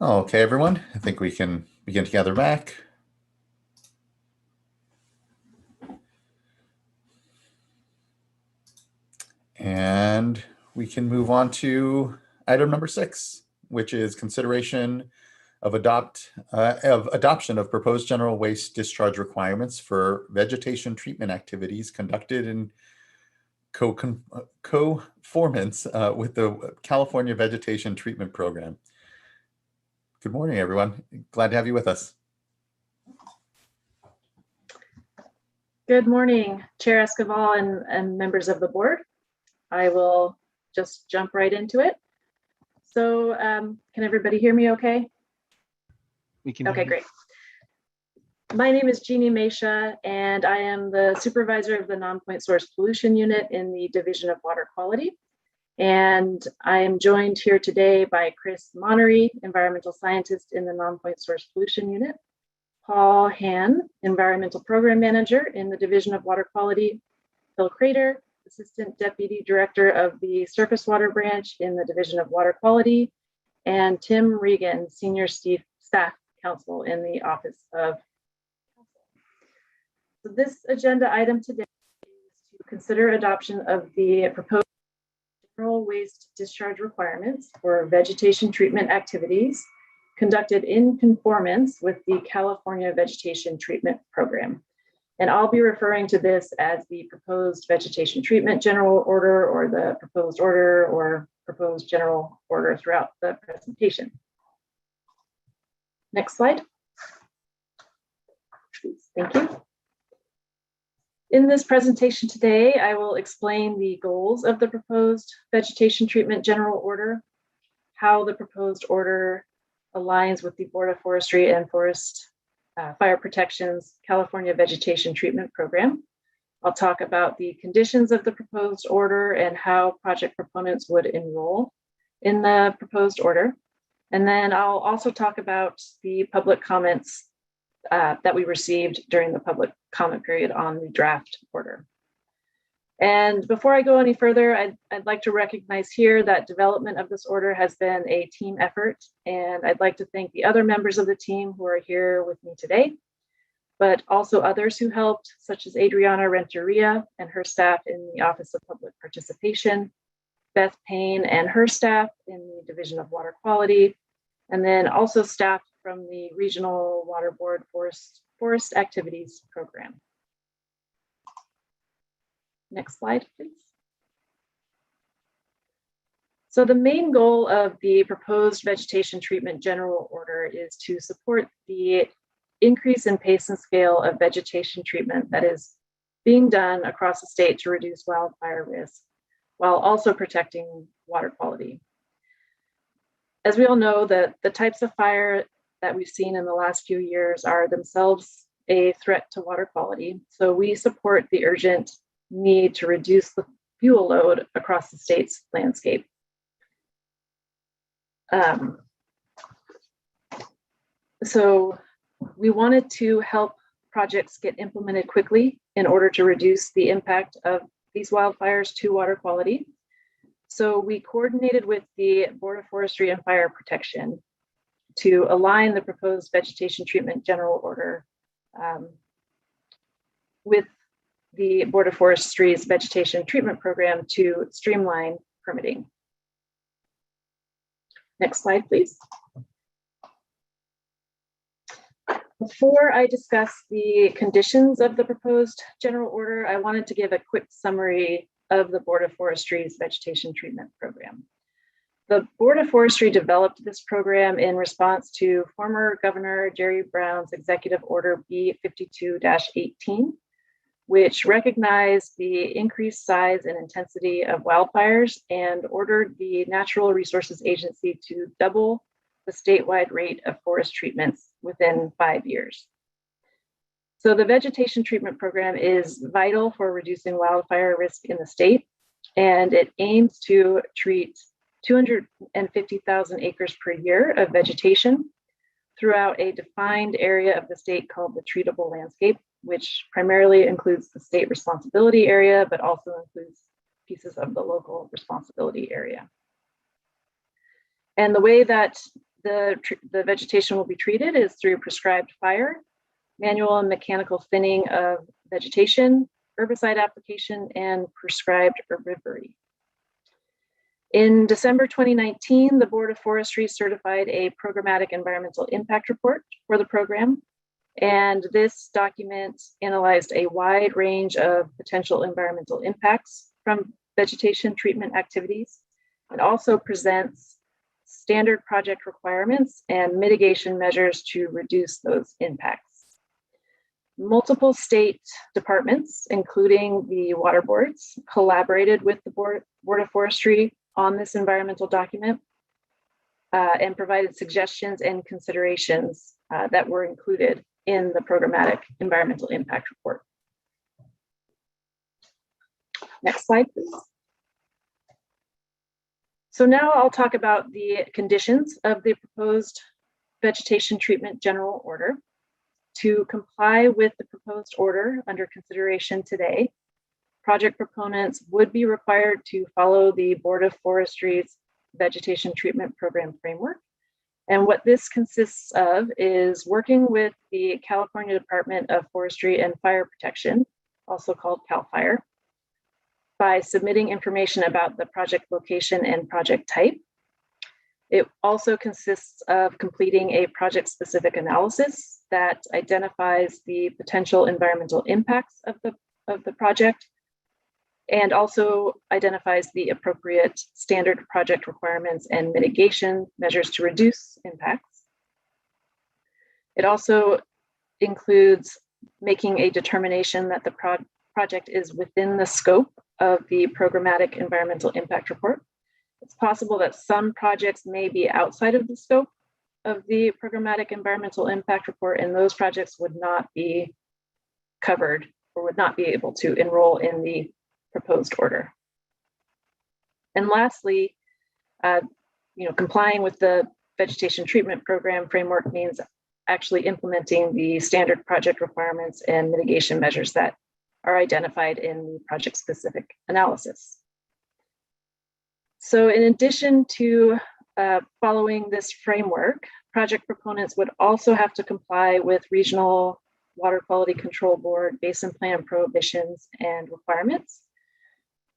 Okay, everyone, I think we can begin to gather back. And we can move on to item number 6, which is consideration of adoption of proposed general waste discharge requirements for vegetation treatment activities conducted in conformance with the California Vegetation Treatment Program. Good morning, everyone. Glad to have you with us. Good morning, Chair Escobar and members of the board. I will just jump right into it. So can everybody hear me okay? We can. Okay, great. My name is Jeannie Mesha, and I am the supervisor of the Non-Point Source Pollution Unit in the Division of Water Quality. And I am joined here today by Chris Monnery, environmental scientist in the Non-Point Source Pollution Unit, Paul Han, environmental program manager in the Division of Water Quality, Phil Crater, assistant deputy director of the surface water branch in the Division of Water Quality, and Tim Regan, senior staff counsel in the Office of Counsel. So this agenda item today is to consider adoption of the proposed general waste discharge requirements for vegetation treatment activities conducted in conformance with the California Vegetation Treatment Program. And I'll be referring to this as the proposed vegetation treatment general order, or the proposed order, or proposed general order throughout the presentation. Next slide. Thank you. In this presentation today, I will explain the goals of the proposed vegetation treatment general order, how the proposed order aligns with the Board of Forestry and Forest Fire Protection's California Vegetation Treatment Program. I'll talk about the conditions of the proposed order and how project proponents would enroll in the proposed order. And then I'll also talk about the public comments that we received during the public comment period on the draft order. And before I go any further, I'd like to recognize here that development of this order has been a team effort, and I'd like to thank the other members of the team who are here with me today, but also others who helped, such as Adriana Renteria and her staff in the Office of Public Participation, Beth Payne and her staff in the Division of Water Quality, and then also staff from the Regional Water Board Forest Activities Program. Next slide, please. So the main goal of the proposed vegetation treatment general order is to support the increase in pace and scale of vegetation treatment that is being done across the state to reduce wildfire risk, while also protecting water quality. As we all know, the types of fire that we've seen in the last few years are themselves a threat to water quality. So we support the urgent need to reduce the fuel load across the state's landscape. So we wanted to help projects get implemented quickly in order to reduce the impact of these wildfires to water quality. So we coordinated with the Board of Forestry and Fire Protection to align the proposed vegetation treatment general order with the Board of Forestry's vegetation treatment program to streamline permitting. Next slide, please. Before I discuss the conditions of the proposed general order, I wanted to give a quick summary of the Board of Forestry's vegetation treatment program. The Board of Forestry developed this program in response to former Governor Jerry Brown's Executive Order B52-18, which recognized the increased size and intensity of wildfires and ordered the Natural Resources Agency to double the statewide rate of forest treatments within 5 years. So the vegetation treatment program is vital for reducing wildfire risk in the state, and it aims to treat 250,000 acres per year of vegetation throughout a defined area of the state called the treatable landscape, which primarily includes the state responsibility area, but also includes pieces of the local responsibility area. And the way that the vegetation will be treated is through prescribed fire, manual and mechanical thinning of vegetation, herbicide application, and prescribed herbivory. In December 2019, the Board of Forestry certified a programmatic environmental impact report for the program. And this document analyzed a wide range of potential environmental impacts from vegetation treatment activities. It also presents standard project requirements and mitigation measures to reduce those impacts. Multiple state departments, including the water boards, collaborated with the Board of Forestry on this environmental document and provided suggestions and considerations that were included in the programmatic environmental impact report. Next slide, please. So now I'll talk about the conditions of the proposed vegetation treatment general order. To comply with the proposed order under consideration today, project proponents would be required to follow the Board of Forestry's vegetation treatment program framework. And what this consists of is working with the California Department of Forestry and Fire Protection, also called CAL FIRE, by submitting information about the project location and project type. It also consists of completing a project-specific analysis that identifies the potential environmental impacts of the project and also identifies the appropriate standard project requirements and mitigation measures to reduce impacts. It also includes making a determination that the project is within the scope of the programmatic environmental impact report. It's possible that some projects may be outside of the scope of the programmatic environmental impact report, and those projects would not be covered or would not be able to enroll in the proposed order. And lastly, complying with the vegetation treatment program framework means actually implementing the standard project requirements and mitigation measures that are identified in the project-specific analysis. So in addition to following this framework, project proponents would also have to comply with regional water quality control board basin plan prohibitions and requirements.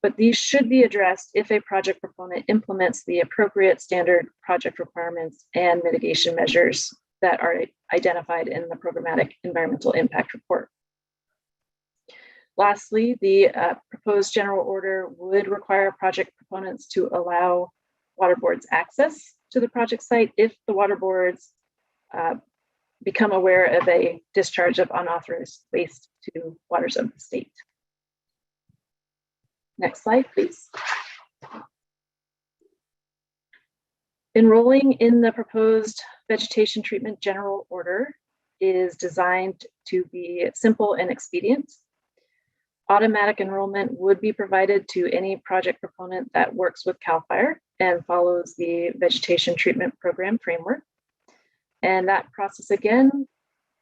But these should be addressed if a project proponent implements the appropriate standard project requirements and mitigation measures that are identified in the programmatic environmental impact report. Lastly, the proposed general order would require project proponents to allow water boards access to the project site if the water boards become aware of a discharge of unauthorized waste to waters of the state. Next slide, please. Enrolling in the proposed vegetation treatment general order is designed to be simple and expedient. Automatic enrollment would be provided to any project proponent that works with CAL FIRE and follows the vegetation treatment program framework. And that process again,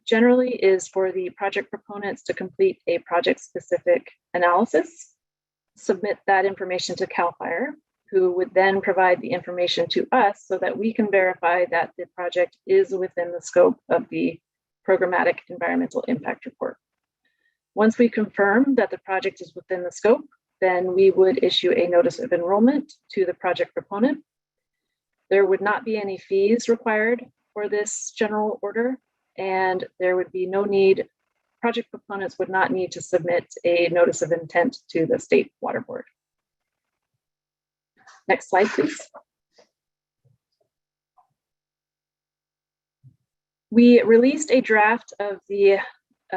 generally is for the project proponents to complete a project-specific analysis, submit that information to CAL FIRE, who would then provide the information to us so that we can verify that the project is within the scope of the programmatic environmental impact report. Once we confirm that the project is within the scope, then we would issue a notice of enrollment to the project proponent. There would not be any fees required for this general order, and there would be no need, project proponents would not need to submit a notice of intent to the State Water Board. Next slide, please. We released a draft of the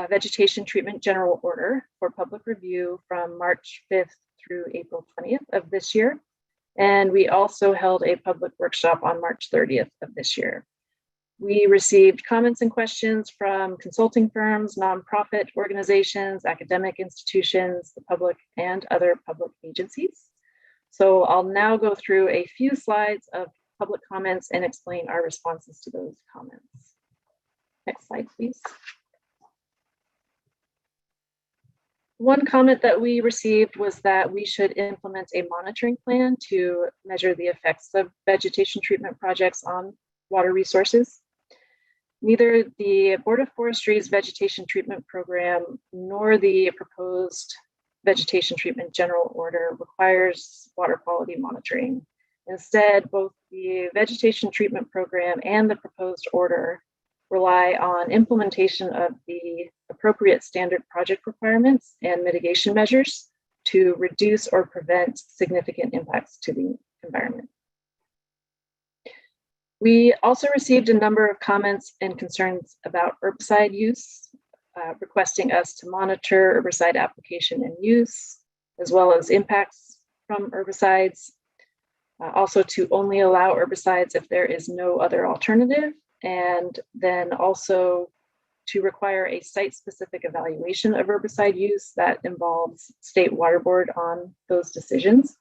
vegetation treatment general order for public review from March 5th through April 20th of this year. And we also held a public workshop on March 30th of this year. We received comments and questions from consulting firms, nonprofit organizations, academic institutions, the public, and other public agencies. So I'll now go through a few slides of public comments and explain our responses to those comments. Next slide, please. One comment that we received was that we should implement a monitoring plan to measure the effects of vegetation treatment projects on water resources. Neither the Board of Forestry's vegetation treatment program nor the proposed vegetation treatment general order requires water quality monitoring. Instead, both the vegetation treatment program and the proposed order rely on implementation of the appropriate standard project requirements and mitigation measures to reduce or prevent significant impacts to the environment. We also received a number of comments and concerns about herbicide use, requesting us to monitor herbicide application and use, as well as impacts from herbicides. Also to only allow herbicides if there is no other alternative, and then also to require a site-specific evaluation of herbicide use that involves State Water Board on those decisions.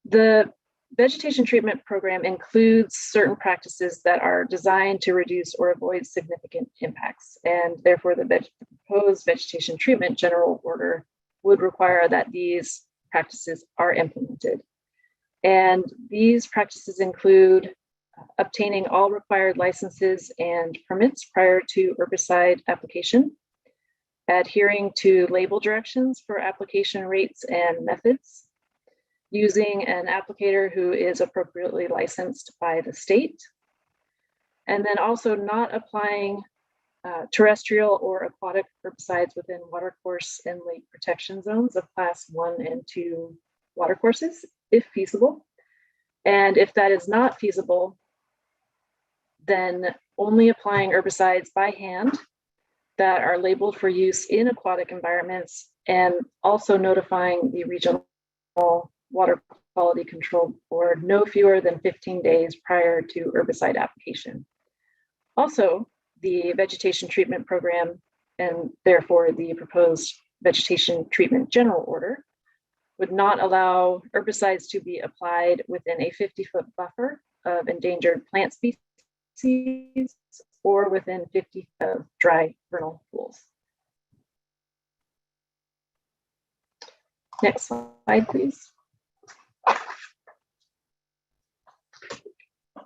The vegetation treatment program includes certain practices that are designed to reduce or avoid significant impacts, and therefore the proposed vegetation treatment general order would require that these practices are implemented. And these practices include obtaining all required licenses and permits prior to herbicide application, adhering to label directions for application rates and methods, using an applicator who is appropriately licensed by the state, and then also not applying terrestrial or aquatic herbicides within watercourse and lake protection zones of class 1 and 2 watercourses, if feasible. And if that is not feasible, then only applying herbicides by hand that are labeled for use in aquatic environments, and also notifying the regional water quality control board no fewer than 15 days prior to herbicide application. Also, the vegetation treatment program, and therefore the proposed vegetation treatment general order, would not allow herbicides to be applied within a 50-foot buffer of endangered plant species or within 50 of dry vernal pools. Next slide, please.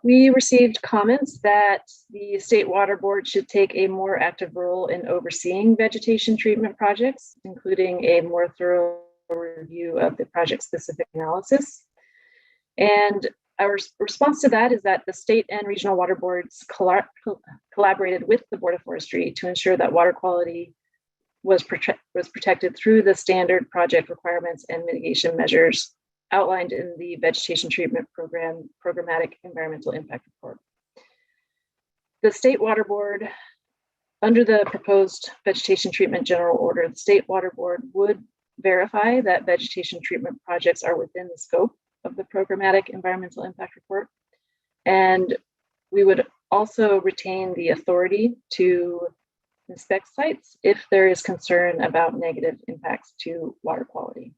We received comments that the State Water Board should take a more active role in overseeing vegetation treatment projects, including a more thorough review of the project-specific analysis. And our response to that is that the state and regional water boards collaborated with the Board of Forestry to ensure that water quality was protected through the standard project requirements and mitigation measures outlined in the vegetation treatment program programmatic environmental impact report. The State Water Board, under the proposed vegetation treatment general order, the State Water Board would verify that vegetation treatment projects are within the scope of the programmatic environmental impact report. And we would also retain the authority to inspect sites if there is concern about negative impacts to water quality.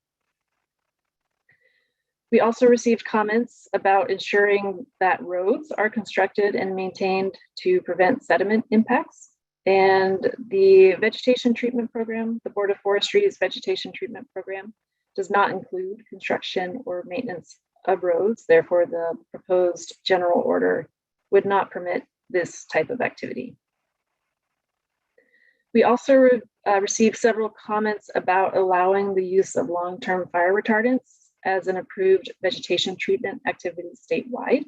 We also received comments about ensuring that roads are constructed and maintained to prevent sediment impacts. And the vegetation treatment program, the Board of Forestry's vegetation treatment program, does not include construction or maintenance of roads. Therefore, the proposed general order would not permit this type of activity. We also received several comments about allowing the use of long-term fire retardants as an approved vegetation treatment activity statewide.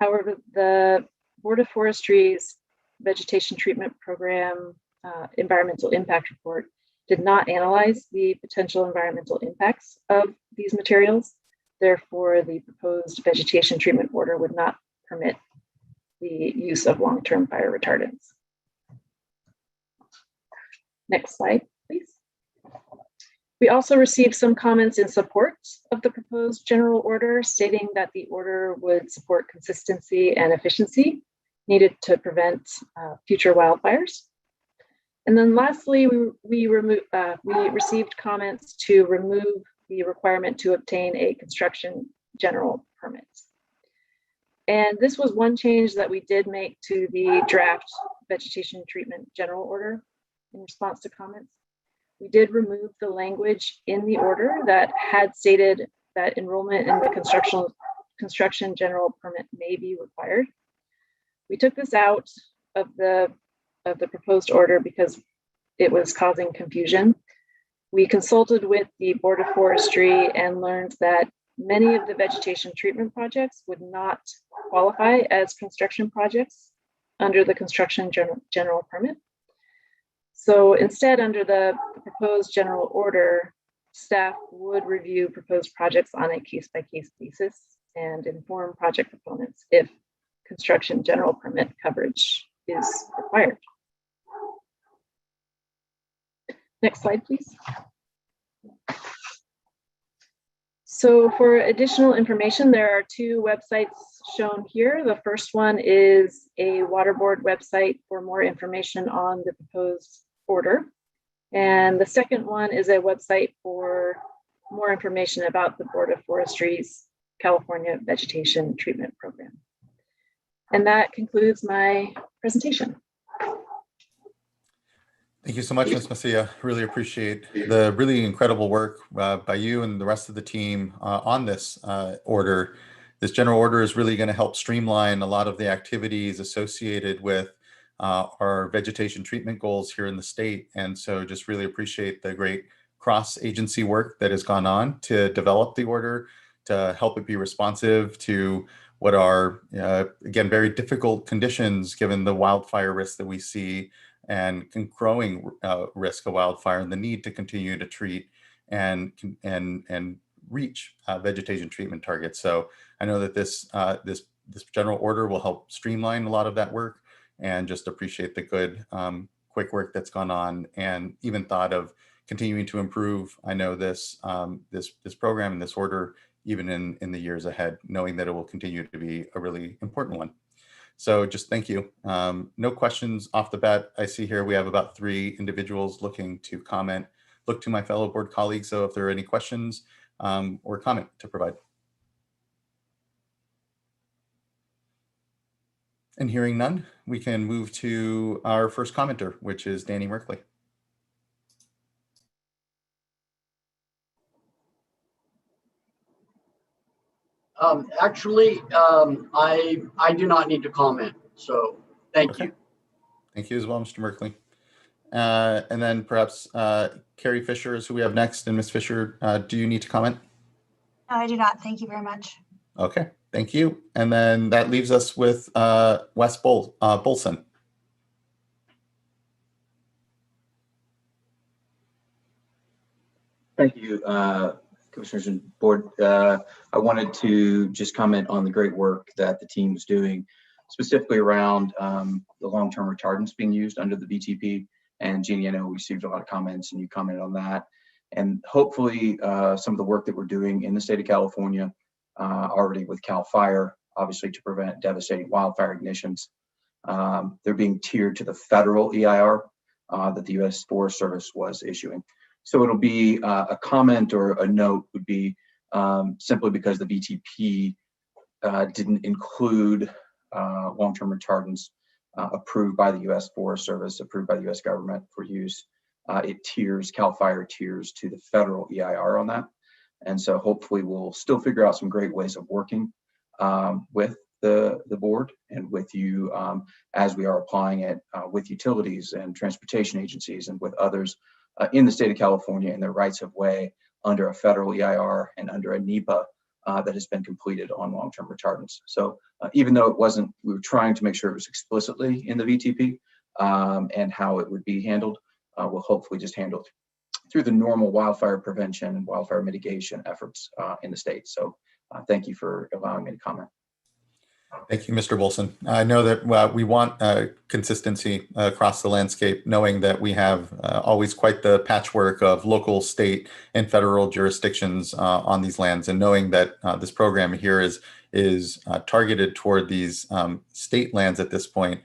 However, the Board of Forestry's vegetation treatment program environmental impact report did not analyze the potential environmental impacts of these materials. Therefore, the proposed vegetation treatment order would not permit the use of long-term fire retardants. Next slide, please. We also received some comments in support of the proposed general order, stating that the order would support consistency and efficiency needed to prevent future wildfires. And then lastly, we received comments to remove the requirement to obtain a construction general permit. And this was one change that we did make to the draft vegetation treatment general order in response to comments. We did remove the language in the order that had stated that enrollment in the construction general permit may be required. We took this out of the proposed order because it was causing confusion. We consulted with the Board of Forestry and learned that many of the vegetation treatment projects would not qualify as construction projects under the construction general permit. So instead, under the proposed general order, staff would review proposed projects on a case-by-case basis and inform project proponents if construction general permit coverage is required. Next slide, please. So for additional information, there are two websites shown here. The first one is a water board website for more information on the proposed order. And the second one is a website for more information about the Board of Forestry's California Vegetation Treatment Program. And that concludes my presentation. Thank you so much, Ms. Macia. Really appreciate the really incredible work by you and the rest of the team on this order. This general order is really going to help streamline a lot of the activities associated with our vegetation treatment goals here in the state. And so just really appreciate the great cross-agency work that has gone on to develop the order, to help it be responsive to what are, again, very difficult conditions given the wildfire risk that we see and growing risk of wildfire and the need to continue to treat and reach vegetation treatment targets. So I know that this general order will help streamline a lot of that work, and just appreciate the good quick work that's gone on and even thought of continuing to improve. I know this this program and this order even in the years ahead, knowing that it will continue to be a really important one. So just thank you. No questions off the bat. I see here we have about 3 individuals looking to comment. Look to my fellow board colleagues, so if there are any questions or comment to provide. And hearing none, we can move to our first commenter, which is Danny Merkley. Actually, I do not need to comment. So thank you. Thank you as well, Mr. Merkley. And then perhaps Carrie Fisher is who we have next. And Ms. Fisher, do you need to comment? No, I do not. Thank you very much. Okay, thank you. And then that leaves us with Wes Bolson. Thank you, Commissioners and Board. I wanted to just comment on the great work that the team is doing, specifically around the long-term retardants being used under the VTP. And Jeannie, I know we received a lot of comments and you commented on that. And hopefully some of the work that we're doing in the state of California already with CAL FIRE, obviously to prevent devastating wildfire ignitions. They're being tiered to the federal EIR that the U.S. Forest Service was issuing. So it'll be a comment or a note would be simply because the VTP didn't include long-term retardants approved by the U.S. Forest Service, approved by the U.S. government for use. It tiers, CAL FIRE tiers to the federal EIR on that. And so hopefully we'll still figure out some great ways of working with the board and with you as we are applying it with utilities and transportation agencies and with others in the state of California in their rights of way under a federal EIR and under a NEPA that has been completed on long-term retardants. So even though it wasn't, we were trying to make sure it was explicitly in the VTP and how it would be handled, we'll hopefully just handle through the normal wildfire prevention and wildfire mitigation efforts in the state. So thank you for allowing me to comment. Thank you, Mr. Wilson. I know that we want consistency across the landscape, knowing that we have always quite the patchwork of local, state, and federal jurisdictions on these lands, and knowing that this program here is targeted toward these state lands at this point.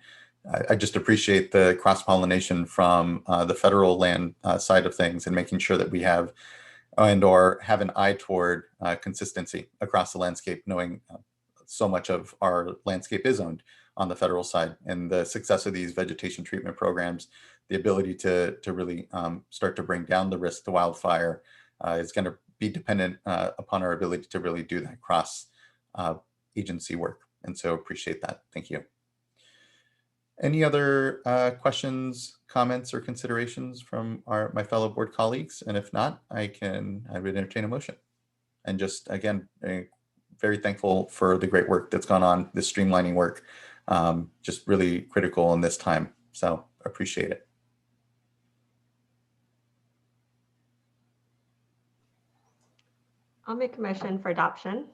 I just appreciate the cross-pollination from the federal land side of things and making sure that we have and/or have an eye toward consistency across the landscape, knowing so much of our landscape is owned on the federal side, and the success of these vegetation treatment programs, the ability to really start to bring down the risk to wildfire is going to be dependent upon our ability to really do that cross agency work. And so appreciate that. Thank you. Any other questions, comments, or considerations from my fellow board colleagues? And if not, I would entertain a motion. And just again, very thankful for the great work that's gone on, this streamlining work, just really critical in this time. So appreciate it. I'll make a motion for adoption.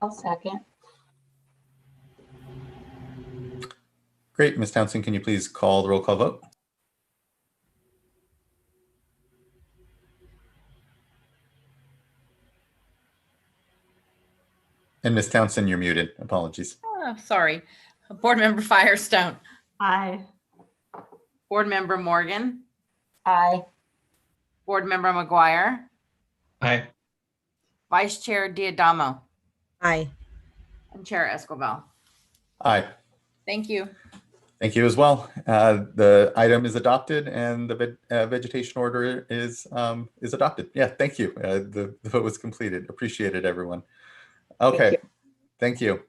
I'll second. Great. Ms. Townsend, can you please call the roll call vote? And Ms. Townsend, you're muted. Apologies. Oh, sorry. Board Member Firestone. Aye. Board Member Morgan. Aye. Board Member McGuire. Aye. Vice Chair Diadamo. Aye. And Chair Escobar. Aye. Thank you. Thank you as well. The item is adopted and the vegetation order is adopted. Yeah, thank you. The vote was completed. Appreciate it, everyone. Okay, thank you.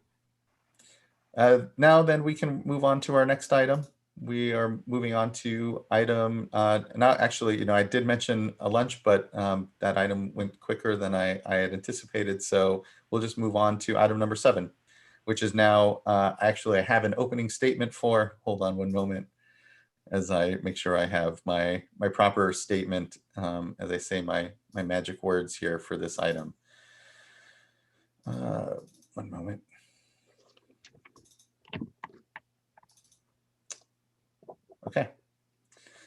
Now then we can move on to our next item. We are moving on to item, not actually, I did mention a lunch, but that item went quicker than I had anticipated. So we'll just move on to item number 7, which is now, actually I have an opening statement for, hold on one moment, as I make sure I have my proper statement, as I say my magic words here for this item. One moment. Okay.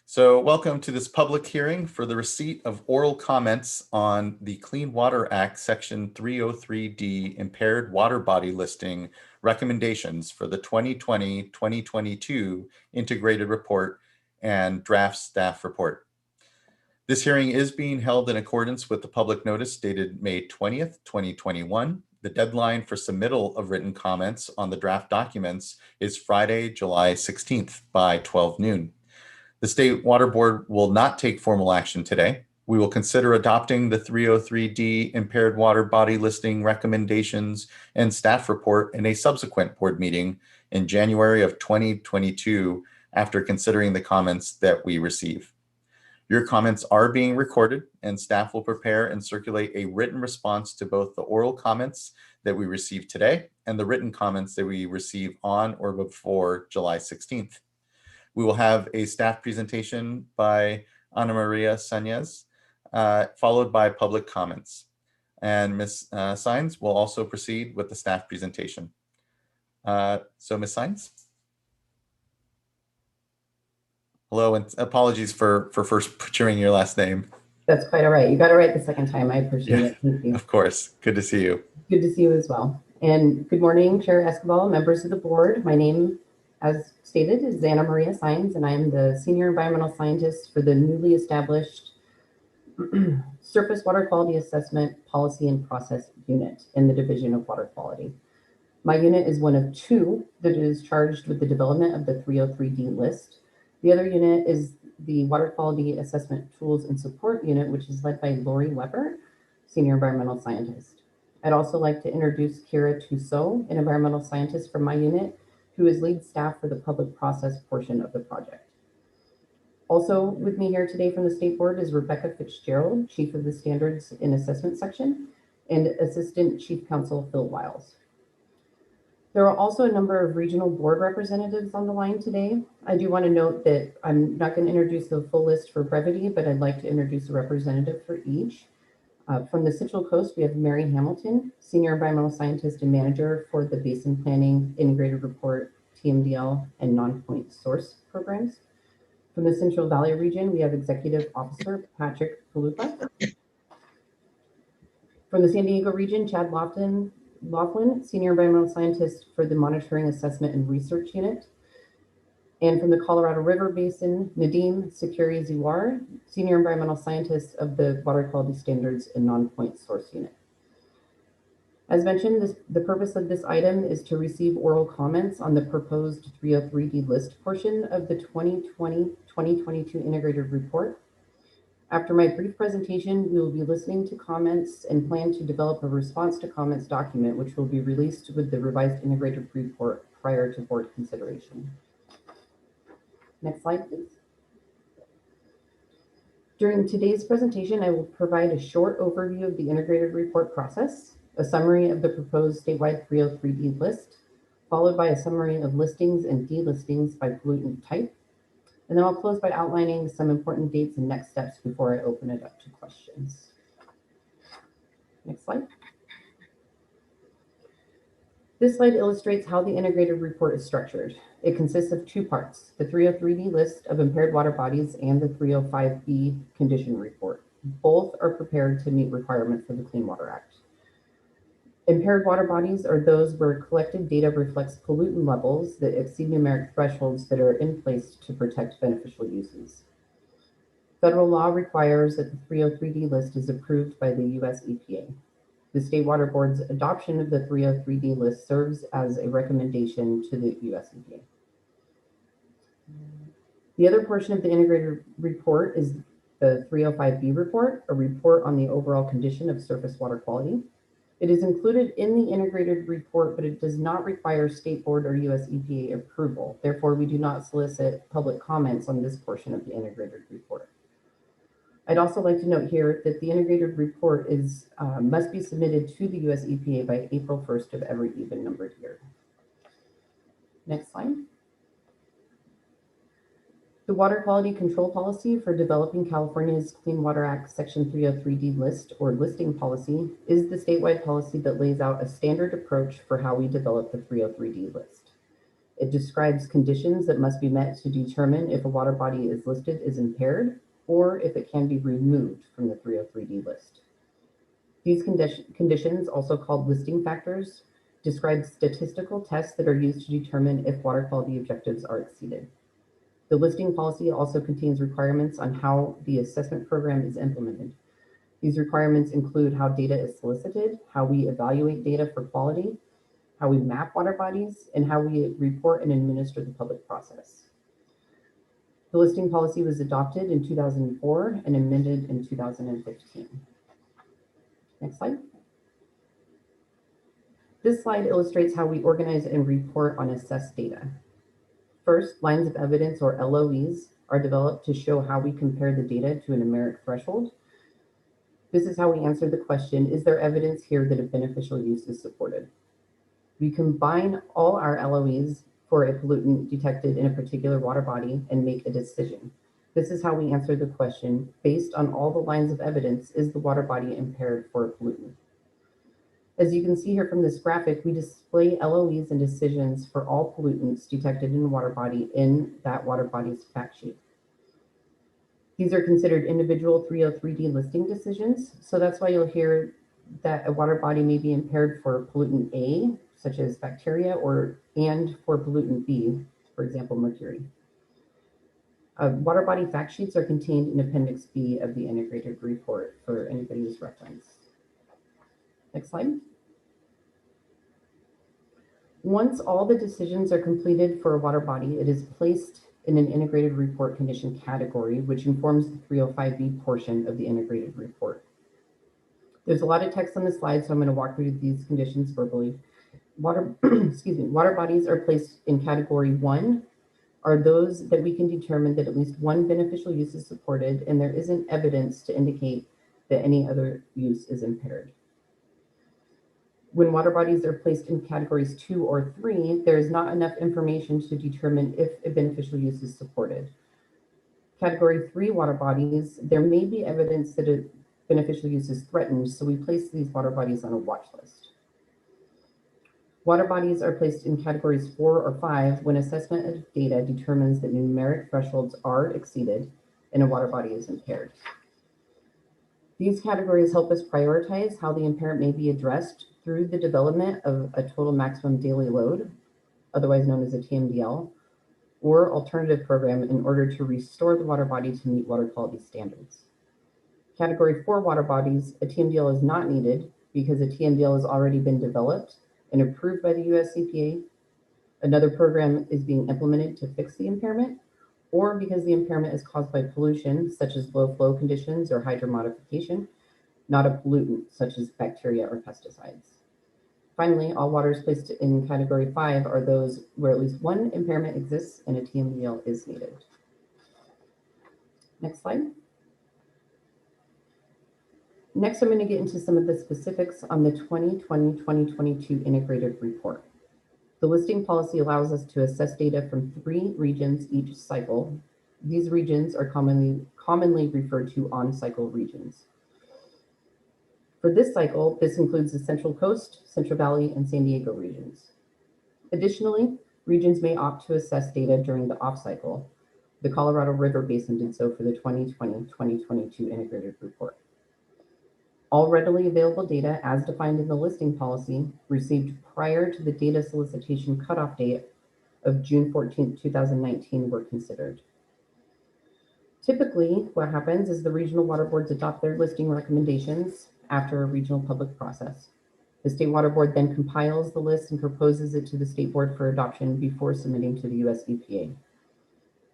So welcome to this public hearing for the receipt of oral comments on the Clean Water Act Section 303D impaired water body listing recommendations for the 2020-2022 integrated report and draft staff report. This hearing is being held in accordance with the public notice dated May 20th, 2021. The deadline for submittal of written comments on the draft documents is Friday, July 16th by 12 noon. The State Water Board will not take formal action today. We will consider adopting the 303D impaired water body listing recommendations and staff report in a subsequent board meeting in January of 2022 after considering the comments that we receive. Your comments are being recorded and staff will prepare and circulate a written response to both the oral comments that we received today and the written comments that we receive on or before July 16th. We will have a staff presentation by Ana Maria Sanchez, followed by public comments. And Ms. Saenz will also proceed with the staff presentation. So Ms. Saenz? Hello, and apologies for first butchering your last name. That's quite all right. You got it right the second time. I appreciate it. Thank you. Of course. Good to see you. Good to see you as well. And good morning, Chair Escobar, members of the board. My name, as stated, is Ana Maria Saenz, and I am the Senior Environmental Scientist for the newly established Surface Water Quality Assessment Policy and Process Unit in the Division of Water Quality. My unit is one of 2 that is charged with the development of the 303D list. The other unit is the Water Quality Assessment Tools and Support Unit, which is led by Lori Weber, Senior Environmental Scientist. I'd also like to introduce Kira Tussaud, an environmental scientist from my unit, who is lead staff for the public process portion of the project. Also with me here today from the State Board is Rebecca Fitzgerald, Chief of the Standards and Assessment Section, and Assistant Chief Counsel Phil Wiles. There are also a number of regional board representatives on the line today. I do want to note that I'm not going to introduce the full list for brevity, but I'd like to introduce a representative for each. From the Central Coast, we have Mary Hamilton, Senior Environmental Scientist and Manager for the Basin Planning, Integrated Report, TMDL, and Non-Point Source programs. From the Central Valley region, we have Executive Officer Patrick Palupa. From the San Diego region, Chad Laughlin, Senior Environmental Scientist for the Monitoring, Assessment, and Research Unit. And from the Colorado River Basin, Nadim Securi Ziwar, Senior Environmental Scientist of the Water Quality Standards and Non-Point Source Unit. As mentioned, the purpose of this item is to receive oral comments on the proposed 303D list portion of the 2020-2022 integrated report. After my brief presentation, we will be listening to comments and plan to develop a response to comments document, which will be released with the revised integrated report prior to board consideration. Next slide, please. During today's presentation, I will provide a short overview of the integrated report process, a summary of the proposed statewide 303D list, followed by a summary of listings and delistings by pollutant type. And then I'll close by outlining some important dates and next steps before I open it up to questions. Next slide. This slide illustrates how the integrated report is structured. It consists of two parts, the 303D list of impaired water bodies and the 305B condition report. Both are prepared to meet requirements of the Clean Water Act. Impaired water bodies are those where collected data reflects pollutant levels that exceed numeric thresholds that are in place to protect beneficial uses. Federal law requires that the 303D list is approved by the US EPA. The State Water Board's adoption of the 303D list serves as a recommendation to the US EPA. The other portion of the integrated report is the 305B report, a report on the overall condition of surface water quality. It is included in the integrated report, but it does not require State Board or US EPA approval. Therefore, we do not solicit public comments on this portion of the integrated report. I'd also like to note here that the integrated report must be submitted to the US EPA by April 1st of every even numbered year. Next slide. The Water Quality Control Policy for developing California's Clean Water Act Section 303D list or listing policy is the statewide policy that lays out a standard approach for how we develop the 303D list. It describes conditions that must be met to determine if a water body is listed as impaired or if it can be removed from the 303D list. These conditions, also called listing factors, describe statistical tests that are used to determine if water quality objectives are exceeded. The listing policy also contains requirements on how the assessment program is implemented. These requirements include how data is solicited, how we evaluate data for quality, how we map water bodies, and how we report and administer the public process. The listing policy was adopted in 2004 and amended in 2015. Next slide. This slide illustrates how we organize and report on assessed data. First, lines of evidence, or LOEs, are developed to show how we compare the data to a numeric threshold. This is how we answer the question, is there evidence here that a beneficial use is supported? We combine all our LOEs for a pollutant detected in a particular water body and make a decision. This is how we answer the question, based on all the lines of evidence, is the water body impaired for a pollutant? As you can see here from this graphic, we display LOEs and decisions for all pollutants detected in a water body in that water body's fact sheet. These are considered individual 303D listing decisions. So that's why you'll hear that a water body may be impaired for pollutant A, such as bacteria, and for pollutant B, for example, mercury. Water body fact sheets are contained in Appendix B of the integrated report for anybody's reference. Next slide. Once all the decisions are completed for a water body, it is placed in an integrated report condition category, which informs the 305B portion of the integrated report. There's a lot of text on the slide, so I'm going to walk through these conditions verbally. Water bodies are placed in category 1 are those that we can determine that at least one beneficial use is supported and there isn't evidence to indicate that any other use is impaired. When water bodies are placed in categories 2 or 3, there is not enough information to determine if a beneficial use is supported. Category 3 water bodies, there may be evidence that a beneficial use is threatened, so we place these water bodies on a watch list. Water bodies are placed in categories 4 or 5 when assessment of data determines that numeric thresholds are exceeded and a water body is impaired. These categories help us prioritize how the impairment may be addressed through the development of a total maximum daily load, otherwise known as a TMDL, or alternative program in order to restore the water body to meet water quality standards. Category 4 water bodies, a TMDL is not needed because a TMDL has already been developed and approved by the US EPA. Another program is being implemented to fix the impairment, or because the impairment is caused by pollution, such as low flow conditions or hydromodification, not a pollutant, such as bacteria or pesticides. Finally, all waters placed in category 5 are those where at least one impairment exists and a TMDL is needed. Next slide. Next, I'm going to get into some of the specifics on the 2020-2022 integrated report. The listing policy allows us to assess data from 3 regions each cycle. These regions are commonly referred to on-cycle regions. For this cycle, this includes the Central Coast, Central Valley, and San Diego regions. Additionally, regions may opt to assess data during the off-cycle. The Colorado River Basin did so for the 2020-2022 integrated report. All readily available data, as defined in the listing policy, received prior to the data solicitation cutoff date of June 14, 2019 were considered. Typically, what happens is the regional water boards adopt their listing recommendations after a regional public process. The State Water Board then compiles the list and proposes it to the State Board for adoption before submitting to the US EPA.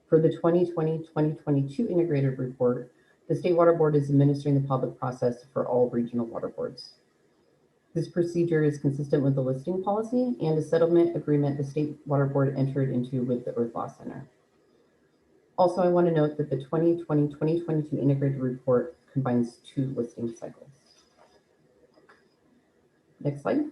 For the 2020-2022 integrated report, the State Water Board is administering the public process for all regional water boards. This procedure is consistent with the listing policy and a settlement agreement the State Water Board entered into with the Earth Law Center. Also, I want to note that the 2020-2022 integrated report combines 2 listing cycles. Next slide.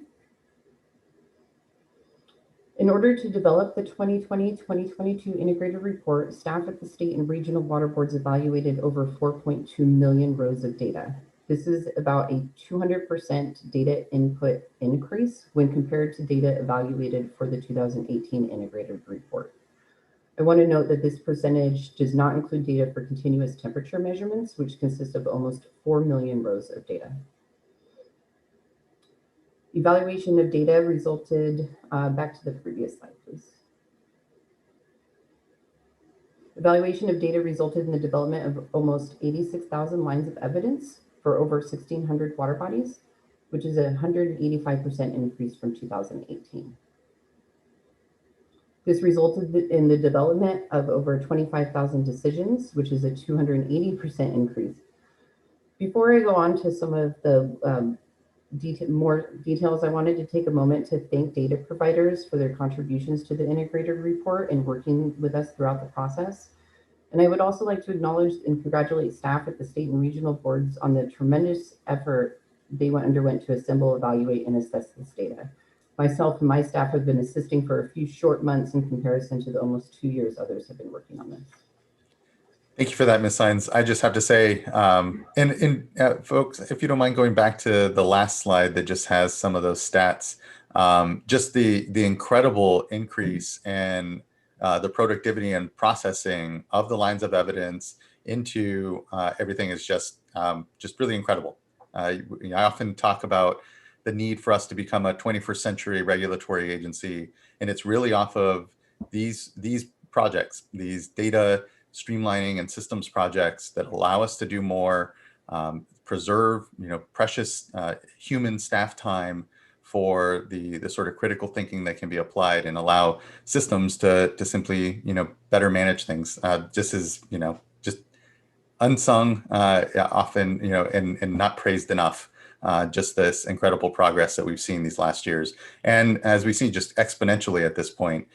In order to develop the 2020-2022 integrated report, staff at the state and regional water boards evaluated over 4.2 million rows of data. This is about a 200% data input increase when compared to data evaluated for the 2018 integrated report. I want to note that this percentage does not include data for continuous temperature measurements, which consist of almost 4 million rows of data. Evaluation of data resulted, back to the previous slide, please. Evaluation of data resulted in the development of almost 86,000 lines of evidence for over 1,600 water bodies, which is a 185% increase from 2018. This resulted in the development of over 25,000 decisions, which is a 280% increase. Before I go on to some of the more details, I wanted to take a moment to thank data providers for their contributions to the integrated report and working with us throughout the process. And I would also like to acknowledge and congratulate staff at the state and regional boards on the tremendous effort they underwent to assemble, evaluate, and assess this data. Myself and my staff have been assisting for a few short months in comparison to the almost 2 years others have been working on this. Thank you for that, Ms. Sines. I just have to say, folks, if you don't mind going back to the last slide that just has some of those stats, just the incredible increase in the productivity and processing of the lines of evidence into everything is just really incredible. I often talk about the need for us to become a 21st century regulatory agency, and it's really off of these projects, these data streamlining and systems projects that allow us to do more, preserve precious human staff time for the sort of critical thinking that can be applied, and allow systems to simply better manage things. This is just unsung often and not praised enough. Just this incredible progress that we've seen these last years, and as we see just exponentially at this point,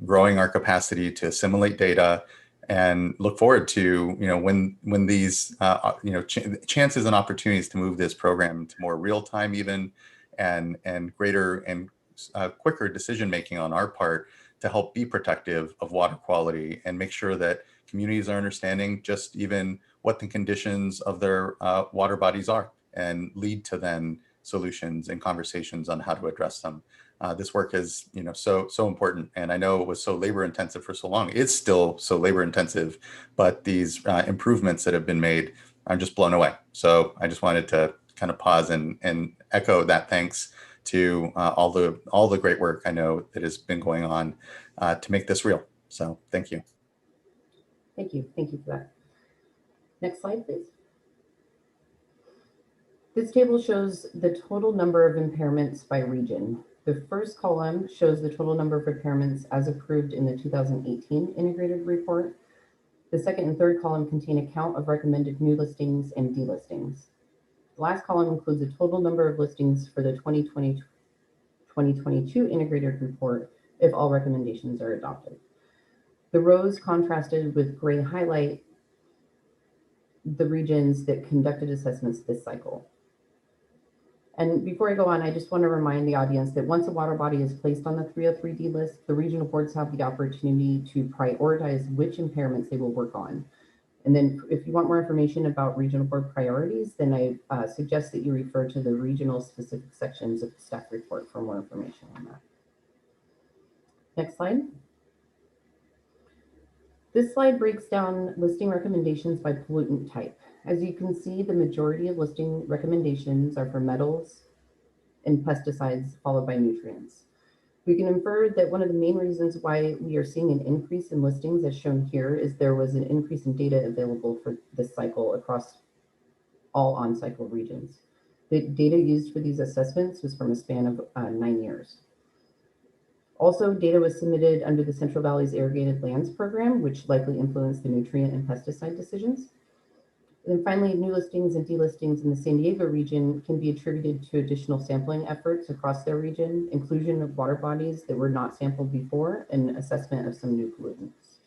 growing our capacity to assimilate data, and look forward to when these chances and opportunities to move this program to more real time even, and greater and quicker decision making on our part to help be protective of water quality and make sure that communities are understanding just even what the conditions of their water bodies are, and lead to then solutions and conversations on how to address them. This work is so important, and I know it was so labor intensive for so long. It's still so labor intensive, but these improvements that have been made, I'm just blown away. So I just wanted to kind of pause and echo that thanks to all the great work I know that has been going on to make this real. So thank you. Thank you for that. Next slide, please. This table shows the total number of impairments by region. The first column shows the total number of impairments as approved in the 2018 integrated report. The second and third column contain a count of recommended new listings and delistings. The last column includes a total number of listings for the 2020-2022 integrated report if all recommendations are adopted. The rows contrasted with gray highlight the regions that conducted assessments this cycle. And before I go on, I just want to remind the audience that once a water body is placed on the 303D list, the regional boards have the opportunity to prioritize which impairments they will work on. And then if you want more information about regional board priorities, then I suggest that you refer to the regional specific sections of the staff report for more information on that. Next slide. This slide breaks down listing recommendations by pollutant type. As you can see, the majority of listing recommendations are for metals and pesticides, followed by nutrients. We can infer that one of the main reasons why we are seeing an increase in listings, as shown here, is there was an increase in data available for this cycle across all on-cycle regions. The data used for these assessments was from a span of 9 years. Also, data was submitted under the Central Valley's Irrigated Lands Program, which likely influenced the nutrient and pesticide decisions. And then finally, new listings and delistings in the San Diego region can be attributed to additional sampling efforts across their region, inclusion of water bodies that were not sampled before, and assessment of some new pollutants.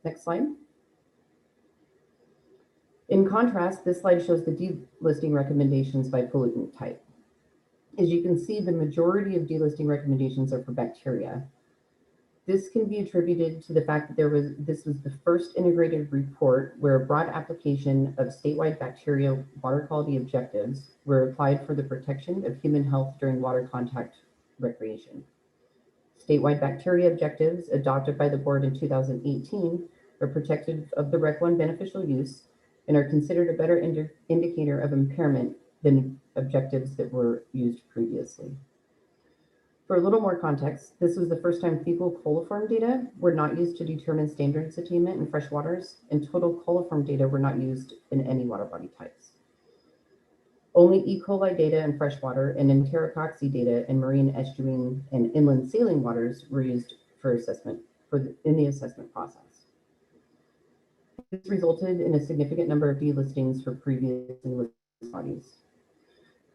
Next slide. In contrast, this slide shows the delisting recommendations by pollutant type. As you can see, the majority of delisting recommendations are for bacteria. This can be attributed to the fact that this was the first integrated report where a broad application of statewide bacteria water quality objectives were applied for the protection of human health during water contact recreation. Statewide bacteria objectives adopted by the board in 2018 are protective of the Rec 1 beneficial use and are considered a better indicator of impairment than objectives that were used previously. For a little more context, this was the first time fecal coliform data were not used to determine standards attainment in fresh waters, and total coliform data were not used in any water body types. Only E. coli data in freshwater and enterococci data in marine estuarine and inland saline waters were used for assessment in the assessment process. This resulted in a significant number of delistings for previously listed bodies.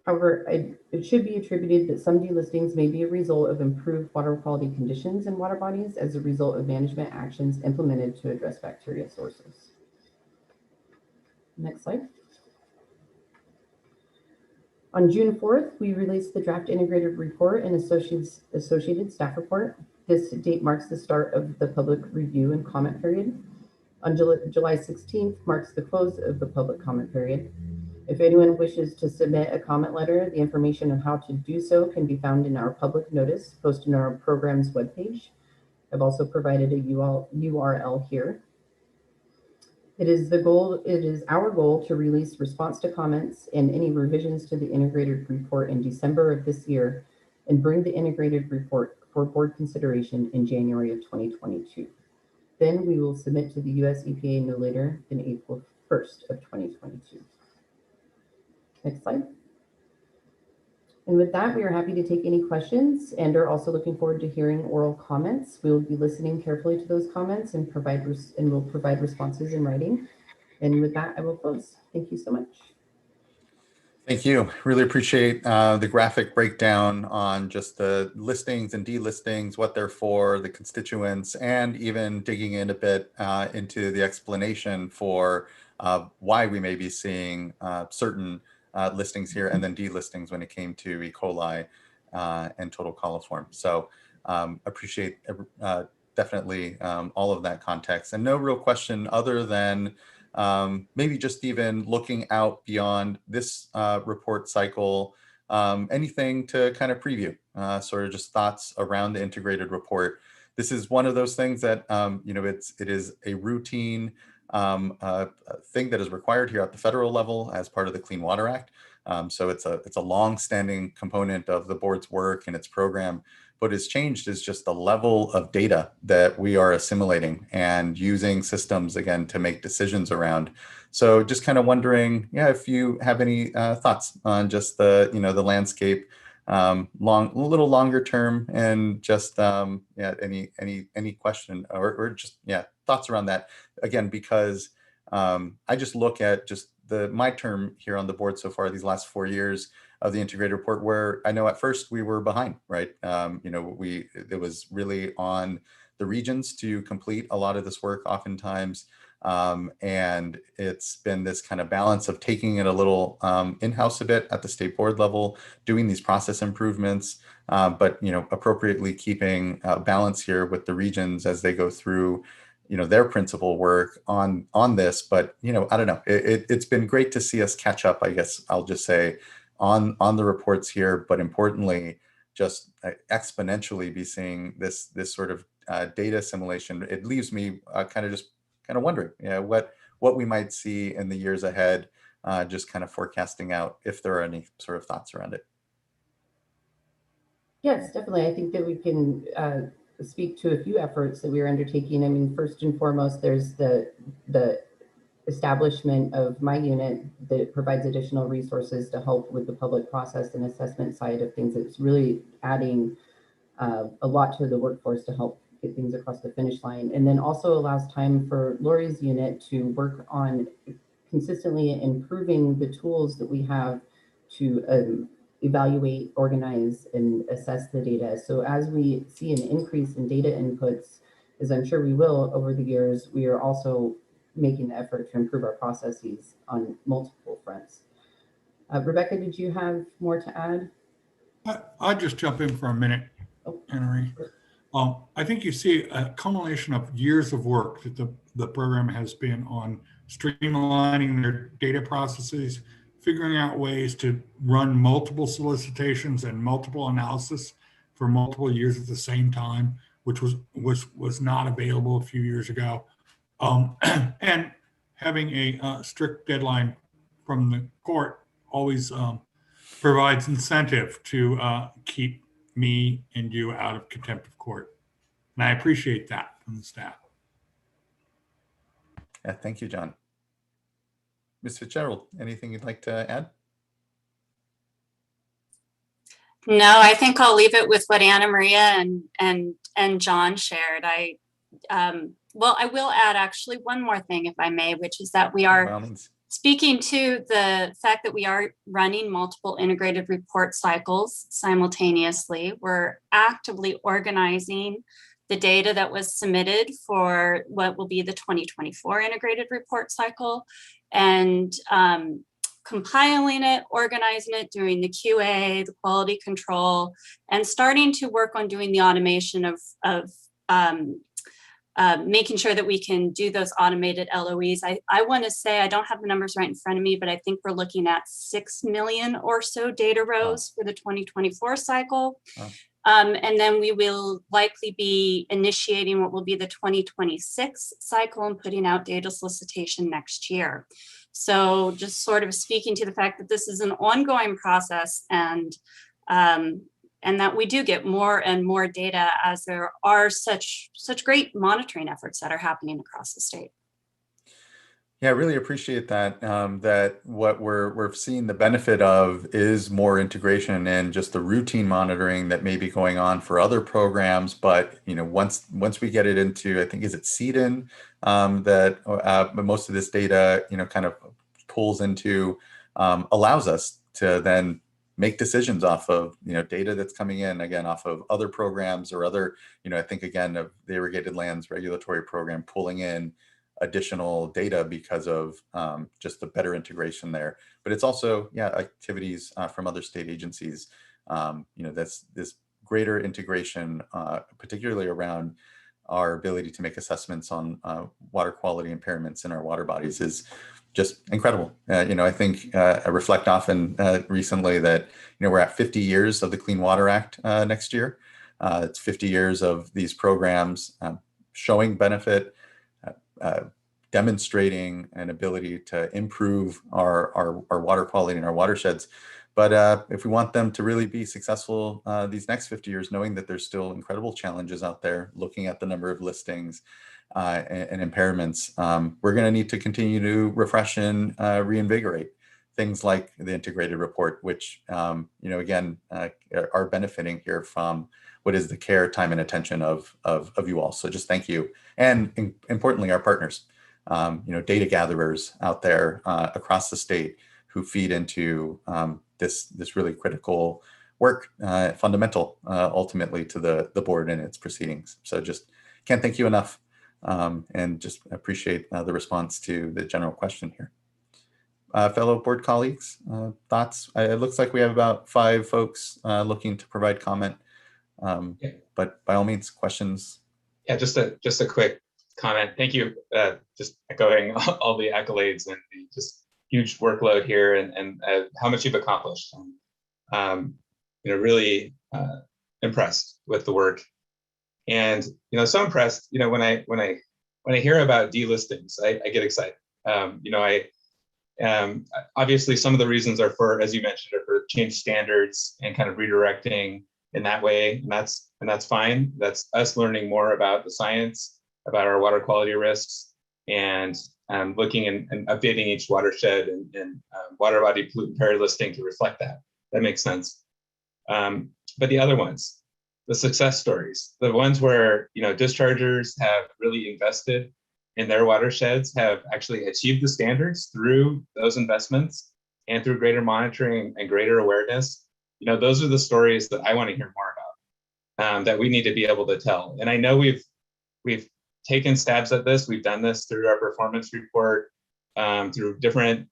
However, it should be attributed that some delistings may be a result of improved water quality conditions in water bodies as a result of management actions implemented to address bacteria sources. Next slide. On June 4th, we released the draft integrated report and associated staff report. This date marks the start of the public review and comment period. On July 16th marks the close of the public comment period. If anyone wishes to submit a comment letter, the information on how to do so can be found in our public notice posted on our program's webpage. I've also provided a URL here. It is our goal to release response to comments and any revisions to the integrated report in December of this year and bring the integrated report for board consideration in January of 2022. Then we will submit to the US EPA no later than April 1st of 2022. Next slide. And with that, we are happy to take any questions and are also looking forward to hearing oral comments. We will be listening carefully to those comments and will provide responses in writing. And with that, I will close. Thank you so much. Thank you. Really appreciate the graphic breakdown on just the listings and delistings, what they're for, the constituents, and even digging in a bit into the explanation for why we may be seeing certain listings here and then delistings when it came to E. coli and total coliform. So appreciate definitely all of that context, and no real question other than maybe just even looking out beyond this report cycle, anything to kind of preview, sort of just thoughts around the integrated report. This is one of those things that, it is a routine thing that is required here at the federal level as part of the Clean Water Act. So it's a long-standing component of the board's work and its program. What has changed is just the level of data that we are assimilating and using systems, again, to make decisions around. So just kind of wondering, if you have any thoughts on just the landscape, a little longer term, and just any question or just thoughts around that. Again, because I just look at just my term here on the board so far, these last 4 years of the integrated report, where I know at first we were behind, right? It was really on the regions to complete a lot of this work oftentimes. And it's been this kind of balance of taking it a little in-house a bit at the state board level, doing these process improvements, but appropriately keeping balance here with the regions as they go through their principal work on this. But I don't know, it's been great to see us catch up, I guess I'll just say, on the reports here, but importantly, just exponentially be seeing this sort of data assimilation. It leaves me kind of wondering, what we might see in the years ahead, just kind of forecasting out if there are any sort of thoughts around it. Yes, definitely. I think that we can speak to a few efforts that we are undertaking. I mean, first and foremost, there's the establishment of my unit that provides additional resources to help with the public process and assessment side of things. It's really adding a lot to the workforce to help get things across the finish line, and then also allows time for Lori's unit to work on consistently improving the tools that we have to evaluate, organize, and assess the data. So as we see an increase in data inputs, as I'm sure we will over the years, we are also making the effort to improve our processes on multiple fronts. Rebecca, did you have more to add? I'll just jump in for a minute, Henry. I think you see a culmination of years of work that the program has been on streamlining their data processes, figuring out ways to run multiple solicitations and multiple analysis for multiple years at the same time, which was not available a few years ago. And having a strict deadline from the court always provides incentive to keep me and you out of contempt of court. And I appreciate that from the staff. Yeah, thank you, John. Ms. Fitzgerald, anything you'd like to add? No, I think I'll leave it with what Anna Maria and John shared. Well, I will add actually one more thing, if I may, which is that we are speaking to the fact that we are running multiple integrated report cycles simultaneously. We're actively organizing the data that was submitted for what will be the 2024 integrated report cycle, and compiling it, organizing it, doing the QA, the quality control, and starting to work on doing the automation of making sure that we can do those automated LOEs. I want to say, I don't have the numbers right in front of me, but I think we're looking at 6 million or so data rows for the 2024 cycle. And then we will likely be initiating what will be the 2026 cycle and putting out data solicitation next year. So just sort of speaking to the fact that this is an ongoing process, and that we do get more and more data as there are such great monitoring efforts that are happening across the state. Yeah, I really appreciate that. That what we're seeing the benefit of is more integration and just the routine monitoring that may be going on for other programs. But once we get it into, I think, is it CDN, that most of this data kind of pulls into, allows us to then make decisions off of data that's coming in, again, off of other programs or other, I think again of the Irrigated Lands Regulatory Program pulling in additional data because of just the better integration there. But it's also, activities from other state agencies. That's this greater integration, particularly around our ability to make assessments on water quality impairments in our water bodies, is just incredible. I think I reflect often recently that we're at 50 years of the Clean Water Act next year. It's 50 years of these programs showing benefit, demonstrating an ability to improve our water quality in our watersheds. But if we want them to really be successful these next 50 years, knowing that there's still incredible challenges out there, looking at the number of listings and impairments, we're going to need to continue to refresh and reinvigorate. things like the integrated report, which, again, are benefiting here from what is the care, time, and attention of you all. So just thank you. And importantly, our partners, data gatherers out there across the state who feed into this really critical work, fundamental ultimately to the board and its proceedings. So just can't thank you enough, and just appreciate the response to the general question here. Fellow board colleagues, thoughts? It looks like we have about 5 folks looking to provide comment, but by all means, questions. Yeah, just a quick comment. Thank you. Just echoing all the accolades and the just huge workload here, and how much you've accomplished. Really impressed with the work, and so impressed. When I hear about delistings, I get excited. Obviously, some of the reasons are for, as you mentioned, are for change standards and kind of redirecting in that way, and that's fine. That's us learning more about the science, about our water quality risks, and looking and updating each watershed and water body pollutant parity listing to reflect that. That makes sense. But the other ones, the success stories, the ones where dischargers have really invested in their watersheds, have actually achieved the standards through those investments and through greater monitoring and greater awareness. Those are the stories that I want to hear more about, that we need to be able to tell. And I know we've taken stabs at this. We've done this through our performance report, through different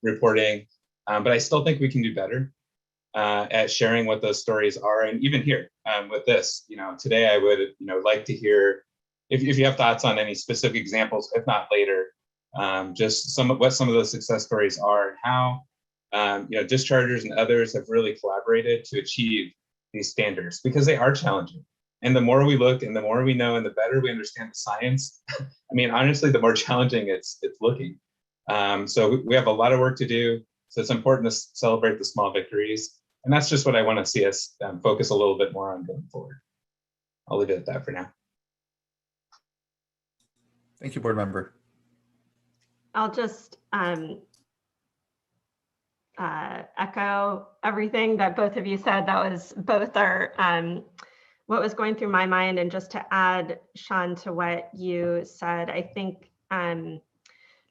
reporting, but I still think we can do better at sharing what those stories are. And even here with this, today I would like to hear if you have thoughts on any specific examples, if not later, just what some of those success stories are, and how dischargers and others have really collaborated to achieve these standards, because they are challenging. And the more we look and the more we know and the better we understand the science, honestly, the more challenging it's looking. So we have a lot of work to do. So it's important to celebrate the small victories. And that's just what I want to see us focus a little bit more on going forward. I'll leave it at that for now. Thank you, board member. I'll just echo everything that both of you said. That was both our what was going through my mind, and just to add, Sean, to what you said, I think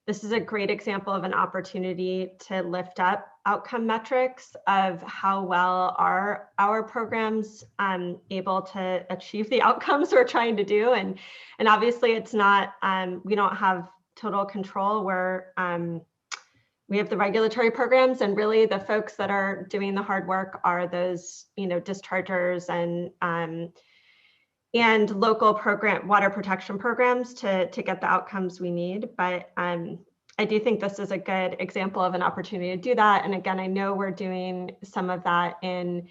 this is a great example of an opportunity to lift up outcome metrics of how well are our programs able to achieve the outcomes we're trying to do. And obviously it's not, we don't have total control. We have the regulatory programs, and really the folks that are doing the hard work are those, dischargers and local water protection programs to get the outcomes we need. But I do think this is a good example of an opportunity to do that. And again, I know we're doing some of that in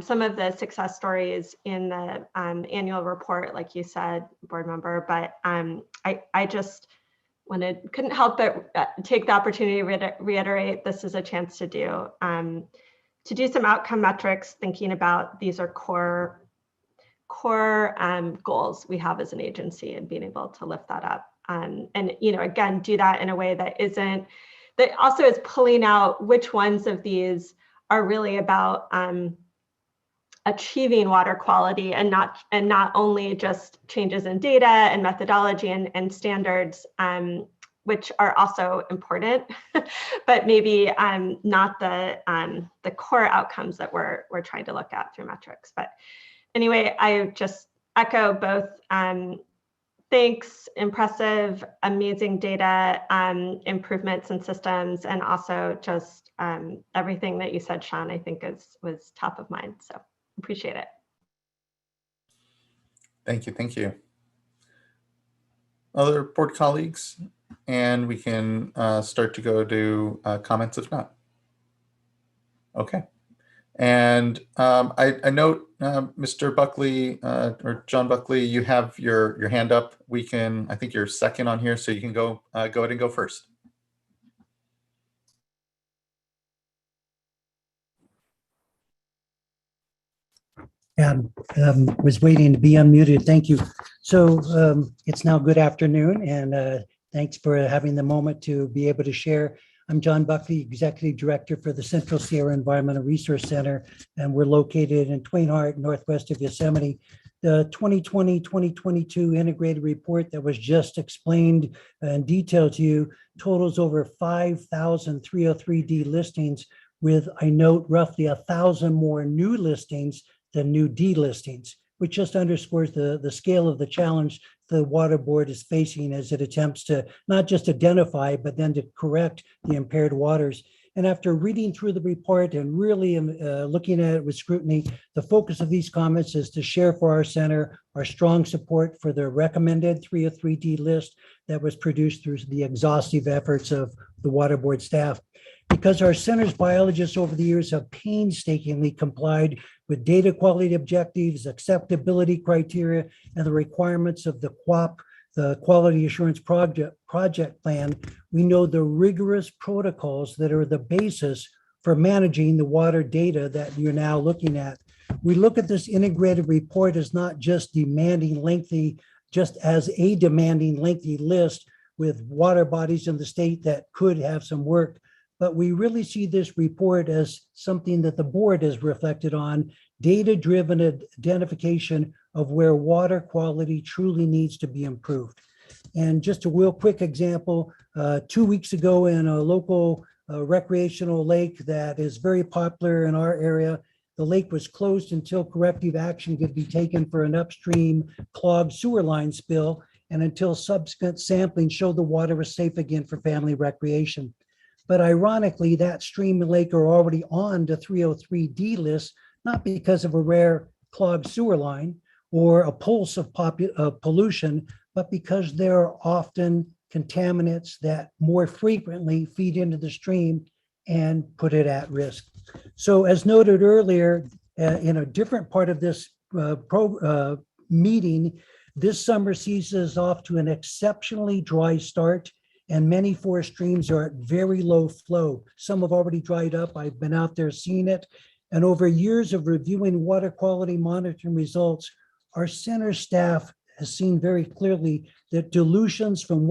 some of the success stories in the annual report, like you said, board member, but I just couldn't help but take the opportunity to reiterate this is a chance to do some outcome metrics, thinking about these are core goals we have as an agency, and being able to lift that up. And again, do that in a way that also is pulling out which ones of these are really about achieving water quality, and not only just changes in data and methodology and standards, which are also important, but maybe not the core outcomes that we're trying to look at through metrics. But anyway, I just echo both thanks, impressive, amazing data, improvements in systems, and also just everything that you said, Sean, I think was top of mind. So appreciate it. Thank you. Thank you. Other board colleagues, and we can start to go to comments if not. Okay. And I note, Mr. Buckley or John Buckley, you have your hand up. I think you're second on here, so you can go ahead and go first. Yeah, was waiting to be unmuted. Thank you. So it's now good afternoon, and thanks for having the moment to be able to share I'm John Buckley, Executive Director for the Central Sierra Environmental Resource Center, and we're located in Twain Harte, northwest of Yosemite. The 2020-2022 integrated report that was just explained in detail to you totals over 5,000 303D listings, with, I note, roughly 1,000 more new listings than new delistings, which just underscores the scale of the challenge the Water Board is facing as it attempts to not just identify, but then to correct the impaired waters. And after reading through the report and really looking at it with scrutiny, the focus of these comments is to share for our center our strong support for the recommended 303D list that was produced through the exhaustive efforts of the Water Board staff. Because our center's biologists over the years have painstakingly complied with data quality objectives, acceptability criteria, and the requirements of the QAP, the Quality Assurance Project Plan, we know the rigorous protocols that are the basis for managing the water data that you're now looking at. We look at this integrated report as not just as a demanding lengthy list with water bodies in the state that could have some work, but we really see this report as something that the board has reflected on, data-driven identification of where water quality truly needs to be improved. And just a real quick example, 2 weeks ago in a local recreational lake that is very popular in our area, the lake was closed until corrective action could be taken for an upstream clogged sewer line spill and until subsequent sampling showed the water was safe again for family recreation. But ironically, that stream and lake are already on the 303D list, not because of a rare clogged sewer line or a pulse of pollution, but because there are often contaminants that more frequently feed into the stream and put it at risk. So as noted earlier, in a different part of this meeting, this summer season is off to an exceptionally dry start, and many forest streams are at very low flow. Some have already dried up. I've been out there seeing it. And over years of reviewing water quality monitoring results, our center staff has seen very clearly that dilutions from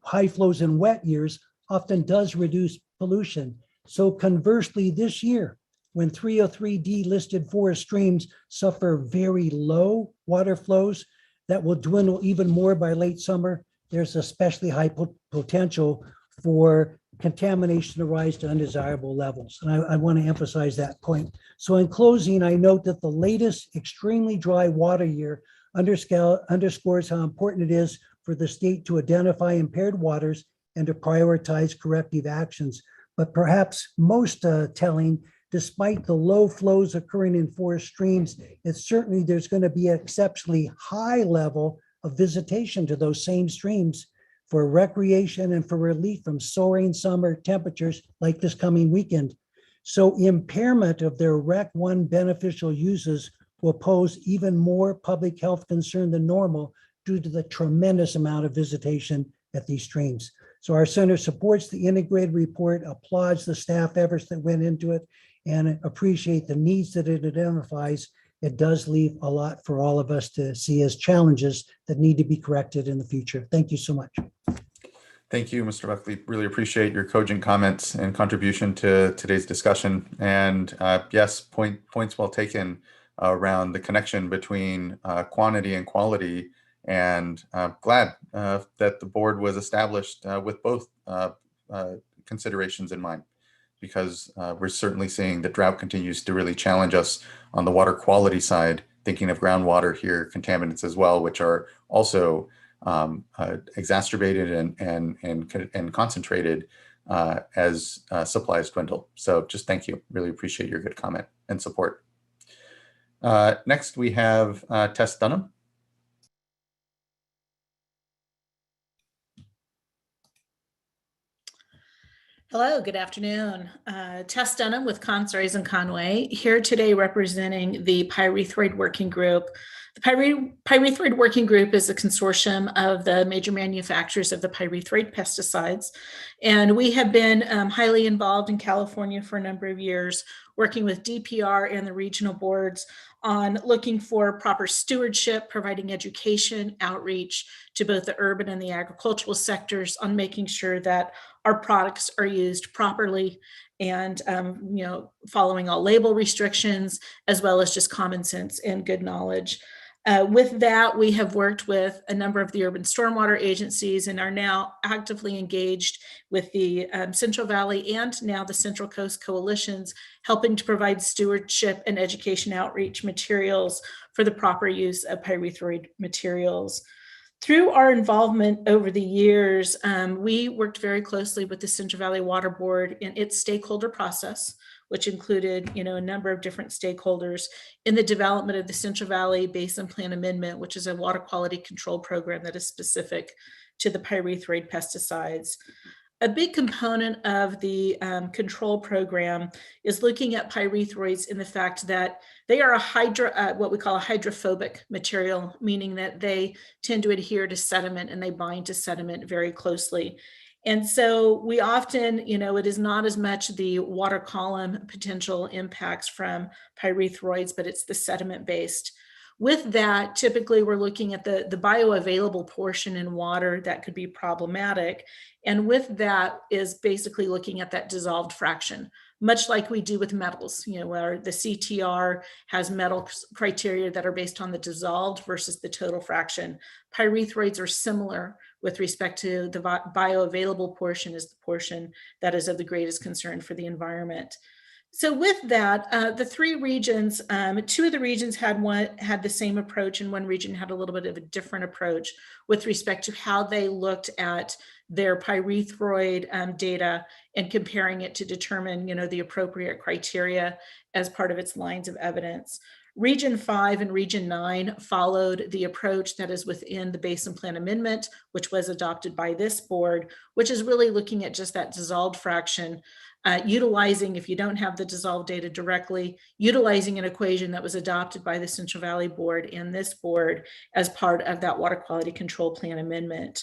high flows in wet years often does reduce pollution. So conversely, this year, when 303D listed forest streams suffer very low water flows that will dwindle even more by late summer, there's especially high potential for contamination to rise to undesirable levels. And I want to emphasize that point. So in closing, I note that the latest extremely dry water year underscores how important it is for the state to identify impaired waters and to prioritize corrective actions. But perhaps most telling, despite the low flows occurring in forest streams, it's certainly there's going to be an exceptionally high level of visitation to those same streams for recreation and for relief from soaring summer temperatures like this coming weekend. So impairment of their REC 1 beneficial uses will pose even more public health concern than normal due to the tremendous amount of visitation at these streams. So our center supports the integrated report, applauds the staff efforts that went into it, and appreciate the needs that it identifies. It does leave a lot for all of us to see as challenges that need to be corrected in the future. Thank you so much. Thank you, Mr. Buckley. Really appreciate your cogent comments and contribution to today's discussion. And yes, points well taken around the connection between quantity and quality. And glad that the board was established with both considerations in mind, because we're certainly seeing that drought continues to really challenge us on the water quality side, thinking of groundwater here, contaminants as well, which are also exacerbated and concentrated as supplies dwindle. So just thank you. Really appreciate your good comment and support. Next, we have Tess Dunham. Hello, good afternoon. Tess Dunham with Consories and Conway, here today representing the Pyrethroid Working Group. The Pyrethroid Working Group is a consortium of the major manufacturers of the pyrethroid pesticides. And we have been highly involved in California for a number of years, working with DPR and the regional boards on looking for proper stewardship, providing education, outreach to both the urban and the agricultural sectors on making sure that our products are used properly and following all label restrictions, as well as just common sense and good knowledge. With that, we have worked with a number of the urban stormwater agencies and are now actively engaged with the Central Valley and now the Central Coast coalitions, helping to provide stewardship and education outreach materials for the proper use of pyrethroid materials. Through our involvement over the years, we worked very closely with the Central Valley Water Board in its stakeholder process, which included, a number of different stakeholders in the development of the Central Valley Basin Plan Amendment, which is a water quality control program that is specific to the pyrethroid pesticides. A big component of the control program is looking at pyrethroids in the fact that they are what we call a hydrophobic material, meaning that they tend to adhere to sediment and they bind to sediment very closely. And so we often, it is not as much the water column potential impacts from pyrethroids, but it's the sediment based. With that, typically we're looking at the bioavailable portion in water that could be problematic. And with that is basically looking at that dissolved fraction, much like we do with metals, where the CTR has metal criteria that are based on the dissolved versus the total fraction. Pyrethroids are similar with respect to the bioavailable portion is the portion that is of the greatest concern for the environment. So with that, the three regions, two of the regions had the same approach, and one region had a little bit of a different approach with respect to how they looked at their pyrethroid data and comparing it to determine, the appropriate criteria as part of its lines of evidence. Region 5 and Region 9 followed the approach that is within the Basin Plan Amendment, which was adopted by this board, which is really looking at just that dissolved fraction, utilizing, if you don't have the dissolved data directly, utilizing an equation that was adopted by the Central Valley Board and this board as part of that Water Quality Control Plan Amendment.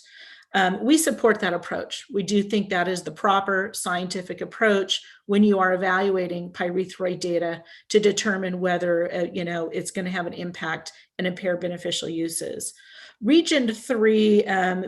We support that approach. We do think that is the proper scientific approach when you are evaluating pyrethroid data to determine whether it's going to have an impact and impair beneficial uses. Region 3,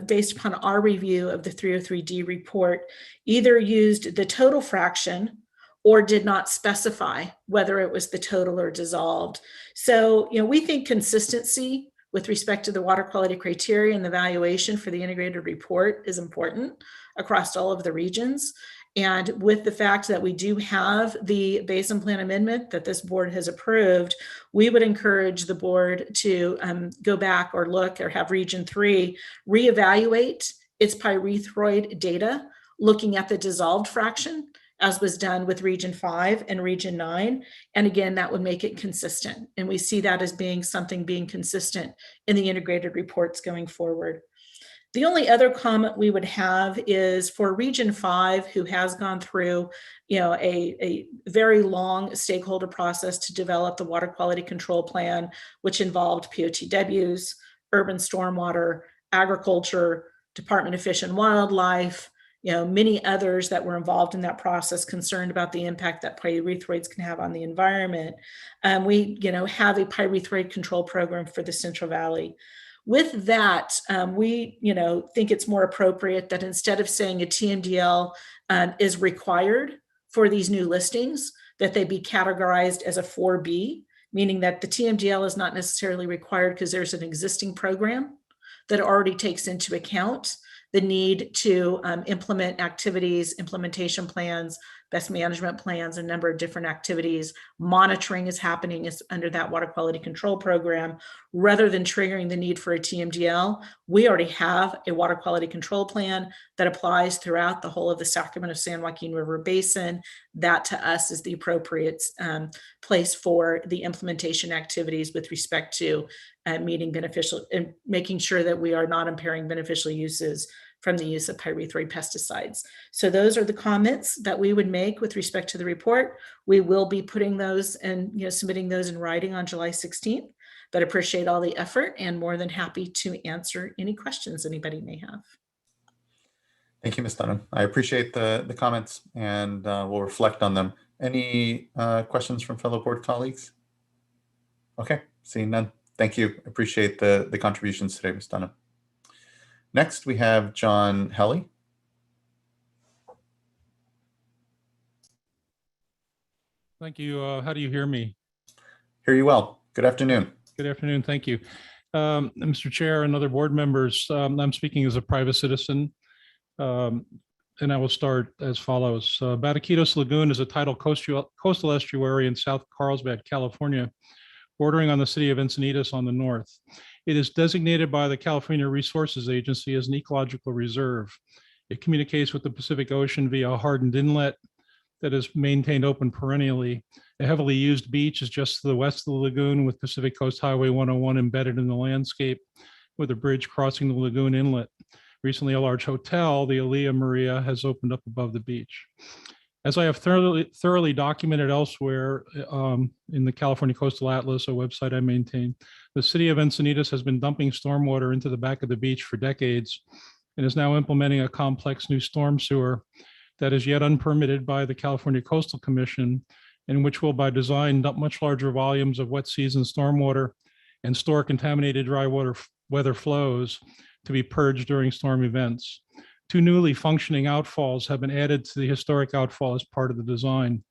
based upon our review of the 303D report, either used the total fraction or did not specify whether it was the total or dissolved. So, we think consistency with respect to the water quality criteria and the valuation for the integrated report is important across all of the regions. And with the fact that we do have the Basin Plan Amendment that this board has approved, we would encourage the board to go back or look or have Region 3 reevaluate its pyrethroid data, looking at the dissolved fraction, as was done with Region 5 and Region 9. And again, that would make it consistent. And we see that as being something being consistent in the integrated reports going forward. The only other comment we would have is for Region 5, who has gone through a very long stakeholder process to develop the water quality control plan, which involved POTWs, urban stormwater, agriculture, Department of Fish and Wildlife, many others that were involved in that process concerned about the impact that pyrethroids can have on the environment. We, have a pyrethroid control program for the Central Valley. With that, we, think it's more appropriate that instead of saying a TMDL is required for these new listings, that they be categorized as a 4B, meaning that the TMDL is not necessarily required because there's an existing program that already takes into account the need to implement activities, implementation plans, best management plans, a number of different activities. Monitoring is happening under that water quality control program. Rather than triggering the need for a TMDL, we already have a water quality control plan that applies throughout the whole of the Sacramento San Joaquin River Basin. That to us is the appropriate place for the implementation activities with respect to meeting beneficial and making sure that we are not impairing beneficial uses from the use of pyrethroid pesticides. So those are the comments that we would make with respect to the report. We will be putting those and submitting those in writing on July 16th, but appreciate all the effort and more than happy to answer any questions anybody may have. Thank you, Ms. Dunham. I appreciate the comments and we'll reflect on them. Any questions from fellow board colleagues? Okay, seeing none. Thank you. Appreciate the contributions today, Ms. Dunham. Next, we have John Helly. Thank you. How do you hear me? Hear you well. Good afternoon. Good afternoon. Thank you. Mr. Chair and other board members, I'm speaking as a private citizen, and I will start as follows. Bataquitos Lagoon is a tidal coastal estuary in South Carlsbad, California, bordering on the city of Encinitas on the north. It is designated by the California Resources Agency as an ecological reserve. It communicates with the Pacific Ocean via a hardened inlet that is maintained open perennially. A heavily used beach is just to the west of the lagoon with Pacific Coast Highway 101 embedded in the landscape with a bridge crossing the lagoon inlet. Recently, a large hotel, the Alea Maria, has opened up above the beach. As I have thoroughly documented elsewhere in the California Coastal Atlas, a website I maintain, the city of Encinitas has been dumping stormwater into the back of the beach for decades and is now implementing a complex new storm sewer that is yet unpermitted by the California Coastal Commission, and which will by design dump much larger volumes of wet season stormwater and store contaminated dry weather flows to be purged during storm events. 2 newly functioning outfalls have been added to the historic outfall as part of the design.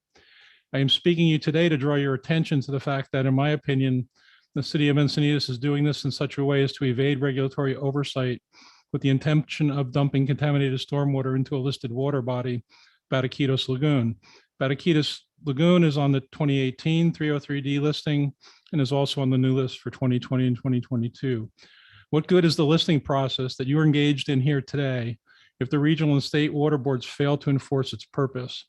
I am speaking to you today to draw your attention to the fact that, in my opinion, the city of Encinitas is doing this in such a way as to evade regulatory oversight with the intention of dumping contaminated stormwater into a listed water body, Bataquitos Lagoon. Bataquitos Lagoon is on the 2018 303D listing and is also on the new list for 2020 and 2022. What good is the listing process that you are engaged in here today if the regional and state water boards fail to enforce its purpose?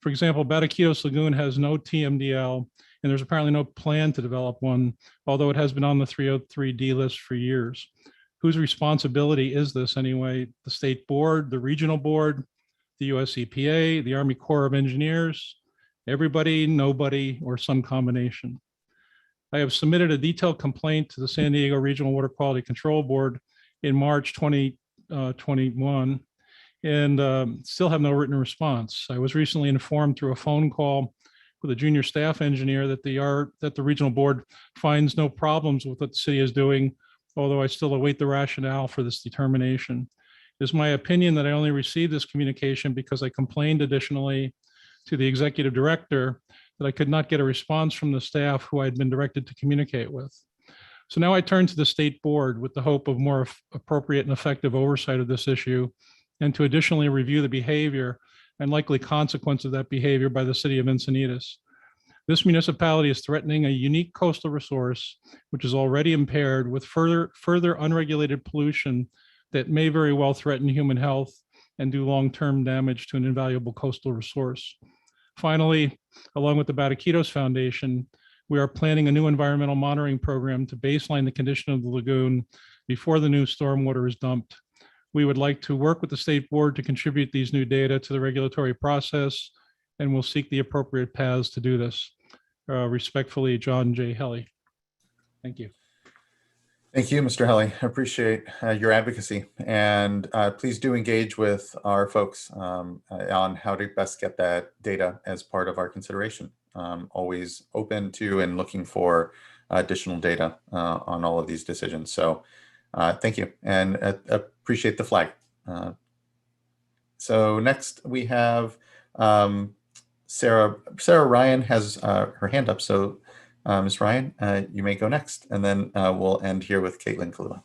For example, Bataquitos Lagoon has no TMDL, and there's apparently no plan to develop one, although it has been on the 303D list for years. Whose responsibility is this anyway? The state board, the regional board, the US EPA, the Army Corps of Engineers, everybody, nobody, or some combination? I have submitted a detailed complaint to the San Diego Regional Water Quality Control Board in March 2021 and still have no written response. I was recently informed through a phone call with a junior staff engineer that the regional board finds no problems with what the city is doing, although I still await the rationale for this determination. It is my opinion that I only received this communication because I complained additionally to the executive director that I could not get a response from the staff who I had been directed to communicate with. So now I turn to the state board with the hope of more appropriate and effective oversight of this issue, and to additionally review the behavior and likely consequence of that behavior by the city of Encinitas. This municipality is threatening a unique coastal resource, which is already impaired with further unregulated pollution that may very well threaten human health and do long-term damage to an invaluable coastal resource. Finally, along with the Bataquitos Foundation, we are planning a new environmental monitoring program to baseline the condition of the lagoon before the new stormwater is dumped. We would like to work with the state board to contribute these new data to the regulatory process, and we'll seek the appropriate paths to do this. Respectfully, John J. Helly. Thank you. Thank you, Mr. Helly. I appreciate your advocacy, and please do engage with our folks on how to best get that data as part of our consideration. Always open to and looking for additional data on all of these decisions. So thank you, and appreciate the flag. So next we have Sarah Ryan has her hand up. So Ms. Ryan, you may go next, and then we'll end here with Caitlin Kalua.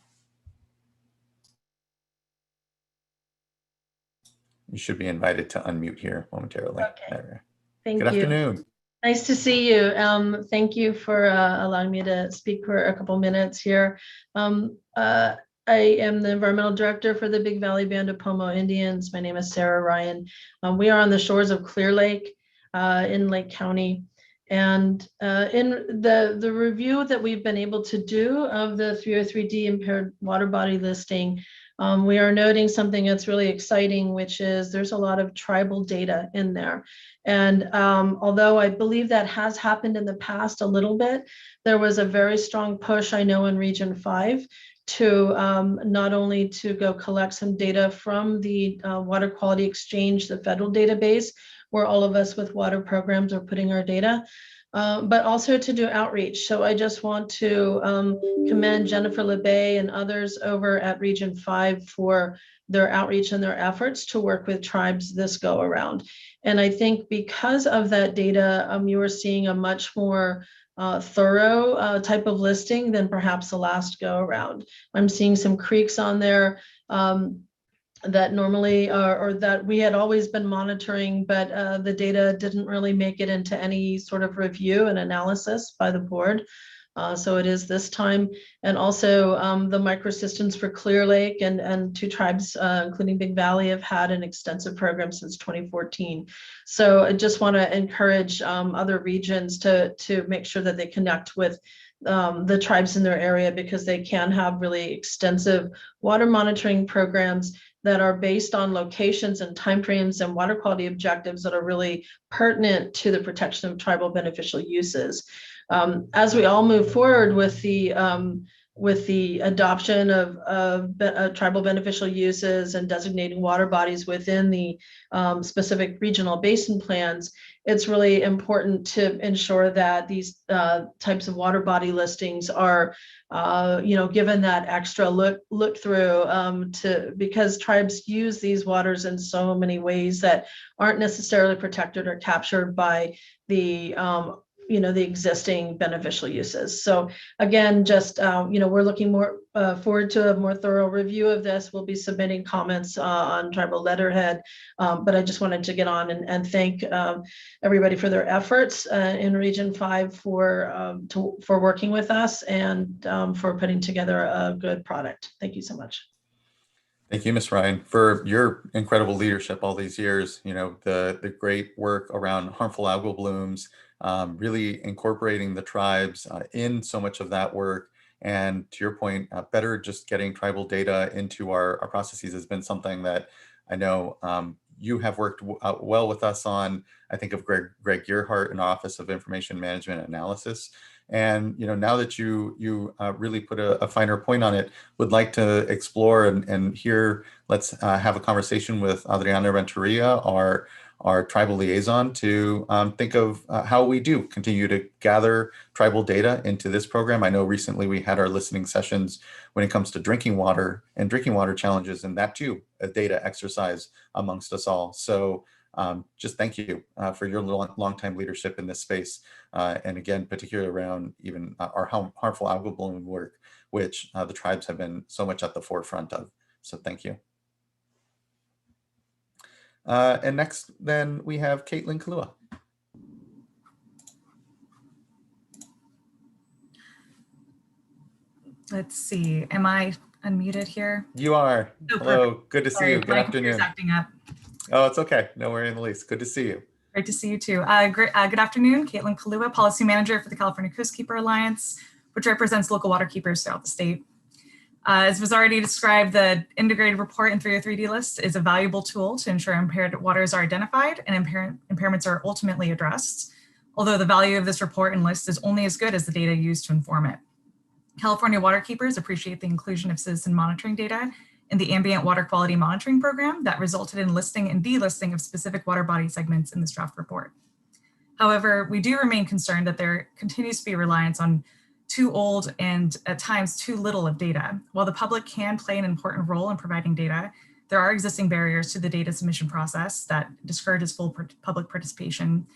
You should be invited to unmute here momentarily. Okay. Thank Good you. afternoon. Nice to see you. Thank you for allowing me to speak for a couple minutes here. I am the environmental director for the Big Valley Band of Pomo Indians. My name is Sarah Ryan. We are on the shores of Clear Lake in Lake County. And in the review that we've been able to do of the 303D impaired water body listing, we are noting something that's really exciting, which is there's a lot of tribal data in there. And although I believe that has happened in the past a little bit, there was a very strong push, I know, in Region 5 to not only to go collect some data from the Water Quality Exchange, the federal database, where all of us with water programs are putting our data, but also to do outreach. So I just want to commend Jennifer LeBay and others over at Region 5 for their outreach and their efforts to work with tribes this go around. And I think because of that data, you are seeing a much more thorough type of listing than perhaps the last go around. I'm seeing some creeks on there that normally or that we had always been monitoring, but the data didn't really make it into any sort of review and analysis by the board. So it is this time. And also the microsystems for Clear Lake and two tribes, including Big Valley, have had an extensive program since 2014. So I just want to encourage other regions to make sure that they connect with the tribes in their area, because they can have really extensive water monitoring programs that are based on locations and timeframes and water quality objectives that are really pertinent to the protection of tribal beneficial uses. As we all move forward with the adoption of tribal beneficial uses and designating water bodies within the specific regional basin plans, it's really important to ensure that these types of water body listings are given that extra look through because tribes use these waters in so many ways that aren't necessarily protected or captured by the the existing beneficial uses. So again, just we're looking more forward to a more thorough review of this. We'll be submitting comments on tribal letterhead, but I just wanted to get on and thank everybody for their efforts in Region 5 for working with us and for putting together a good product. Thank you so much. Thank you, Ms. Ryan, for your incredible leadership all these years. The great work around harmful algal blooms, really incorporating the tribes in so much of that work. And to your point, better just getting tribal data into our processes has been something that I know you have worked well with us on. I think of Greg Gearhart in Office of Information Management Analysis. And now that you really put a finer point on it, would like to explore and hear. Let's have a conversation with Adriana Renteria, our tribal liaison, to think of how we do continue to gather tribal data into this program. I know recently we had our listening sessions when it comes to drinking water and drinking water challenges, and that too, a data exercise amongst us all. So just thank you for your long-time leadership in this space. And again, particularly around even our harmful algal bloom work, which the tribes have been so much at the forefront of. So thank you. And next, then we have Caitlin Kalua. Let's see, am I unmuted here? You are. Oh, hello, perfect. good to see Sorry, you. Good my computer's afternoon. acting up. Oh, it's okay. No worry in the least. Good to see you. Great to see you too. Good afternoon, Caitlin Kalua, Policy Manager for the California Coastkeeper Alliance, which represents local water keepers throughout the state. As was already described, the integrated report and 303D list is a valuable tool to ensure impaired waters are identified and impairments are ultimately addressed, although the value of this report and list is only as good as the data used to inform it. California waterkeepers appreciate the inclusion of citizen monitoring data in the ambient water quality monitoring program that resulted in listing and delisting of specific water body segments in this draft report. However, we do remain concerned that there continues to be reliance on too old and at times too little of data. While the public can play an important role in providing data, there are existing barriers to the data submission process that discourages full public participation.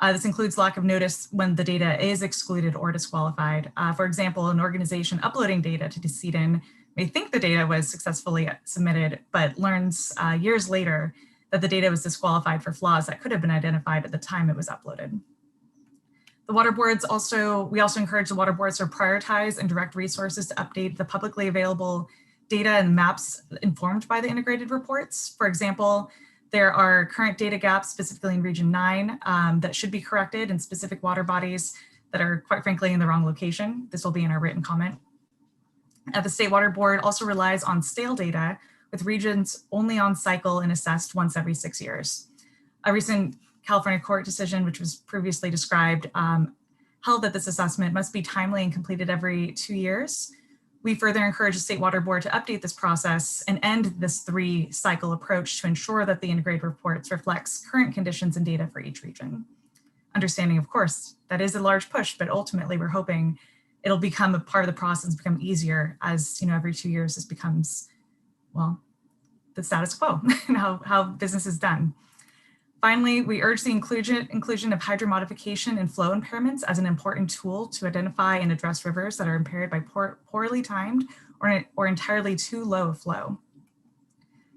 This includes lack of notice when the data is excluded or disqualified. For example, an organization uploading data to DCEDN may think the data was successfully submitted, but learns years later that the data was disqualified for flaws that could have been identified at the time it was uploaded. The water boards we also encourage the water boards to prioritize and direct resources to update the publicly available data and maps informed by the integrated reports. For example, there are current data gaps, specifically in Region 9, that should be corrected in specific water bodies that are, quite frankly, in the wrong location. This will be in our written comment. The State Water Board also relies on stale data, with regions only on cycle and assessed once every 6 years. A recent California court decision, which was previously described, held that this assessment must be timely and completed every 2 years. We further encourage the State Water Board to update this process and end this 3-cycle approach to ensure that the integrated reports reflects current conditions and data for each region. understanding, of course, that is a large push, but ultimately we're hoping it'll become a part of the process, become easier as, every 2 years this becomes, well, the status quo, how business is done. Finally, we urge the inclusion of hydromodification and flow impairments as an important tool to identify and address rivers that are impaired by poorly timed or entirely too low flow.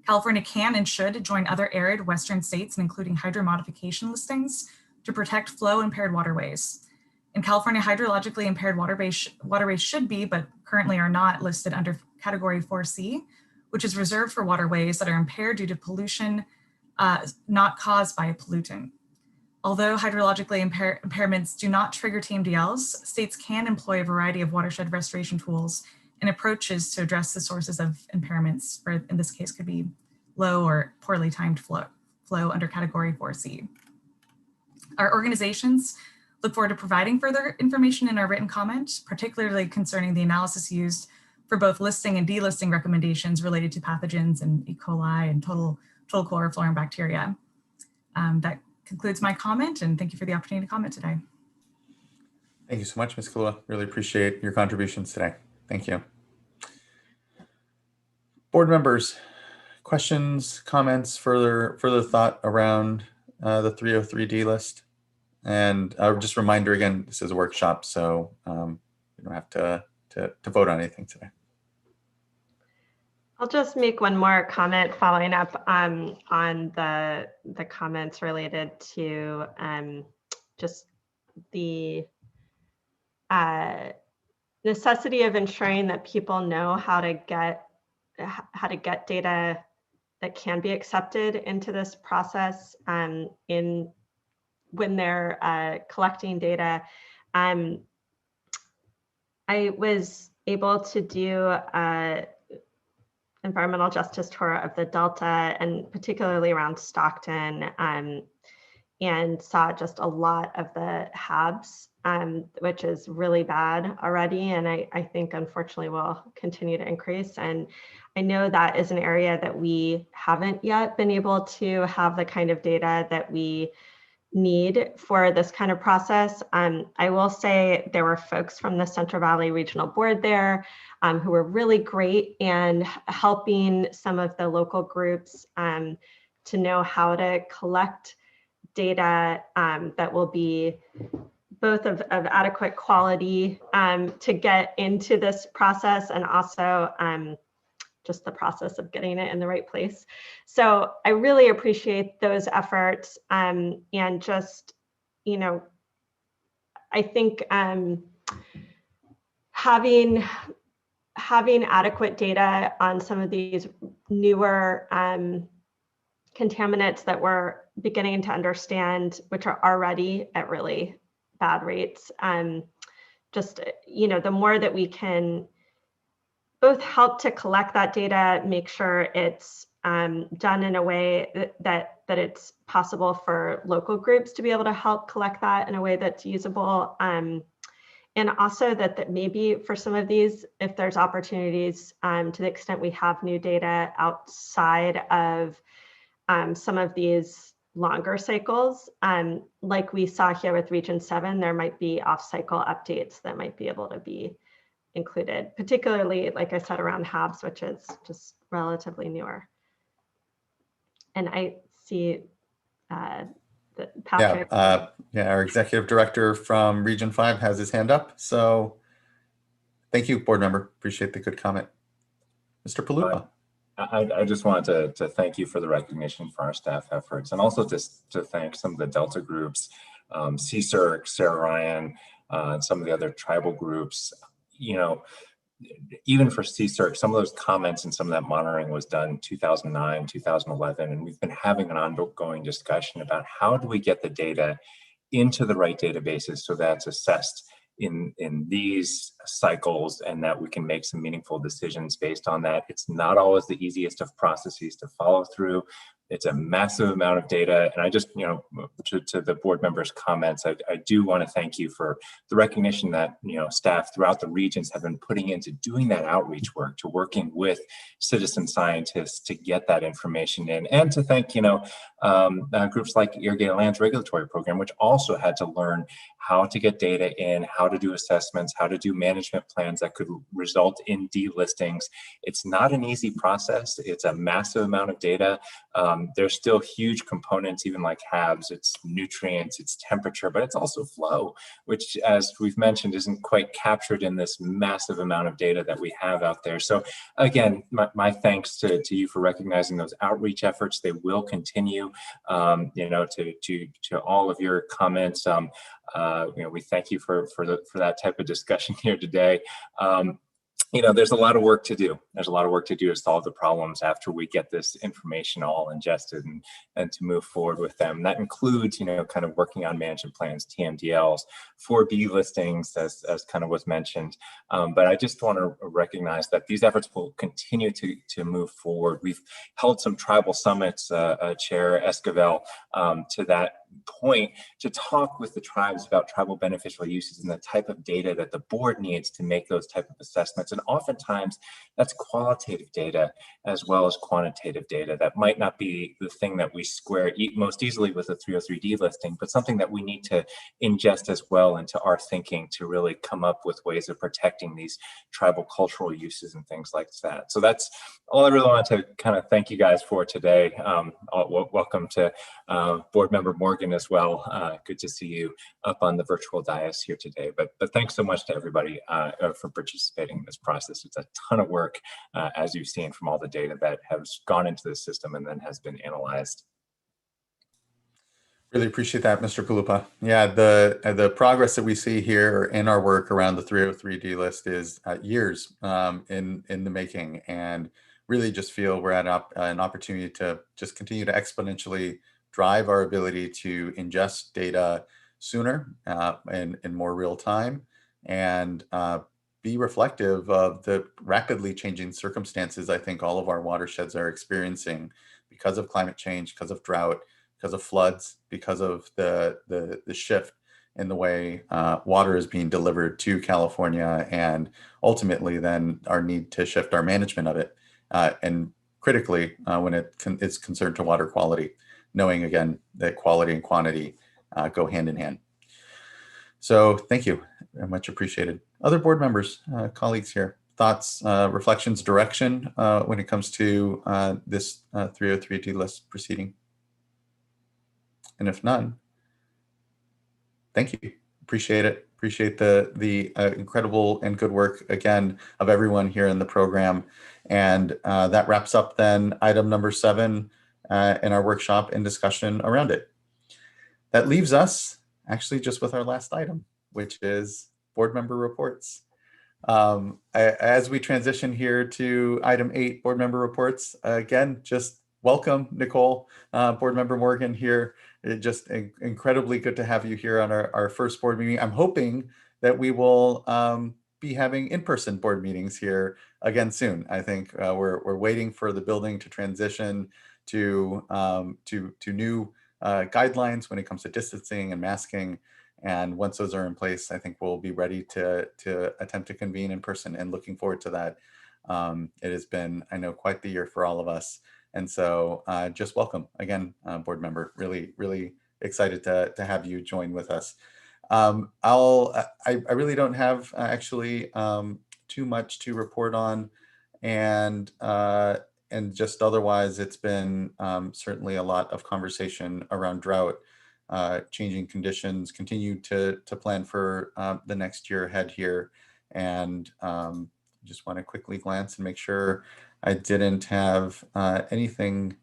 California can and should join other arid Western states in including hydromodification listings to protect flow impaired waterways. In California, hydrologically impaired waterways should be, but currently are not, listed under Category 4C, which is reserved for waterways that are impaired due to pollution not caused by a pollutant. Although hydrologically impairments do not trigger TMDLs, states can employ a variety of watershed restoration tools and approaches to address the sources of impairments, or in this case could be low or poorly timed flow under Category 4C. Our organizations look forward to providing further information in our written comment, particularly concerning the analysis used for both listing and delisting recommendations related to pathogens and E. coli and total chlorofluorine bacteria. That concludes my comment, and thank you for the opportunity to comment today. Thank you so much, Ms. Kalua. Really appreciate your contributions today. Thank you. Board members, questions, comments, further thought around the 303D list? And just a reminder again, this is a workshop, so you don't have to vote on anything today. I'll just make one more comment following up on the comments related to just the necessity of ensuring that people know how to get data that can be accepted into this process when they're collecting data. I was able to do environmental justice tour of the Delta, and particularly around Stockton, and saw just a lot of the HABs, which is really bad already, and I think unfortunately will continue to increase. And I know that is an area that we haven't yet been able to have the kind of data that we need for this kind of process. I will say there were folks from the Central Valley Regional Board there who were really great and helping some of the local groups to know how to collect data that will be both of adequate quality to get into this process, and also just the process of getting it in the right place. So I really appreciate those efforts, and just, I think having adequate data on some of these newer contaminants that we're beginning to understand, which are already at really bad rates, just, the more that we can both help to collect that data, make sure it's done in a way that it's possible for local groups to be able to help collect that in a way that's usable. And also that maybe for some of these, if there's opportunities, to the extent we have new data outside of some of these longer cycles, like we saw here with Region 7, there might be off-cycle updates that might be able to be included, particularly, like I said, around HABs, which is just relatively newer. And I see Patrick. Yeah, our executive director from Region 5 has his hand up. So thank you, board member. Appreciate the good comment. Mr. Palumbo. I just wanted to thank you for the recognition for our staff efforts, and also just to thank some of the Delta groups, SWRCB, Sarah Ryan, and some of the other tribal groups. Even for SWRCB, some of those comments and some of that monitoring was done 2009, 2011, and we've been having an ongoing discussion about how do we get the data into the right databases so that's assessed in these cycles, and that we can make some meaningful decisions based on that. It's not always the easiest of processes to follow through, It's a massive amount of data. And I just, you know, to the board members' comments, I do want to thank you for the recognition that, you know, staff throughout the regions have been putting into doing that outreach work, to working with citizen scientists to get that information in, and to thank, you know, groups like Irrigated Lands Regulatory Program, which also had to learn how to get data in, how to do assessments, how to do management plans that could result in delistings. It's not an easy process. It's a massive amount of data. There's still huge components, even like HABs, it's nutrients, it's temperature, but it's also flow, which, as we've mentioned, isn't quite captured in this massive amount of data that we have out there. So again, my thanks to you for recognizing those outreach efforts. They will continue. You know, to all of your comments. You know, we thank you for that type of discussion here today. You know, there's a lot of work to do. There's a lot of work to do to solve the problems after we get this information all ingested and to move forward with them. That includes, you know, kind of working on management plans, TMDLs, 4B listings, as kind of was mentioned. But I just want to recognize that these efforts will continue to move forward. We've held some tribal summits, Chair Esquivel, to that point, to talk with the tribes about tribal beneficial uses and the type of data that the board needs to make those type of assessments. And oftentimes that's qualitative data as well as quantitative data that might not be the thing that we square most easily with a 303D listing, but something that we need to ingest as well into our thinking to really come up with ways of protecting these tribal cultural uses and things like that. So that's all I really want to kind of thank you guys for today. Welcome to Board Member Morgan as well. Good to see you up on the virtual dais here today. But thanks so much to everybody for participating in this process. It's a ton of work, as you've seen from all the data that has gone into the system and then has been analyzed. Really appreciate that, Mr. Kalupa. Yeah, the progress that we see here in our work around the 303D list is years in the making, and really just feel we're at an opportunity to just continue to exponentially drive our ability to ingest data sooner and in more real time, and be reflective of the rapidly changing circumstances I think all of our watersheds are experiencing because of climate change, because of drought, because of floods, because of the shift in the way water is being delivered to California, and ultimately then our need to shift our management of it. And critically, when it's concerned to water quality, knowing again that quality and quantity go hand in hand. So thank you, very much appreciated. Other board members, colleagues here, thoughts, reflections, direction when it comes to this 303D list proceeding? And if none, thank you. Appreciate it. Appreciate the incredible and good work again of everyone here in the program. And that wraps up then item number 7 in our workshop and discussion around it. That leaves us actually just with our last item, which is board member reports. As we transition here to item 8, board member reports, again, just welcome, Nicole, board member Morgan here. Just incredibly good to have you here on our first board meeting. I'm hoping that we will be having in-person board meetings here again soon. I think we're waiting for the building to transition to new guidelines when it comes to distancing and masking. And once those are in place, I think we'll be ready to attempt to convene in person, and looking forward to that. It has been, I know, quite the year for all of us. And so just welcome again, board member, really excited to have you join with us. I really don't have actually too much to report on, and just otherwise it's been certainly a lot of conversation around drought, changing conditions, continue to plan for the next year ahead here. And just want to quickly glance and make sure I didn't have anything.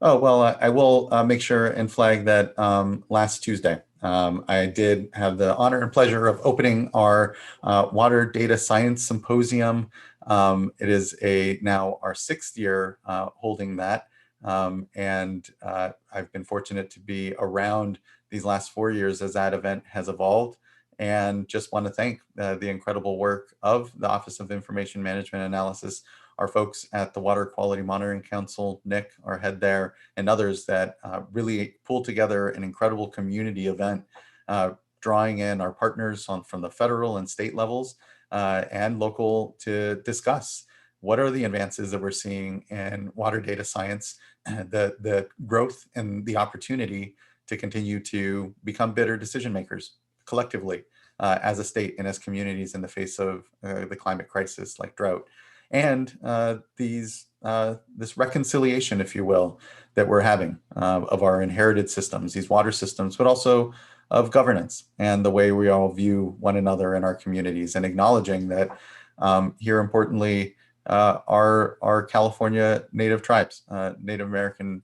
Oh, well, I will make sure and flag that last Tuesday, I did have the honor and pleasure of opening our Water Data Science Symposium. It is now our 6th year holding that. And I've been fortunate to be around these last 4 years as that event has evolved. And just want to thank the incredible work of the Office of Information Management Analysis, our folks at the Water Quality Monitoring Council, Nick, our head there, and others that really pulled together an incredible community event, drawing in our partners from the federal and state levels and local to discuss what are the advances that we're seeing in water data science, the growth and the opportunity to continue to become better decision makers collectively as a state and as communities in the face of the climate crisis like drought. And this reconciliation, if you will, that we're having of our inherited systems, these water systems, but also of governance and the way we all view one another in our communities, and acknowledging that here importantly, our California Native tribes, Native American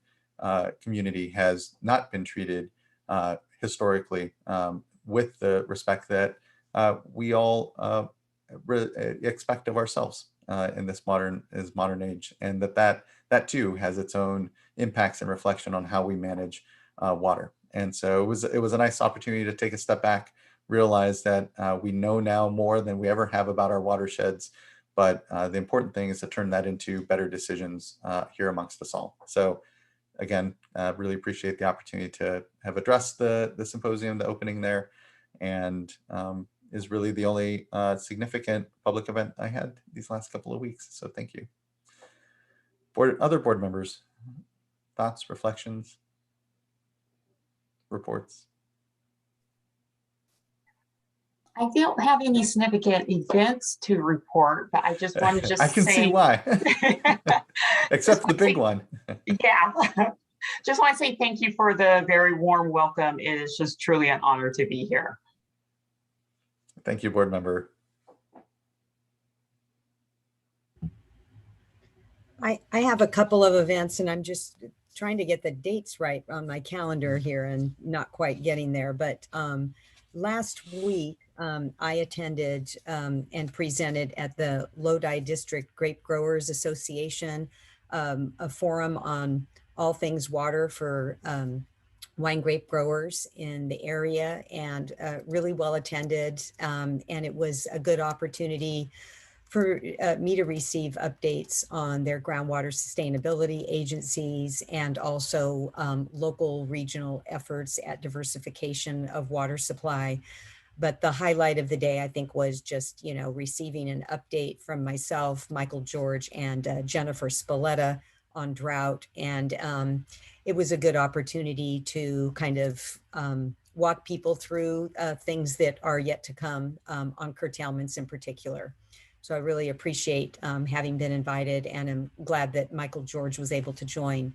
community has not been treated historically with the respect that we all expect of ourselves in this modern age, and that too has its own impacts and reflection on how we manage water. And so it was a nice opportunity to take a step back, realize that we know now more than we ever have about our watersheds, but the important thing is to turn that into better decisions here amongst us all. So again, really appreciate the opportunity to have addressed the symposium, the opening there, and is really the only significant public event I had these last couple of weeks. So thank you. Other board members, thoughts, reflections, reports? I don't have any significant events to report, but I just wanted to just I can see why, except the big one. Yeah, just want to say thank you for the very warm welcome. It is just truly an honor to be here. Thank you, board member. I have a couple of events, and I'm just trying to get the dates right on my calendar here and not quite getting there. But last week, I attended and presented at the Lodi District Grape Growers Association, a forum on all things water for wine grape growers in the area, and really well attended. And it was a good opportunity for me to receive updates on their groundwater sustainability agencies and also local regional efforts at diversification of water supply. But the highlight of the day, I think, was just, receiving an update from myself, Michael George, and Jennifer Spalletta on Drought. And it was a good opportunity to kind of walk people through things that are yet to come on curtailments in particular. So I really appreciate having been invited, and I'm glad that Michael George was able to join.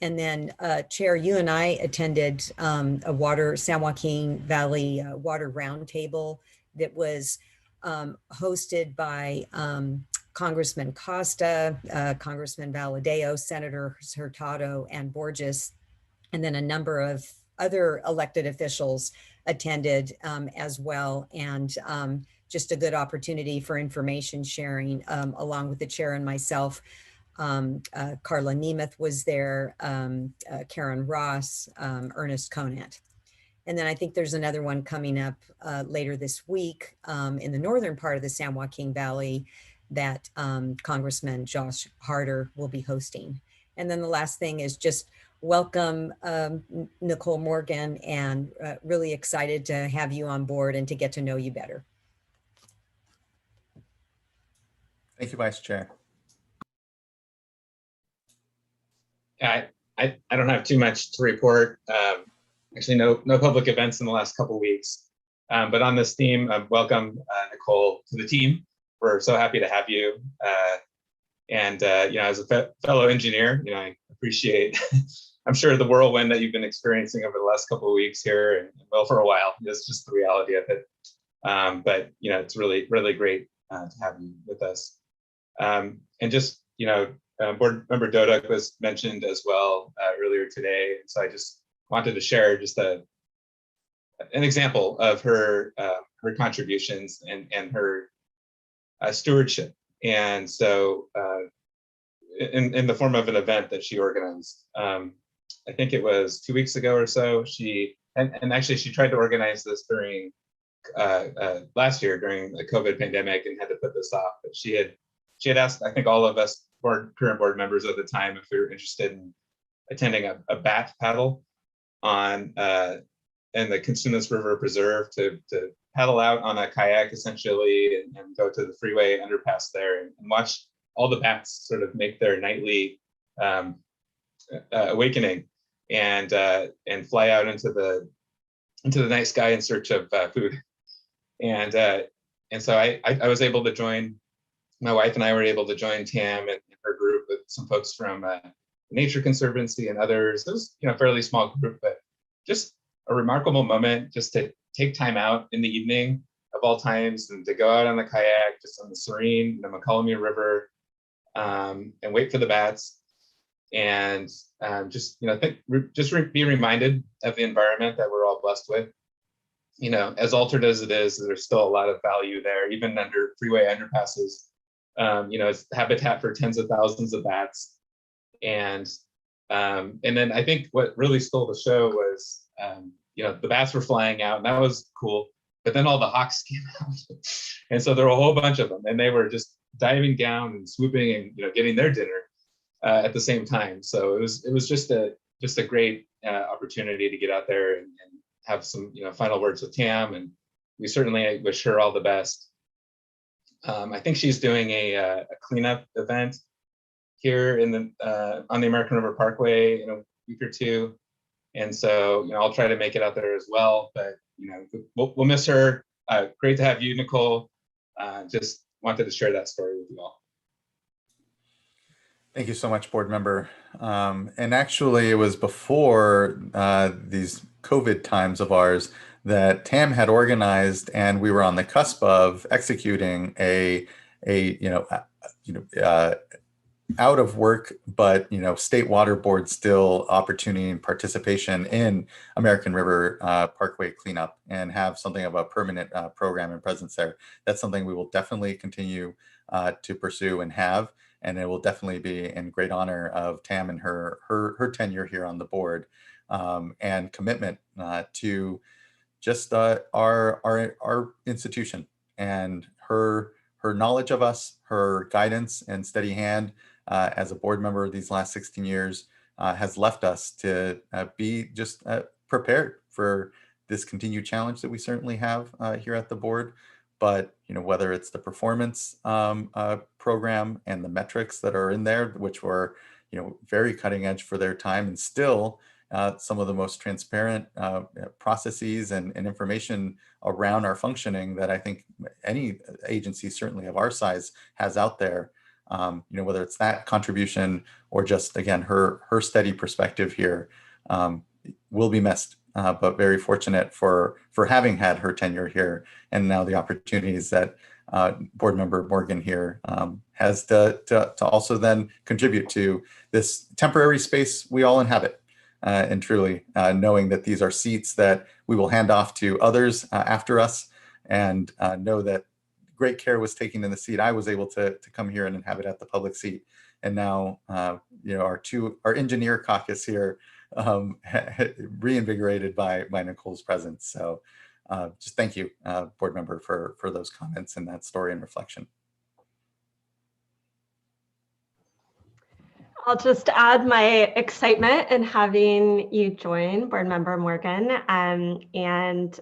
And then Chair, you and I attended a San Joaquin Valley water roundtable that was hosted by Congressman Costa, Congressman Valadeo, Senator Hurtado, and Borges, and then a number of other elected officials attended as well. And just a good opportunity for information sharing along with the chair and myself. Carla Nemeth was there, Karen Ross, Ernest Conant. And then I think there's another one coming up later this week in the northern part of the San Joaquin Valley that Congressman Josh Harder will be hosting. And then the last thing is just welcome Nicole Morgan, and really excited to have you on board and to get to know you better. Thank you, Vice Chair. I don't have too much to report. Actually, no public events in the last couple of weeks. But on this theme, welcome Nicole to the team. We're so happy to have you. As a fellow engineer, I appreciate, I'm sure, the whirlwind that you've been experiencing over the last couple of weeks here, and well, for a while. It's just the reality of it. But it's really, really great to have you with us. Board Member Dodek was mentioned as well earlier today, so I just wanted to share just an example of her contributions and her stewardship. And so, in the form of an event that she organized, I think it was 2 weeks ago or so. She tried to organize this during last year during the COVID pandemic and had to put this off. But she she had asked, I think, all of us current board members at the time if we were interested in attending a bat paddle on in the Cosumnes River Preserve to paddle out on a kayak essentially and go to the freeway underpass there and watch all the bats sort of make their nightly awakening and fly out into the night sky in search of food. And so I was able to join, my wife and I were able to join Tam and her group with some folks from Nature Conservancy and others. It was, a fairly small group, but just a remarkable moment just to take time out in the evening of all times and to go out on the kayak, just on the serene, Mokelumne River, and wait for the bats. And be reminded of the environment that we're all blessed with. As altered as it is, there's still a lot of value there, even under freeway underpasses. It's habitat for tens of thousands of bats. And then I think what really stole the show was, the bats were flying out, and that was cool. But then all the hawks came out, and so there were a whole bunch of them, and they were just diving down and swooping and getting their dinner at the same time. So it was just a great opportunity to get out there and have some final words with Tam, and we certainly wish her all the best. I think she's doing a cleanup event here on the American River Parkway in a week or two, and so I'll try to make it out there as well. But we'll miss her. Great to have you, Nicole. Just wanted to share that story with you all. Thank you so much, board member. And actually, it was before these COVID times of ours that Tam had organized, and we were on the cusp of executing a out of work, but state water board still opportunity and participation in American River Parkway cleanup, and have something of a permanent program and presence there. That's something we will definitely continue to pursue and have. And it will definitely be in great honor of Tam and her tenure here on the board, and commitment to just our institution, and her knowledge of us, her guidance and steady hand as a board member these last 16 years has left us to be just prepared for this continued challenge that we certainly have here at the board. But whether it's the performance program and the metrics that are in there, which were very cutting edge for their time, and still some of the most transparent processes and information around our functioning that I think any agency, certainly of our size, has out there. Whether it's that contribution or just, again, her steady perspective here, will be missed. But very fortunate for having had her tenure here, and now the opportunities that board member Morgan here has to also then contribute to this temporary space we all inhabit, and truly knowing that these are seats that we will hand off to others after us, and know that great care was taken in the seat I was able to come here and inhabit at the public seat. And now our engineer caucus here reinvigorated by Nicole's presence. So just thank you, board member, for those comments and that story and reflection. I'll just add my excitement in having you join, board member Morgan, and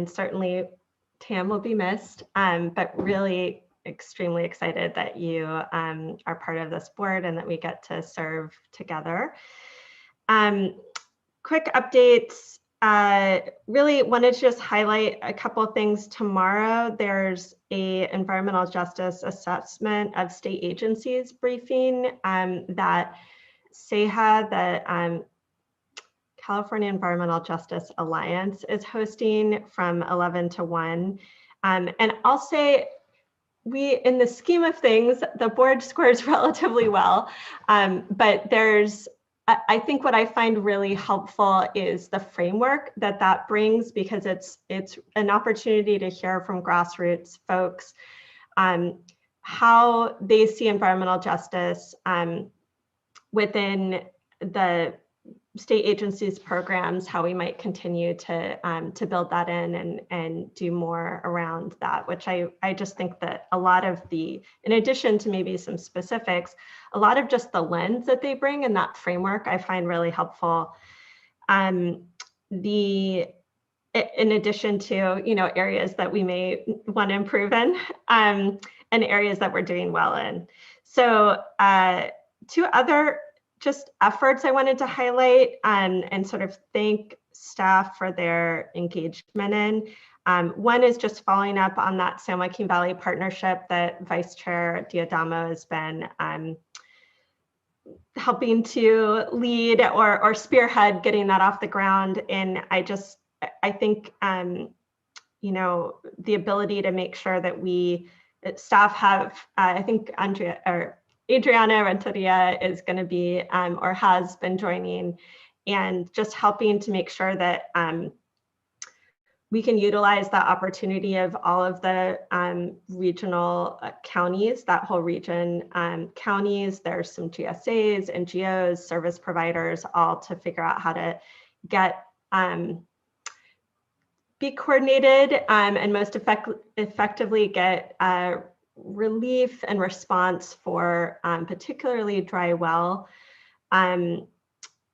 certainly Tam will be missed, but really extremely excited that you are part of this board and that we get to serve together. Quick updates. Really wanted to just highlight a couple of things. Tomorrow, there's a environmental justice assessment of state agencies briefing that CEHA, the California Environmental Justice Alliance, is hosting from 11 to 1. And I'll say, in the scheme of things, the board scores relatively well, but I think what I find really helpful is the framework that brings, because it's an opportunity to hear from grassroots folks how they see environmental justice within the state agencies programs, how we might continue to build that in and do more around that, which I just think that a lot of the, in addition to maybe some specifics, a lot of just the lens that they bring and that framework I find really helpful. In addition to, you know, areas that we may want to improve in, and areas that we're doing well in. So two other just efforts I wanted to highlight and sort of thank staff for their engagement in. One is just following up on that San Joaquin Valley partnership that Vice Chair Diadamo has been helping to lead or spearhead getting that off the ground. And I think, you know, the ability to make sure that staff have, I think Adriana Renteria is going to be or has been joining, and just helping to make sure that we can utilize that opportunity of all of the regional counties, that whole region, counties. There's some GSAs, NGOs, service providers, all to figure out how to get be coordinated and most effectively get relief and response for particularly dry well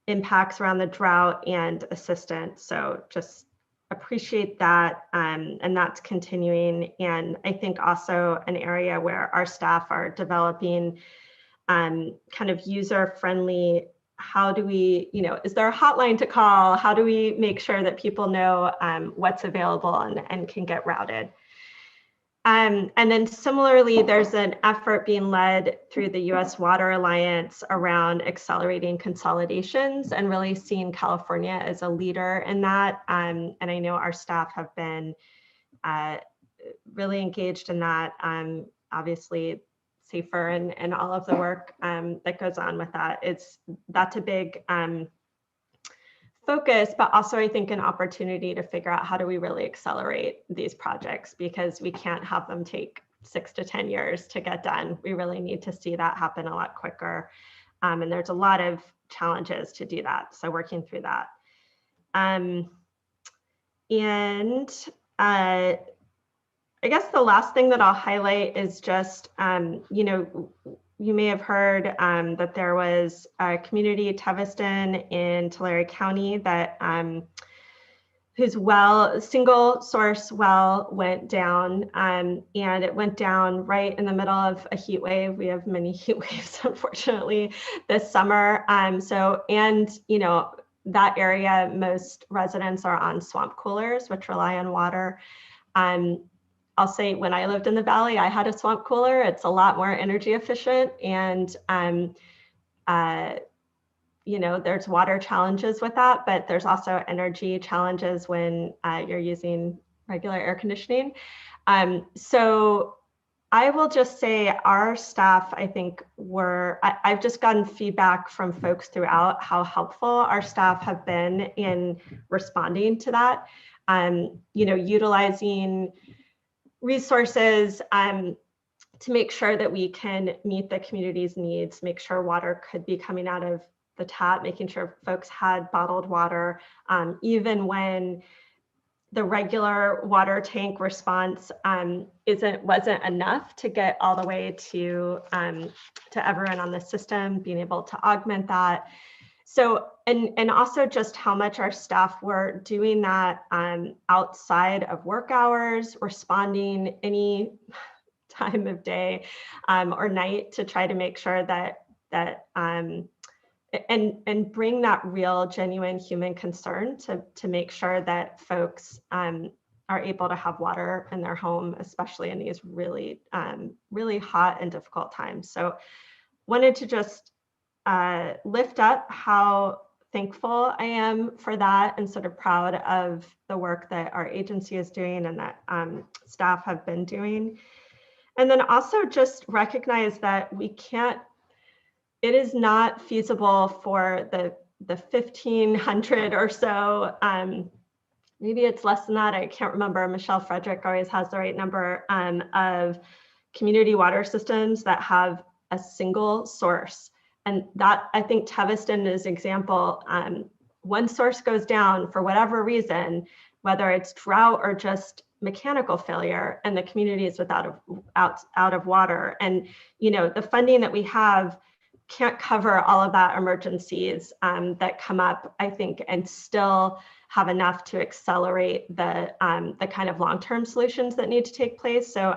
impacts around the drought and assistance. So just appreciate that, and that's continuing. And I think also an area where our staff are developing kind of user-friendly, how do we, you know, is there a hotline to call? How do we make sure that people know what's available and can get routed? And then similarly, there's an effort being led through the U.S. Water Alliance around accelerating consolidations and really seeing California as a leader in that. And I know our staff have been really engaged in that. Obviously, SAFER and all of the work that goes on with that. That's a big focus, but also I think an opportunity to figure out how do we really accelerate these projects, because we can't have them take 6 to 10 years to get done. We really need to see that happen a lot quicker. And there's a lot of challenges to do that. So working through that. I guess the last thing that I'll highlight is just, you know, you may have heard that there was a community, Teviston in Tulare County, that whose single source well went down, and it went down right in the middle of a heat wave. We have many heat waves, unfortunately, this summer. And you know, that area, most residents are on swamp coolers, which rely on water. I'll say when I lived in the Valley, I had a swamp cooler. It's a lot more energy efficient, and you know, there's water challenges with that, but there's also energy challenges when you're using regular air conditioning. So I will just say our staff, I think I've just gotten feedback from folks throughout how helpful our staff have been in responding to that. You know, utilizing resources to make sure that we can meet the community's needs, make sure water could be coming out of the tap, making sure folks had bottled water, even when the regular water tank response wasn't enough to get all the way to everyone on the system, being able to augment that. So, and also just how much our staff were doing that outside of work hours, responding any time of day or night to try to make sure that and bring that real, genuine human concern to make sure that folks are able to have water in their home, especially in these really, really hot and difficult times. So wanted to just lift up how thankful I am for that, and sort of proud of the work that our agency is doing and that staff have been doing. And then also just recognize that it is not feasible for the 1,500 or so, maybe it's less than that, I can't remember. Michelle Frederick always has the right number, of community water systems that have a single source. And that, I think Teviston is an example. One source goes down for whatever reason, whether it's drought or just mechanical failure, and the community is out of water. And the funding that we have can't cover all of that emergencies that come up, I think, and still have enough to accelerate the kind of long-term solutions that need to take place. So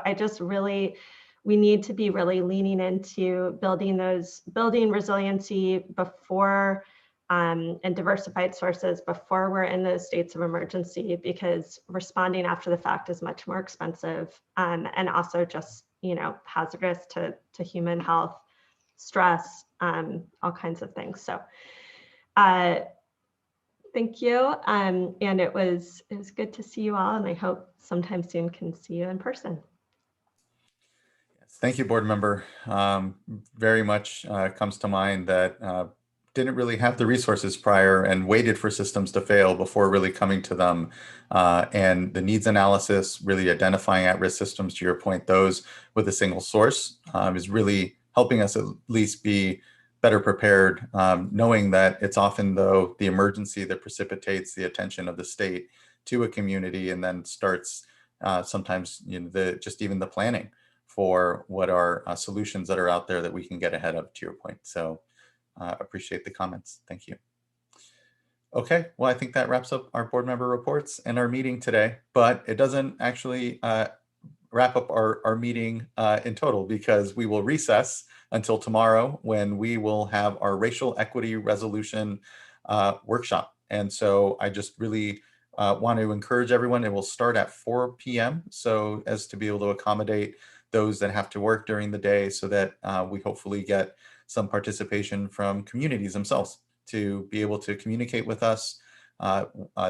we need to be really leaning into building resiliency before and diversified sources before we're in those states of emergency, because responding after the fact is much more expensive and also just hazardous to human health, stress, all kinds of things. So thank you. And it was good to see you all, and I hope sometime soon can see you in person. Thank you, board member. Very much comes to mind that didn't really have the resources prior and waited for systems to fail before really coming to them. And the needs analysis, really identifying at-risk systems, to your point, those with a single source is really helping us at least be better prepared, knowing that it's often, though, the emergency that precipitates the attention of the state to a community and then starts sometimes just even the planning for what are solutions that are out there that we can get ahead of, to your point. So appreciate the comments. Thank you. Okay, well, I think that wraps up our board member reports and our meeting today, but it doesn't actually wrap up our meeting in total, because we will recess until tomorrow, when we will have our racial equity resolution workshop. And so I just really want to encourage everyone. It will start at 4 p.m. so as to be able to accommodate those that have to work during the day, so that we hopefully get some participation from communities themselves to be able to communicate with us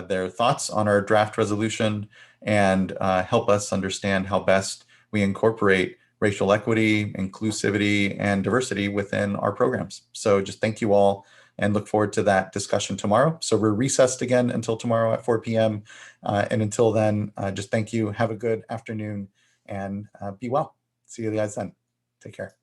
their thoughts on our draft resolution and help us understand how best we incorporate racial equity, inclusivity, and diversity within our programs. So just thank you all and look forward to that discussion tomorrow. So we're recessed again until tomorrow at 4 p.m. And until then, just thank you. Have a good afternoon and be well. See you guys then. Take care.